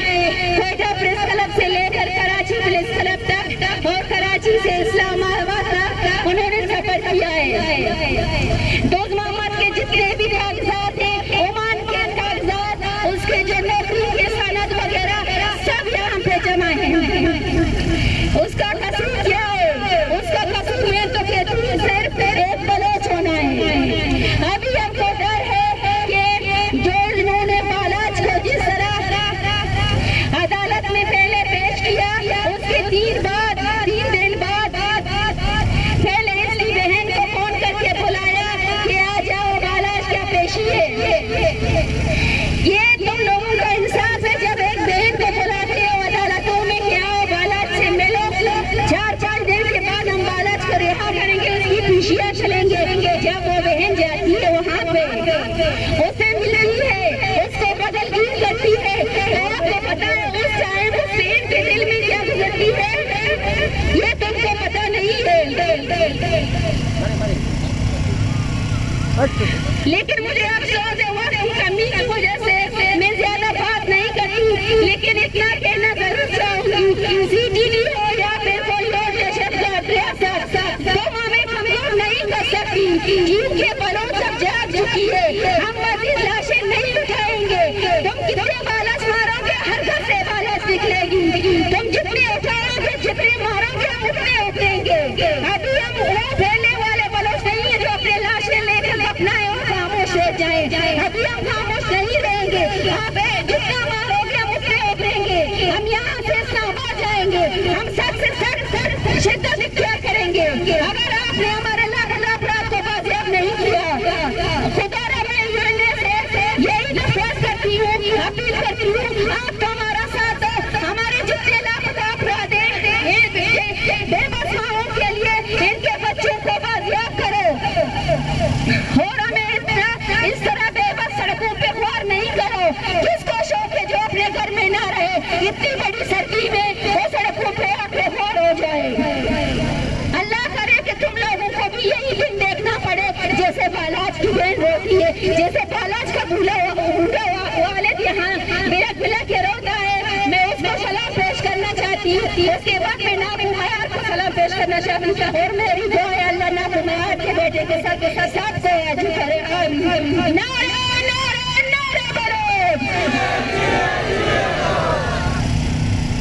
कोयटा प्रेस क्लब से लेकर कराची प्रेस क्लब तक और कराची से इस्लामाबाद तक उन्होंने सफर किया है। दोस्त मोहम्मद के जितने भी कागजात हैं, ओमान के कागजात, उसके जो नौकरी के सनद वगैरह सब यहाँ पे जमा है। उसका कसूर क्या है? उसका कसूर मैं तो कहती हूँ सिर्फ एक बलोच होना है। अभी हमको डर है कि जो इन्होंने बालाज को जिस तरह अदालत में पहले पेश किया, उसके 3 दिन बाद पहले इसकी बहन को फोन करके बुलाया कि आ जाओ, बालाज क्या पेशी है। ये तुम लोगों का इंसाफ है जब एक बहन को बुलाते हो अदालतों में कि आओ बालाज से मिलो, 4-5 दिन के बाद हम बालाज को रिहा करेंगे, उसकी खुशियाँ चलेंगे। जब वो बहन जाती है वहाँ पे उसे मिलती है, उसको बदलगी करती है, आपको पता है उस टाइम उस बहन के दिल में क्या गुजरती है, ये तुमको पता नहीं है। लेकिन मुझे अफसोस है वक्त की कमी की वजह से मैं ज्यादा बात नहीं करती, लेकिन इतना कहना जरूर चाहूंगी, सीटीडी हो या फिर कोई और दहशतगर्द रियासत तुम हमें कमजोर नहीं कर सकती, क्योंकि बलोच सब जाग चुकी है। हम मजीद लाशें नहीं उठाएंगे। तुम कितने बालास मारोगे, हर घर से बालास निकलेगी। तुम जितने उठाओगे, जितने मारोगे, उतने उठेंगे। अभी हम वो फैलने वाले बलोच नहीं है जो अपने लाशें लेकर अपनाए और खामोश रह जाए। अभी हम खामोश नहीं रहेंगे। आप आपने हमारे लापता अपराध को बाजियाब नहीं किया। खुदा मैं यही दरख्वास्त करती हूँ, अपील करती हूँ, आप तो हमारा साथ दो। हमारे जितने लापता अपराध हैं बेबस माओं के लिए इनके बच्चों को बाजियाब करो और हमें इस तरह बेबस सड़कों पे ख्वार नहीं करो। किसको शौक है जो अपने घर में ना रहे, इतनी बड़ी सर्दी में वो सड़कों पे आके ख्वार हो जाए। अल्लाह करे कि तुम लोगों को भी यही दिन देखना पड़े जैसे बालाज की बहन रोती है, जैसे बालाज का बूढ़ा वालिद यहाँ बिलक बिलक के रोता है। मैं उसको सलाम पेश करना चाहती हूँ, उसके बाद मैं नाबू मयार को सलाम पेश करना चाहती हूँ और मेरी दुआ है अल्लाह नाबू मयार के बेटे के साथ को आज करे। नारे नारे नारे बरो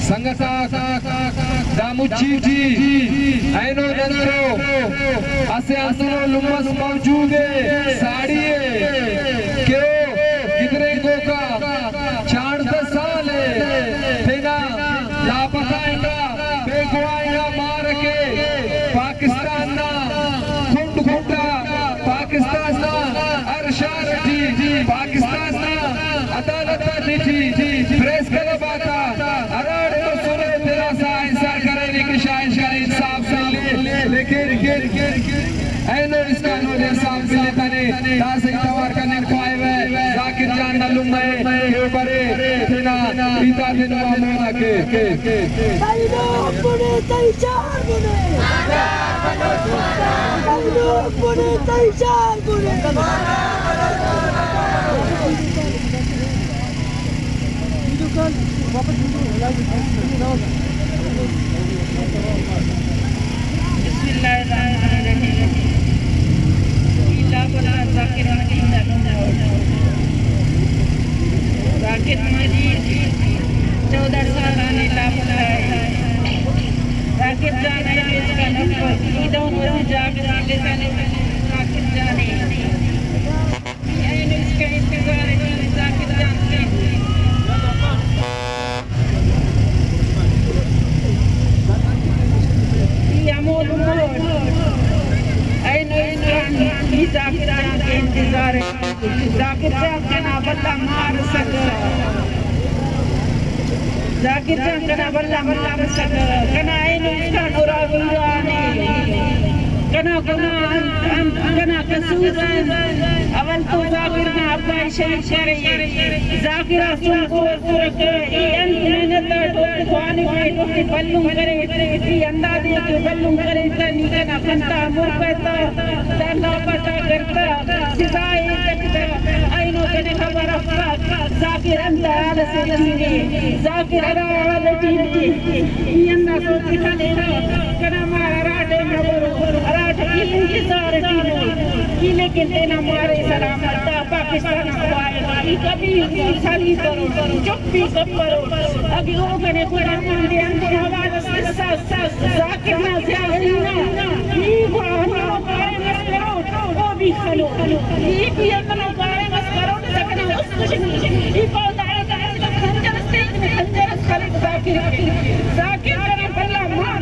संगता दामुची ऐनो नंदरो असे असनो लुमस मौजूद है साड़ी क्यों कितने को का 4 साल तेना लापता इंदा बेगुआइना मार के पाकिस्तान ना खुंड खुंडा पाकिस्तान ना अरशार थी पाकिस्तान ना अदालत थी प्रेस कर बाता अराड़ तो सुने तेरा सा इंसार करे कि शायद इंसाफ से लेकिन ऐनो इसका नो इंसाफ से तने दास तवार करने खोए वे जाकिर जान नलुम में ये बरे तेना पीता दिन मामला के ताइनो पुणे ताइचार पुणे ताइनो पुणे ताइचार पुणे जाकिर मजीद 14 साल आने लापता है। जाकिर जाने इसका नंबर दोनों जाकिर जाने इसका इंतजार है जाकिर जाने अमोल जाकिर के इंतजार है। जाकिर कना बल्ला मार सक जाकिर कना बल्ला मार सक कना इसका नूरा कना कना कसूर अवल तो जाकिर ना अपना शरीर करे जाकिर सुन को के मेहनत तो खाने पे बल्लू करे ये अंदाजे के बल्लू करे नीचे ना कंता मुरकता दाना पता करता सिधाई तकता आइनो के खबर अफरा जाकिर अंदाज से नसीने जाकिर वाले टीम ये अंदाज तो दिखाने कना मारा राडे राठ की इंतजार की लेकिन देना मारे सलामत पाकिस्तान को कभी साली करो चुप भी सब करो अभी वो कने कुरान दे अंदर हवाले से साथ जाकिर ना जागरीना ये कुरान करो वो भी खलो ये भी अपना बारे में करो सकना उस कुछ ये पौधा खंजर स्टेज में खंजर खालिद जाकिर करे बल्ला मार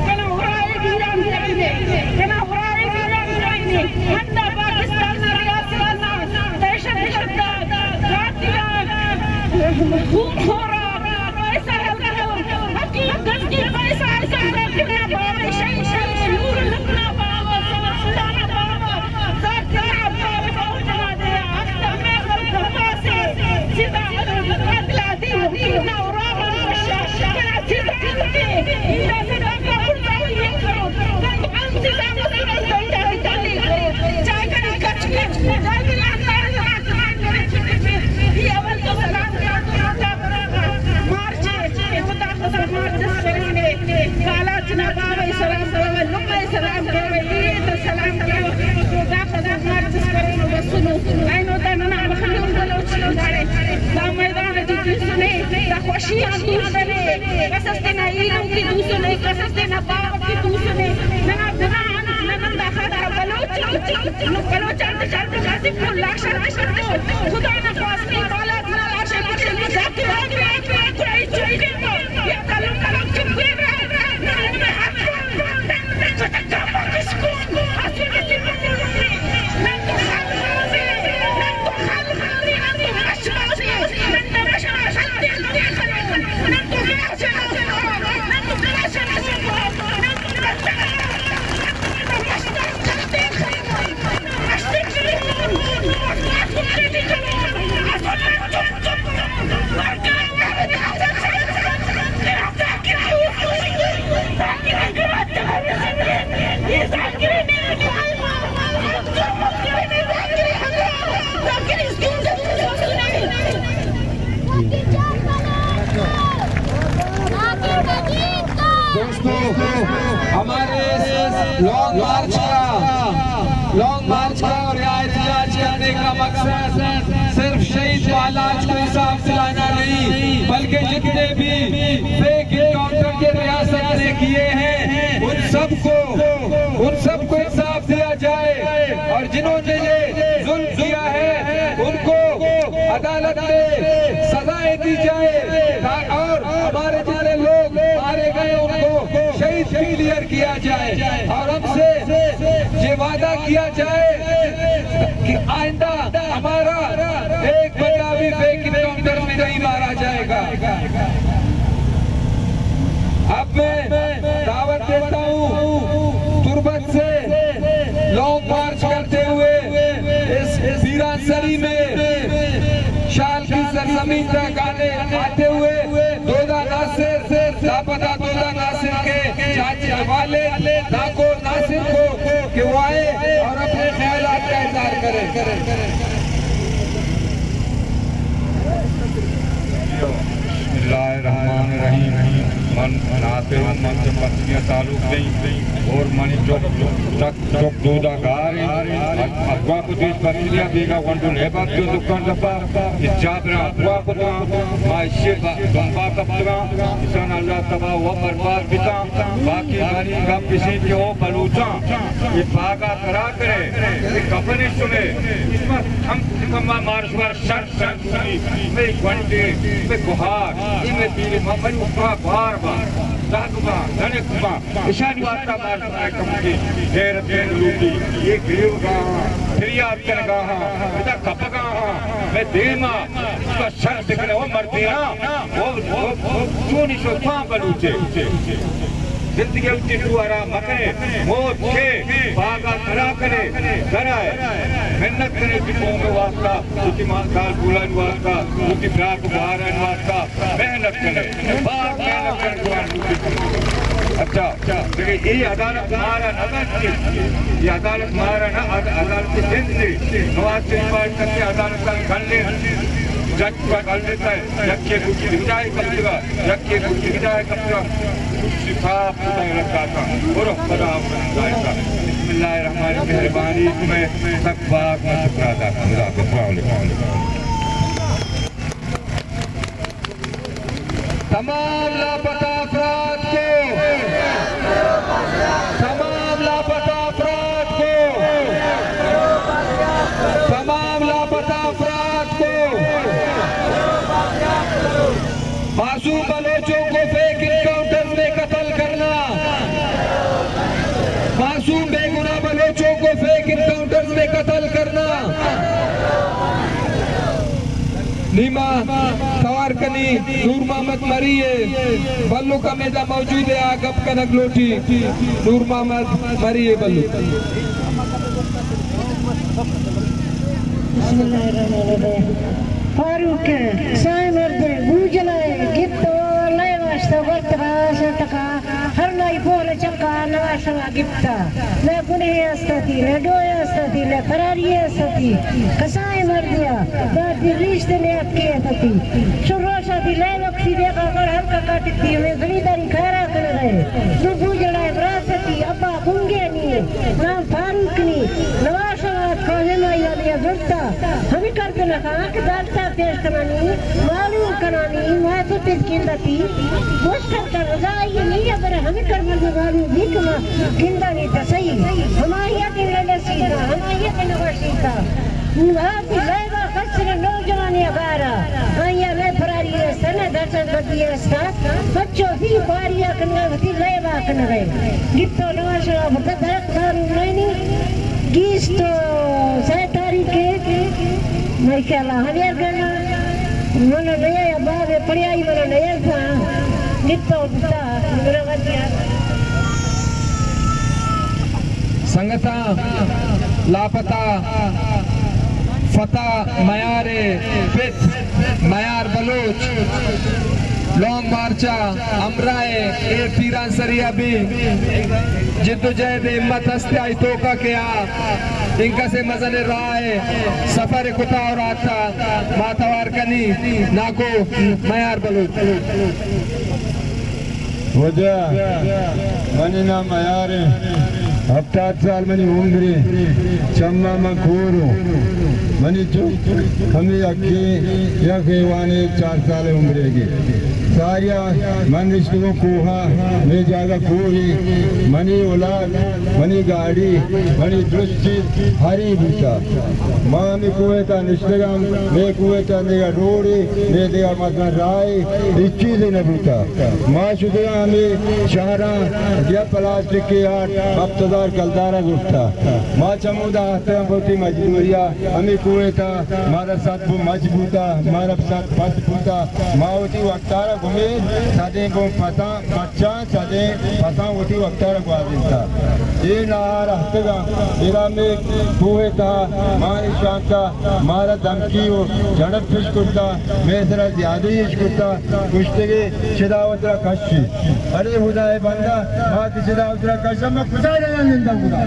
कना उड़ाए वीरान जाने कना उड़ाए वीरान जाने अंडा पाकिस्तान ना रियासत ना दहशत खून हो रहा पैसा हकीकत की पैसा ऐसा रखना बाबा शही नूर लखना बाबा सुलाना बाबा जाकिर बाबा पहुंचना दे हफ्ता में घरमा से सीधा बदला दी ना उरावा कना सीधा के इंदा से का उल्टा ये करो अंत सीधा मत जल्दी करो जाकर कच के जाकर ये अवल तो सलाम काला जनाब सलाम करे लुम्बे सलाम करे ये तो सलाम करे तो दाखला मार्च करे बसनो आइनो तना बखनो बलोच दारे दा मैदान जी सुने दा खुशियां दूसरे कसस्ते ना ईनो की दूसरे कसस्ते ना बाप की दूसरे ना नंदा खदा बलोच बलोच चलते को लाशा खुदा ना पास नहीं वाला ना लाशा जाके कोई चाहिए ये कलम चुप Let's go! लॉन्ग मार्च का और एहतजाज करने का मकसद सिर्फ शहीद वालाज को इंसाफ दिलाना नहीं, बल्कि जितने भी फेक एनकाउंटर के रियासत ने किए हैं उन सबको इंसाफ दिया जाए और जिन्होंने ये जुल्म किया है उनको अदालत में सजाएं दी जाए और हमारे जितने लोग मारे गए उनको शहीद क्लियर किया जाए और हमसे ये वादा किया जाए कि आइंदा हमारा एक बंदा भी फेक एनकाउंटर में नहीं मारा जाएगा। अब मैं दावत देता हूँ तुर्बत से लॉन्ग मार्च करते हुए इस पीरांसरी में शाल की सरजमीन तक आते हुए दोदा नासिर लापता दोदा नासिर के चाचे वाले नाको नासिर को कि वो आए और अपने ख्यालात का इज़हार करें। मनाते मंच पत्नियां तालुक नहीं और मनी चौक दूधागार अगवा कुछ पत्नियां बेगा वंडू नेबा जो दुकान दफा इजाब ना अगवा को माइशे बंबा कपड़ा इंसान अल्लाह तबा व बर्बाद बिता बाकी गानी गम किसी के ओ बलूचा ये पागा करा करे ये कफनी सुने इसमें हम मार्च पर शर्त में घंटे में गुहार में तीन मफन का बार दादुबा धनकुबा इशानी वार्ता मार कमकी देर देर लूटी ये गिरिव का फिरियाद करगा इधर कपगा मैं देमा इसका शर्त दिखने वो मरते वो चूनी सो पां बलूचे जिंदगी उच्ची दुआरा मकरे मौत के बागा खड़ा करे कराए मेहनत करे जिपों में वास्ता उसी मानसाल बुलान वास्ता उसी प्राक बहारन वास्ता मेहनत करे बाग मेहनत करे दुआन अच्छा लेकिन ये अदालत हमारा नजर ये अदालत हमारा ना अदालत की जिंदगी नवाज शरीफ करके अदालत का कर ले जज का कर लेता है जज के कुछ हिदायत करेगा जज के कुछ हिदायत करेगा सिखाप रखा था और खुदा बनाएगा। बिस्मिल्लाहिर्रहमानिर्रहीम मेहरबानी में सब बात में शुक्र अदा करूंगा। तमाम लापता अफराद को तमाम लापता अफराद को मासूम बलोचों को फेक एनकाउंटर में कत्ल करना, मासूम बेगुनाह बलोचों को फेक एनकाउंटर में कत्ल करना। नीमा सवारकनी नूर मोहम्मद मरी है बल्लू का मेजा मौजूद है आगब कनक लोटी नूर मोहम्मद मरी है बल्लू। फारूक साय मर्दे बूझलाए गिफ्ट लय वास्ता वर्तवा सटका हर लाई बोल चका नवाशवा गिफ्ट न गुने अस्ती न डोय अस्ती न फरारी अस्ती कसाय मर्दिया दादी रिश्ते ने आपके अस्ती शुरोशा दी लय वक्ती देखा कर हर का काटती में गरीदारी खारा कर रहे तू बूझलाए रासती अब्बा गुंगे नी नाम फारूक नी नवाशवा कोहे माई वाली गुफ्ता हम कर देना का दालता पेश करानी मालूम करानी माथे पे किंदती मुश्किल कर रजाई नहीं अगर हम कर मालूम भी कमा किंदा नहीं तो सही हमारी यादें ले सीधा हमारी यादें नवाशीता आप लेवा कसर नौजवान अगारा आया ले फरारी सने दर्शन बदी रास्ता बच्चों भी बारिया करना होती लेवा करना है गिफ्टो नवाशा बता दरकार नहीं गीस तो 6 तारीख के मैं ख्याला हरियर करना मन नया बाबे पढ़ाई मन नया था नित्तो बता मेरा वजिया संगता लापता फता मयारे पित मयार बलोच लॉन्ग मार्चा अमराए ए पीरांसरिया भी जिद्दोजहद हिम्मत हस्ते आई तोका क्या इनका से मजन राय सफर कुता और आता मातावार कनी नाको मयार बलोच वजह मनीना मयार 7 साल मनी उम्र चम्मा मखोरो मनी जो हमें अके या खेवाने 4 साल उम्र के सारिया मन रिश्तों कोहा मैं जागा कोही मनी औलाद मनी गाड़ी मनी दृष्टि हरी भूसा माँ में कुएं का निश्चगाम मैं कुएं का देगा रोड़ी मैं देगा मतना राय इस चीज़ न भूता माँ शुद्धा हमें शहरा या प्लास्टिक के आठ हफ्तेदार कलदारा गुफ्ता माँ चमुदा हफ्ते बहुत मजबूरिया हमें कुएं था हमारा साथ वो मजबूता हमारा साथ बस भूता माँ होती वक्तारा घूमे सादे को पता बच्चा सादे पता होती वक्तारा को आदिता ये नार हफ्तेगा मेरा में कुएं था मारी शांता मारा धमकी हो झड़प फिश कुत्ता मैं जरा ज्यादा ही कुत्ता कुश्ते चिदावतरा कशी अरे खुदा है बंदा बात चिदावतरा कशा मैं खुदा रहना निंदा खुदा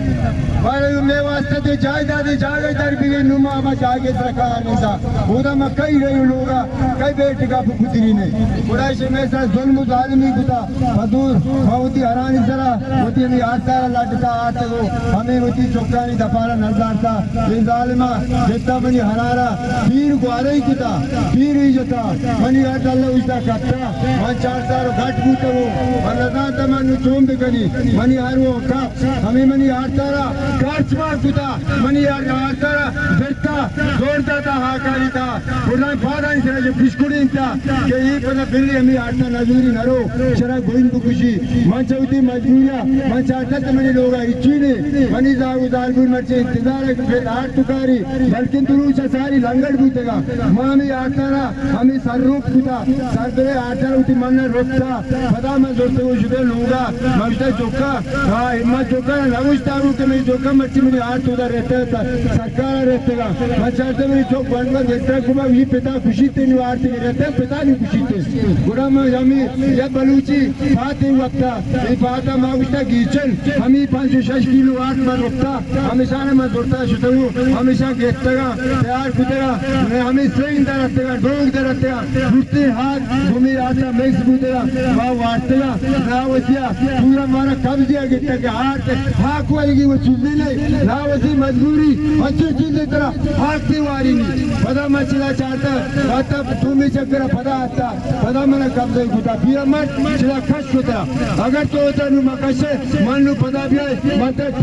मारे मैं वास्ते तो जायदाद जागे दर भी नुमा मैं जागे रखा निंदा खुदा मैं कई रही लोगा कई बेट का खुदरी ने खुदा से मैं सर जुल्म जालिमी खुदा मधुर होती हरानी जरा होती हमें आता लटका आते वो हमें होती चौकानी दफारा नजर था ये जालिमा जितना बनी हरारा पीर ग्वारे ही कुता पीर ही जता मनी आटा लो उसका कट्टा मन 4 साल घाट बूते वो अल्लाह तमन्नु चोंब कनी मनी हर वो का हमें मनी आटारा कार्च मार कुता मनी आटारा बेटा जोरदा था हाकारी था पुराना फादा नहीं सर जो फिशकुड़ी था कि ये पता बिल्ली हमें आटा नजूरी नरो शरा गोइन बुकुशी मन चौथी मजबूरिया मन चाटा तमन्नु लोग इच्छी ने मनी जाऊ दालबुर मर्चे इंतजार फिर आठ तुकारी बल्कि तुरुचा सारी लंगड़ बूतेगा माँ में आटारा हमें सर्रूप कुता सर्दरे आटारा उठी मन रोकता पता मैं दोस्तों को शुद्ध लूँगा मर्दा चौका हाँ हिम्मत चौका लगुस्ता हूँ कि मेरी चौका मच्छी मेरी आठ उधर रहता था सरकार रहतेगा मैं चाहते मेरी चौक बन कर देखता कुमा ये पिता खुशी थे नहीं आरती के रहते पिता नहीं खुशी थे गुड़ा में हमें जब बलूची फाते वक्ता ये फाता माँ उसका गीचन हमें 5-6 किलो 8 में रोकता हमेशा ने मैं जोड़ता शुद्ध हूँ हमेशा गेटगा तैयार कुतेगा मैं हमें स्ट्रेन दे रखेगा डोंग दे रखेगा घुटते हाथ घूमी आता मिक्स बुतेगा वहाँ वाटतेगा ना वसिया पूरा हमारा कब दिया गेटा के हाथ हाक वाली वो चीज़ें नहीं ना वसी मजबूरी अच्छी चीज़ें तरह हाक की वारी नहीं पता मैं चिल्ला चाहता आता तुम्हें चक्कर पता आता पता मैंने कब से कुता फिर मत चिल्ला खश कुता अगर तो होता नु मकशे मन नु पता भी है मतलब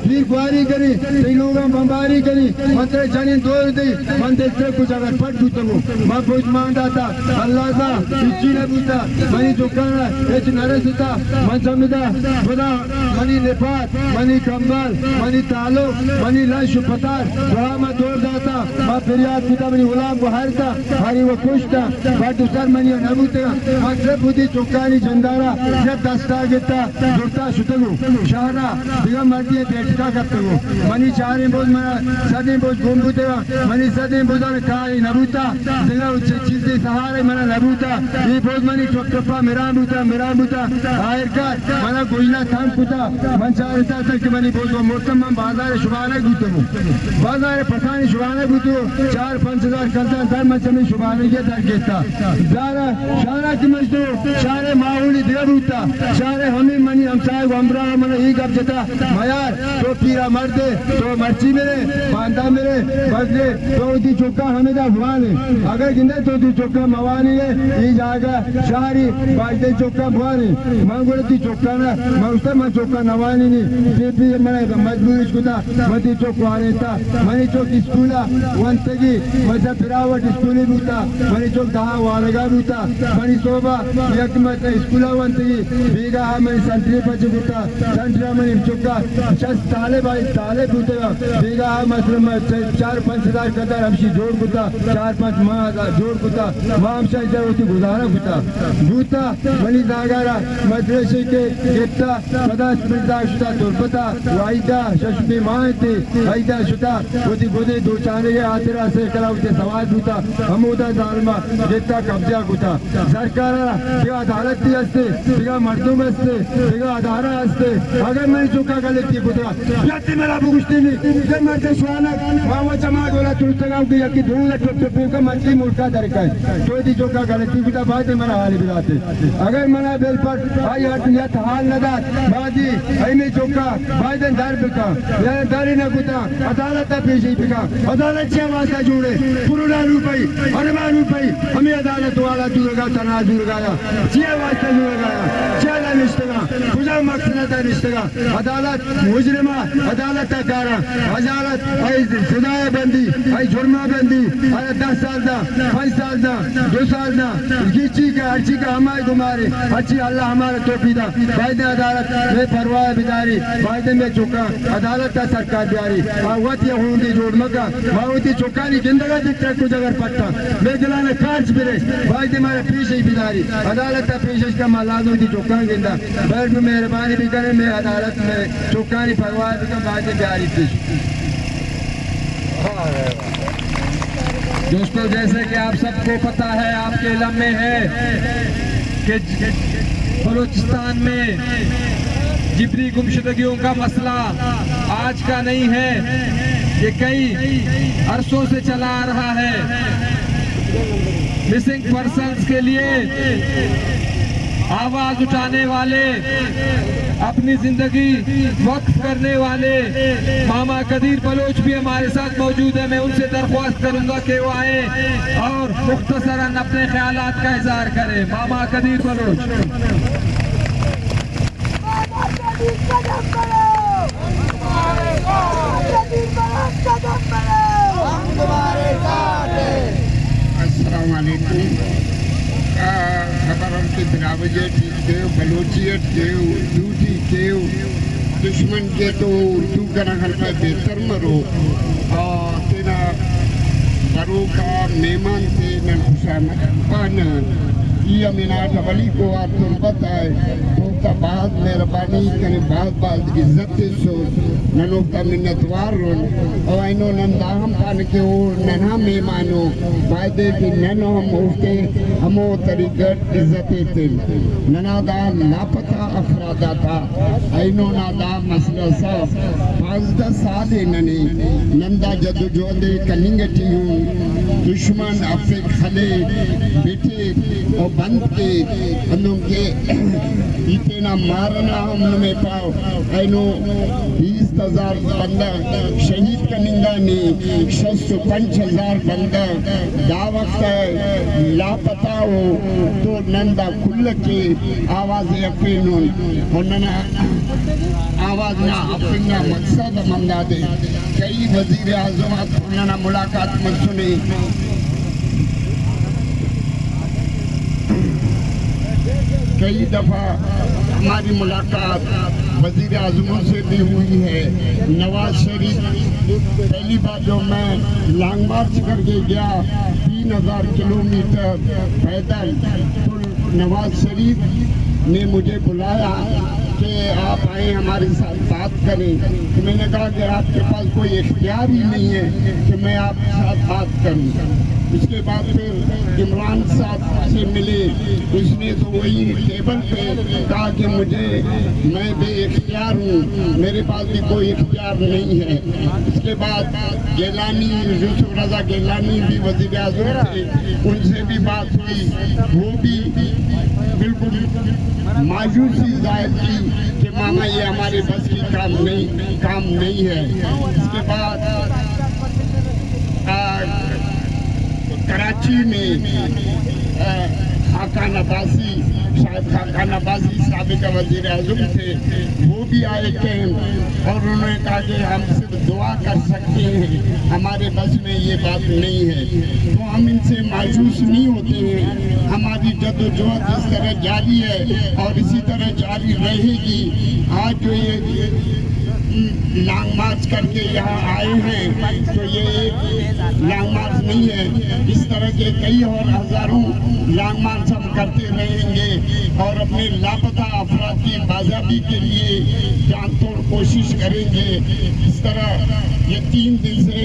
फिर गुआरी करी कई लोग बमबारी करी मतलब जानी दौड़ दी मन देखते कुछ अगर पट बूता वो मैं कुछ मांगता था अल्लाह था इच्छी ने बूता मनी चुकाना एच नरसिता मन समिता खुदा मनी निपात मनी कंबल मनी तालो मनी लंश पतार वहाँ मैं दौड़ जाता मैं फिरियाद कुता मनी गुलाम को हारता हारी वो खुश था बट उसर मनी नबूतेगा मतलब बुद्धि चुकानी जंदारा जब दस्ता गिरता जुड़ता शुतगु शहरा दिगा मर्दी बेटका करते हो मनी चारे बोझ मना सदी बोझ घूम बूतेगा मनी सदी बोझा में काई नबूता दिगा चीज़ें सहारे मना नबूता ये बोझ मनी चुपचापा मेरा बूता आयर का मना गुजना थाम कुता मन चाहता था कि मनी बोझ को मोटम हम बाजार शुभाने बूते हो बाजार पठानी शुभाने बूते हो 4-5 हजार करता दर मचमी शुभाने के दर केता ज़ारा शारा की मजदूर शारे माहौली दिगा बूता शारे हमें मनी हम चाहे वम्बरा मना ही गप जता मयार तो पीरा मर्दे तो मर्ची मेरे बांधा मेरे बदले तो दी चौका हमें दा भुआने अगर गिंदे तो दी चौका मवानी है ये जागा शारी बाजदे चौका भुआने मांगोले दी चौका ना मांगता मैं चौका नवानी नहीं भी मैंने मजबूरी कुता मती चौक वाले था मनी चौक स्कूला वंतगी मजा फिरावट स्कूली बूता मनी चौक दहा वालेगा बूता मनी सोबा एक मत स्कूला वंतगी बीगा मनी संतरी पच बूता संतरा मनी चौका शस ताले भाई ताले बूतेगा बीगा मसलम 4-5 हजार कदर हमशी जोड़ बूता 4-5 माह जोड़ बूता माम शाह इधर होती गुजारा बूता मनी जागारा मदरसे के गेटा पदा स्पिरदा शुता तुरपता वाइदा शशमी मायते आइदा शुता होती गोदे दो चाने के आतरा से करा उसे सवाल बूता हमूदा जालमा गेटा कब्जा बूता सरकार तेगा अदालती असते तेगा मर्दूम असते तेगा अदारा असते अगर मैं चुका गलती पुतरा याती मेरा बुगुश्ती नहीं जब मैं से स्वानक मामा जमात वाला तुलतगाव की यकी धूल टुटपू का मंत्री मुल्का दरकाय तो दी चुका गलती पुता बाद मेरा हाल बिलाते अगर मना बेल पर आई हट हाल नदात बादी आई में चुका बाद दर बिका या दारी न गुता अदालत पेश बिका अदालत से वास्ता जोड़े पुरुना रुपई अरबा रुपई हमें अदालत वाला दुर्गा तना दुर्गाया जे वास्ता दुर्गाया चला निष्ठगा पूजा मकसद निष्ठगा अदालत मुजरिमा अदालत कारा अदालत आई सजाए बंदी आई जुर्मा बंदी आई 10 साल दा 5 साल दा 2 साल दा कीची का अर्ची का हमारे गुमारे अच्छी अल्लाह हमारा तौफीदा वायदे अदालत में परवाह बिदारी वायदे में चुका अदालत का सरकार जारी आवत ये होंगी जोड़ मगा मावती चुकानी जिंदगा दिखता कुछ अगर पट्टा मैं दिलाने कार्ज बिरे वायदे मारे पीछे बिदारी अदालत का पीछे का मालाजो दी चुका गिंदा बैठ में मेहरबानी भी करें मैं अदालत में चुकानी परवाह भी का वायदे जारी पीछ। दोस्तों जैसे कि आप सबको पता है आपके इल्म में है कि बलूचिस्तान में जिबरी गुमशुदगियों का मसला आज का नहीं है, ये कई अरसों से चला आ रहा है। मिसिंग पर्सन्स के लिए आवाज उठाने वाले, अपनी जिंदगी वक्फ करने वाले मामा कदीर बलोच भी हमारे साथ मौजूद है। मैं उनसे दरख्वास्त करूंगा कि वो आए और मुख्तसरन अपने ख्यालात का इजहार करें। मामा कदीर बलोच। अस्सलाम वालेकुम। खबर की बिरावजे के बलोचियत के उर्दू के दुश्मन के तो उर्दू करा करता बेहतर मरो और तेरा बरो का मेहमान थे न खुशामद पान ये मीनार वली को आप तुरबत आए तो का बाद मेहरबानी करे बाद इज्जत सो ननो का मिन्नतवार रोन और आइनो नंदाहम पान के ओ नना मेहमानो वायदे की ननो हम उसके हमो तरीकत इज्जत थे ननादा लापता अफरादा था आइनो नादा मसला सा 5-10 साल नने नंदा जदोजहद कनिंगटी हूँ दुश्मन अपने खले बेटे और बंद के हम के इतना मारना हम में पाओ आइनो 20,000 बंदा शहीद कनिंगा ने 605,000 बंदा दावत लापता हो तो नंदा कुल के आवाज अपील होना आवाज ना अपना मकसद मंदा दे कई वजीर आजम उन्होंने मुलाकात में सुनी कई दफा हमारी मुलाकात वजीर आजमों से भी हुई है। नवाज शरीफ पहली बार जो मैं लॉन्ग मार्च करके गया 3000 किलोमीटर पैदल तो नवाज शरीफ ने मुझे बुलाया कि आप आए हमारे साथ बात करें तो मैंने कहा कि आपके पास कोई इख्तियार ही नहीं है कि मैं आपके साथ बात करूं। उसके बाद फिर इमरान साहब से मिले, उसने तो वही टेबल पे कहा कि मैं बेइख्तियार हूँ, मेरे पास भी कोई इख्तियार नहीं है। उसके बाद गिलानी यूसुफ रजा गिलानी भी वज़ीर आज़म थे, उनसे भी बात हुई, वो भी बिल्कुल मायूसी जाहिर की कि मामा ये हमारे बस की काम नहीं है। इसके बाद कराची में खाका नबासी शायद खाका नबासी साबिक वज़ीर आज़म थे, वो भी आए कैंप और उन्होंने कहा कि हम सिर्फ दुआ कर सकते हैं, हमारे बस में ये बात नहीं है। तो हम इनसे मायूस नहीं होते हैं, हमारी जद्दोजहद इस तरह जारी है और इसी तरह जारी रहेगी। आज जो ये लॉन्ग मार्च करके यहाँ आए हैं तो ये एक लॉन्ग मार्च नहीं है, इस तरह के कई और हजारों लॉन्ग मार्च हम करते रहेंगे और अपने लापता अफराद की बाजाबी के लिए जान तोड़ कोशिश करेंगे। इस तरह ये 3 दिन से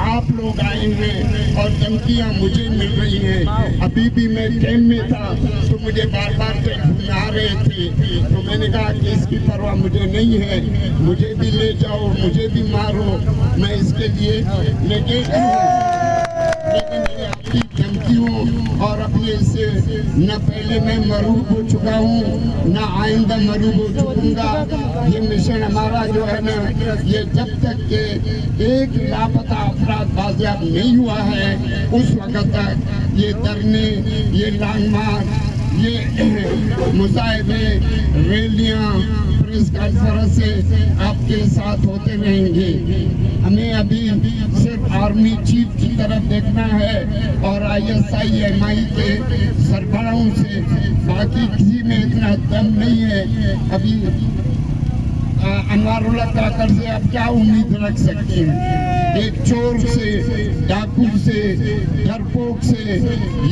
आप लोग आए हैं और धमकियां मुझे मिल रही हैं। अभी भी मैं कैंप में था तो मुझे बार बार आ रहे थे, तो मैंने कहा कि इसकी परवाह मुझे नहीं है, मुझे भी ले जाओ, मुझे भी मारो, मैं इसके लिए लेकिन ये आपकी धमकियों और अपने से न पहले मैं मरूब हो चुका हूँ न आइंदा मरूब हो चुकूंगा। ये मिशन हमारा जो है ना, ये जब तक के एक लापता अफराद बाजियाब नहीं हुआ है उस वक्त तक ये धरने, ये लॉन्ग मार्च, ये मुजाहिदे, रैलियां, प्रेस कॉन्फ्रेंस से आपके साथ होते रहेंगे। हमें अभी सिर्फ आर्मी चीफ की तरफ देखना है और ISI-MI के सरबराहों से, बाकी किसी में इतना दम नहीं है। अभी अनवारुल्लाह काकर से आप क्या उम्मीद रख सकते हैं? एक चोर से, डाकू से, डरपोक से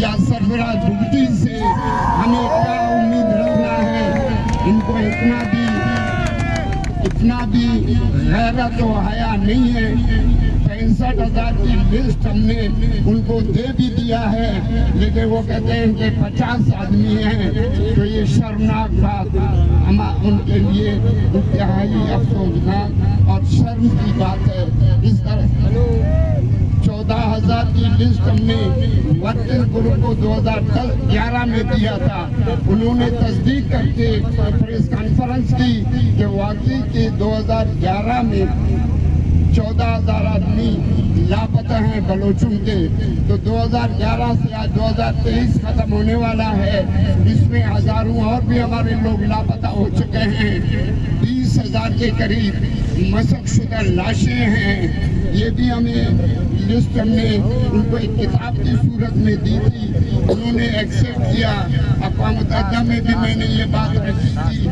या सरफराज भुगती से हमें क्या उम्मीद रखना है? इनको इतना भी गैरत और हया नहीं है। 65,000 की लिस्ट हमने उनको दे भी दिया है, लेकिन वो कहते हैं कि 50 आदमी हैं, तो ये शर्मनाक बात हम उनके लिए इंतहाई अफसोसनाक और शर्म की बात है। इस तरह 14,000 की लिस्ट हमने वर्किंग ग्रुप को 2011 में दिया था। उन्होंने तस्दीक करके प्रेस कॉन्फ्रेंस की कि वाकई के 2011 में 14,000 आदमी लापता हैं बलोचों के। तो 2011 से आज 2023 खत्म होने वाला है, इसमें हजारों और भी हमारे लोग लापता हो चुके हैं। 20,000 के करीब मशक़शुदा लाशें हैं। ये भी हमें लिस्ट हमने उनको एक किताब की सूरत में दी थी, उन्होंने एक्सेप्ट किया। अक़वाम मुत्तहिदा में भी मैंने ये बात रखी थी,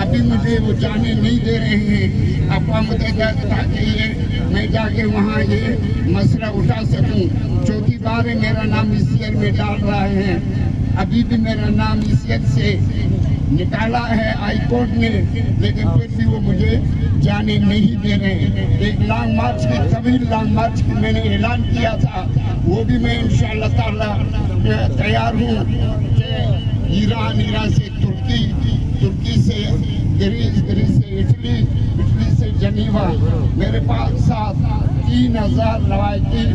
अभी मुझे वो जाने नहीं दे रहे हैं अक़वाम मुत्तहिदा, ताकि ये मैं जाके वहाँ ये मसला उठा सकूँ। चौथी बार है मेरा नाम ECR में डाल रहे हैं, अभी भी मेरा नाम ECR से निकाला है हाई कोर्ट ने, लेकिन फिर भी वो मुझे जाने नहीं दे रहे। एक लॉन्ग मार्च की, तवील लॉन्ग मार्च की मैंने ऐलान किया था, वो भी मैं इंशाअल्लाह ताला तैयार हूँ कि ईरान से तुर्की, तुर्की से ग्रीस, ग्रीस से इटली, इटली से जनीवा, मेरे पास साथ 3,000 लवाकिन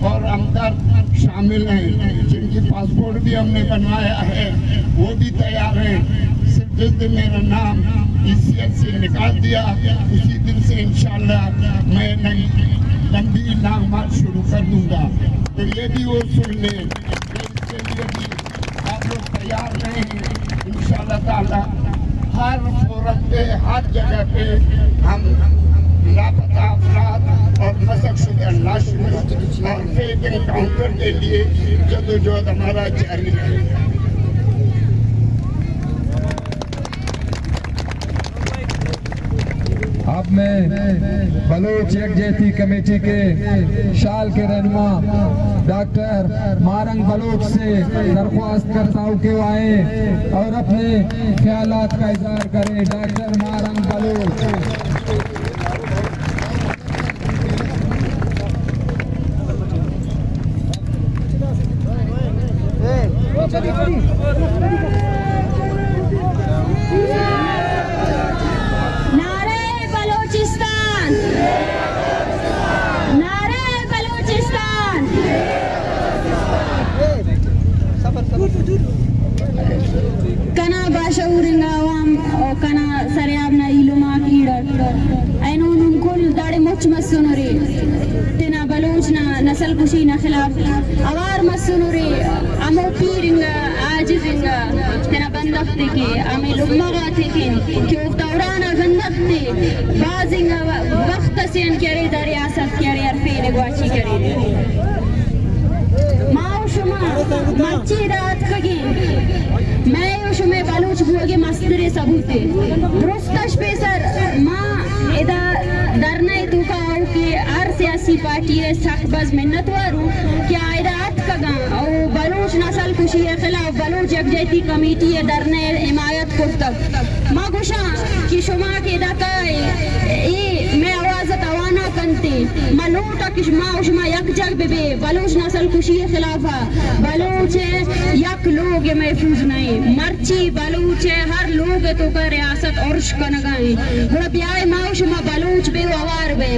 और हमदर्द शामिल हैं, जिनकी पासपोर्ट भी हमने बनवाया है, वो भी तैयार हैं। सिर्फ जिस दिन मेरा नाम ECR से निकाल दिया उसी दिन से इंशाअल्लाह मैं लंबी लॉन्ग मार्च शुरू कर दूंगा। तो ये भी वो सुन लें, इसके लिए भी आप लोग तैयार रहें इंशाअल्लाह ताला। हर फोरम पे, हर जगह पे हम लापता अफराद और मशक़शुदा लाशों और फेक एनकाउंटर के लिए जदोजहद हमारा जारी है। अब मैं बलोच यकजहती कमेटी के शाल के रहनुमा डॉक्टर मारंग बलोच से दरख्वास्त करता हूँ कि वो आए और अपने ख्यालात का इज़हार करें। डॉक्टर मारंग बलोच। कना बाशऊरिंगा आवाम और कना सरियाबना इलुमा कीड़र ऐनो उनकुल दाड़े मुच मसुनुरे तेना बलोचना नस्ल कुशी ना खिलाफ अवार मसुनुरे अमो पीरिंगा आजिजिंगा तेना बंदख्ते के अमे लुम्मगा थे कि उफ्तावराना गंदख्ते बाजिंगा वक्त सेन करे दरियासत करे अरफेने गुआची करे माओ शुमा मच्ची रात खगी मैं शुमे बलूच भोगे मस्तरे सबूते दुरुस्तश पेसर माँ इदा दरने तुका के सियासी पार्टी है सकबज मिन्नत वारू कि आयरात का गाँव और बलूच नस्ल कुशी के खिलाफ बलूच यकजहती कमेटी दरने हिमायत कुर्तक माँ गुशा कि शुमा के दकाए मैं आवाज़ तवाना कंते मलूटा कि माँ शुमा यकजग बेबे बलूच नस्ल कुशी के खिलाफ बलूच यक लोग महफूज नहीं मर्ची बलूच हर लोग तो का रियासत अर्श कनगाए गुड़ा ब्याह माँ शुमा बलूच बे आवार बे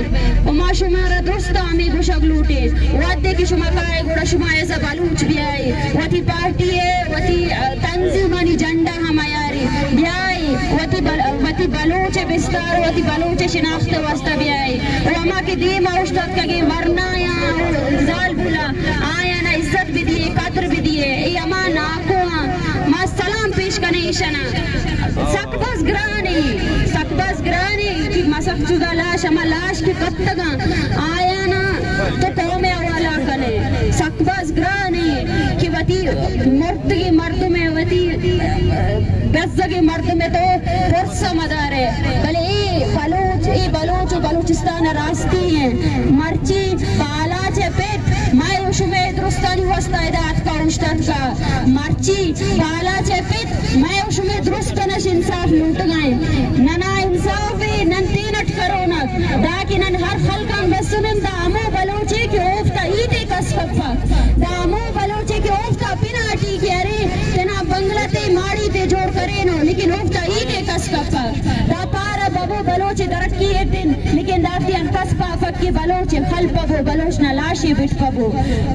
माँ शुमारा दोस्त हमें गुशक लूटे वादे की शुमा काए गुड़ा शुमा ऐसा बलूच ब्याह वती पार्टी है वती तंजीमानी झंडा हमारी ब्याह वती बलूच बिस्तार वती बलूच शिनाख्त वास्ता ब्याह वमा के दी माउश्तत का के मरना या जाल बुला आया ना इज्जत भी दिए कदर भी दिए ये अमान आको मां सलाम पेश करने इशना सकबस ग्रानी कि मसक जुदा लाश अमा लाश के कत्तगा आया ना तो कौमे वाला कने सकबस ग्रानी कि वती मर्दगी मर्द में वती गज़्ज़गी मर्द में तो फुर्सा मदार है भले ये बलूच बलूचिस्तान रास्ती हैं मर्ची बालाच है पेट माय उशमे दुरुस्तानी वस्तायदात का उश्तत का मर्ची बालाच है पेट माय उशमे दुरुस्तनश इंसाफ लूट गए नना इंसाफ नन तीनट करोना दाकि नन हर खलकन बसुनन दामो बलूचे के ओफ्ता ईटे कसफा दामो बलूचे के ओफ्ता पिनाटी के अरे तना बंगलाते माड़ी ते जोड़ करे नो लेकिन ओफ्ता ईटे कसफा दा पारा बबो बलूचे दरकी है दिन लेकिन दाती अनकसफा फक्की बलूचे खल पबो बलूच ना लाशी बिट पबो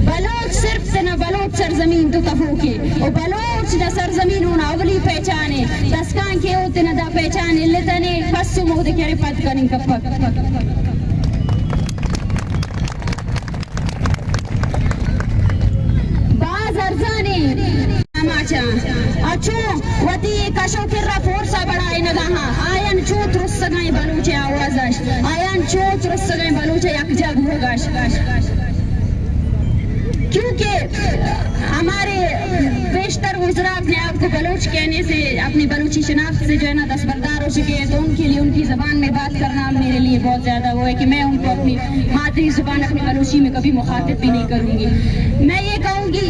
बलूच सिर्फ तना बलूच सरजमीन तो कबो के ओ बलूच ना सरजमीन उन अवली पहचाने दस्कान के होते ना दा पहचाने लेतने कसु मोदे के पद कनिं कपा अच्छो वती कशो किर्रा फोर्सा बढ़ाए नगाहा आयन चोत रुस्सगाई बलूचे आवाज़ाश आयन चोत रुस्सगाई बलूचे यकजग होगाश क्योंकि हमारे बेशतर गुजरा अपने आप को बलूच कहने से अपनी बलूची शनाख्त से जो है ना दस्तबरदार हो चुके हैं तो उनके लिए उनकी ज़बान में बात करना मेरे लिए बहुत ज़्यादा वो है कि मैं उनको अपनी मादरी ज़ुबान अपनी बलूची में कभी मुखातिब भी नहीं करूँगी। मैं ये कहूँगी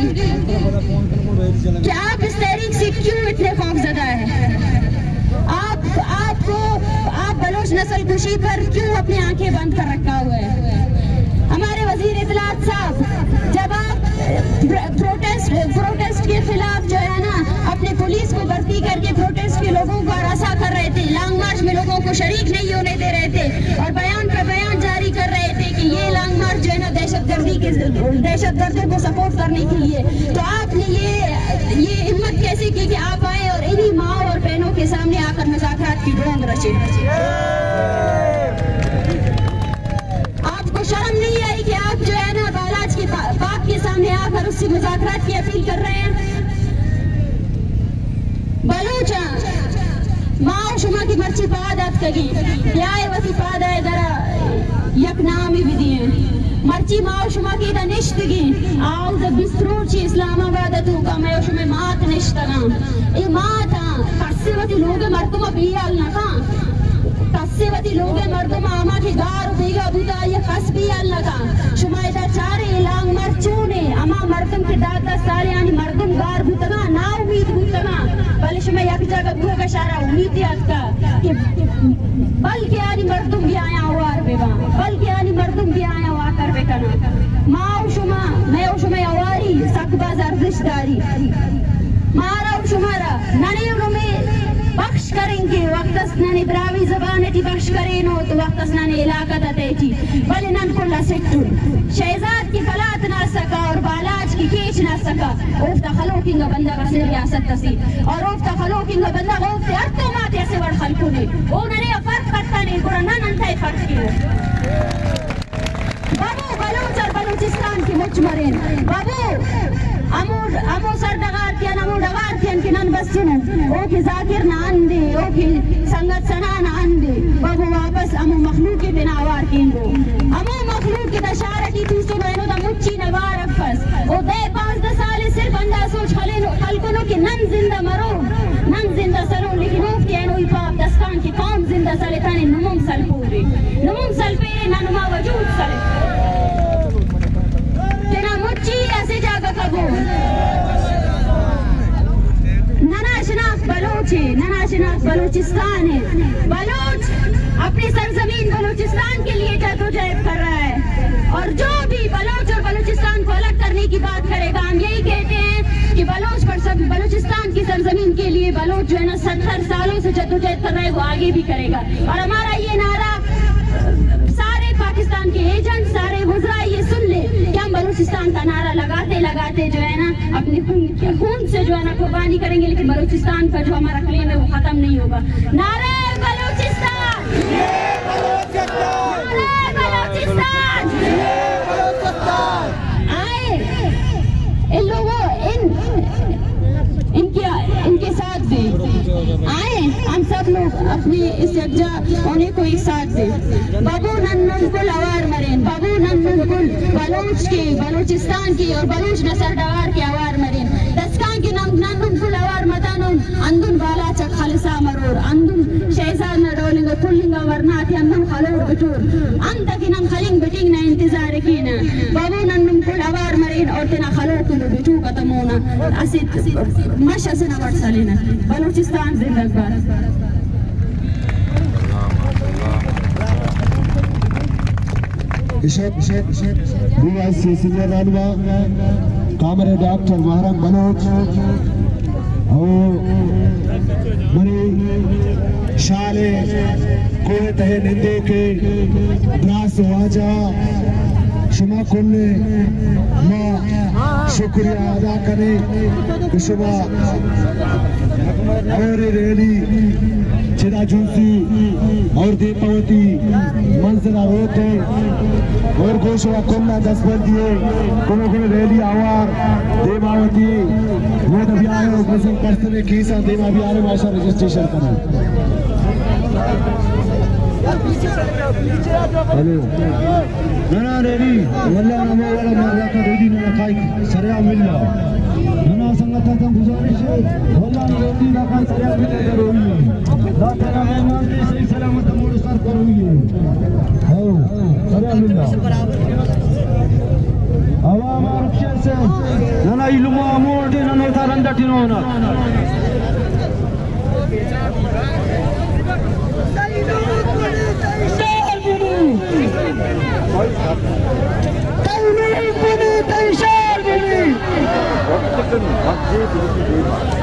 कि आप इस तहरीक से क्यों इतने खौफज़दा है आप बलूच नस्ल कुशी पर क्यों अपनी आंखें बंद कर रखा हुआ है। हमारे वजीर इत्तलात साहब जब आप प्रोटेस्ट के खिलाफ जो है ना अपने पुलिस को भर्ती करके प्रोटेस्ट के लोगों को हरासा कर रहे थे लॉन्ग मार्च में लोगों को शरीक नहीं होने दे रहे थे और बयान पर बयान जारी कर रहे थे कि ये लॉन्ग मार्च जो है ना दहशतगर्दों को सपोर्ट करने के लिए तो आपने ये हिम्मत कैसे की कि आप आए और इन्हीं माँ और बहनों के सामने आकर मुज़ाकरात की ढोंग रचे। आपको शर्म नहीं आई कि आप जो है ना बालाज के बाप के सामने आकर उससे मुज़ाकरात की अपील कर रहे हैं। बलूचा माँ शुमा की मर्ची पादात कगी ब्याह वती पादा दरा यक नाम भी दिए मर्ची माँ शुमा की दा निश्तगी आओ द बिस्रोची इस्लामाबाद तू का मैं शुमे मात निश्तगा ए माता कस्से वती लोग मर्तुमा बियाल ना का कस्से वती लोग मर्तुमा आमा के गार बेगा बुता ये कस बियाल ना का शुमाइदा चारे लांग मर्चूने अमा मर्दम के दादा सारे यानी मर्दम गार बुतगा ना उम्मीद बुतगा बल शुमे यक जगह बुआ का शारा उम्मीद याद का कि बल के यानी मर्दम भी आया हुआ बेवा बल के यानी मर्दम भी आया हुआ कर बेकना माँ शुमा मैं शुमे अवारी सकबा जर्दिशदारी मारा शुमारा नने में बख्श करेंगे वक्तस नने ब्रावी ज़बान टी बख्श करें नो तो वक्तस नने इलाका दतेची बल नन कुल्ला सेक्टर शहजाद की फलात ना सका और बालाज की केच ना सका उफ्ता खलोकिंग बंदा का से रियासत तसी और उफ्ता खलोकिंग बंदा उफ्ते अर्तो मात ऐसे बड़ खलको ने वो नने फर्क करता नहीं कोरा नन अंताई फर्क की बाबू बलूच और बलूचिस्तान की मुजमरिन बाबू अमो सरदगार के नमो डगार के नन बस सुनो ओ की जाकिर ना अंदे ओ की संगत सना ना अंदे बाबू वापस अमो मखलूक के बिना आवार केंगो अमो मखलूक के दशारती तू सो बहनो दा मुच्ची नवार अफस ओ दे 5-10 साल सिर्फ अंदा सोच खलकोनो के नन जिंदा मरो नन जिंदा सरो लेकिन ओ के नो पाप दस्तान की कौम जिंदा सले ताने नुमुम सलपूरे ननुमा वजूद सले बलोचिस्तान है। बलोच अपनी सरजमीन बलोचिस्तान के लिए जद्दोजहद कर रहा है और जो भी बलोच और बलोचिस्तान को अलग करने की बात करेगा, हम यही कहते हैं कि बलोचिस्तान की सरजमीन के लिए बलोच जो है ना 70 सालों से जद्दोजहद कर रहा है, वो आगे भी करेगा। और हमारा ये नारा सारे पाकिस्तान के एजेंट, सारे वज़रा ये सुन ले कि हम बलूचिस्तान का नारा लगाते लगाते जो है ना अपने खून से जो है ना कुर्बानी करेंगे, लेकिन बलूचिस्तान का जो हमारा क्लेम है वो खत्म नहीं होगा। नारे बलूचिस्तान, नारे बलूचिस्तान। आए इन लोगों इनके साथ भी आए, हम सब लोग अपने इस यकजा होने को एक साथ दे। बाबू नन्नुल आवार मरेन, बाबू नन्नुल बलोच के, बलूचिस्तान की और बलूच नसर डवार के आवार मरेन, दस्कान के नन्नुल आवार मतानुन अंदुन बाला चक खालिसा मरोर, अंदुन शहजाद न डोलिंग कुलिंगा वरना थे अंदुन खालोर बिटूर, अंत की नम खलिंग बिटिंग ना इंतजार की ना, बाबू नन्नुल आवार मरेन और तेना खालोर तुम बिटू खत्मोना असित माशा से नवाट सालेना। बलूचिस्तान जिंदाबाद। BIC सीनियर रानवा कामरे डॉक्टर महरम बलोच और मरी शाले कोहे तहे निंदे के ब्रास वाजा शुमा कुल्ले माँ शुक्रिया अदा करे शुमा और रैली चिदा जूसी और दीपावती मंजरा होते और गोशवा कोन्ना 10 दिए कोनो रैली आवार देमावती वो तो भी आए हो बसिंग पर्सनल केसा देमा भी आ रहे माशा रजिस्ट्रेशन करें। हेलो नना रेडी वल्ला नमो वाला मारा का रेडी ना खाई सरया मिलला नना संगत तम गुजारिश वल्ला रेडी ना खाई सरया मिलला जरूरी दा तेरा मेहमान की सही सलामत मोड़ सर करोगे हो सरया मिलला हवा मारक्षन से नना इल्मो मोड़ दे नना तारंदा टिनोना Thank you.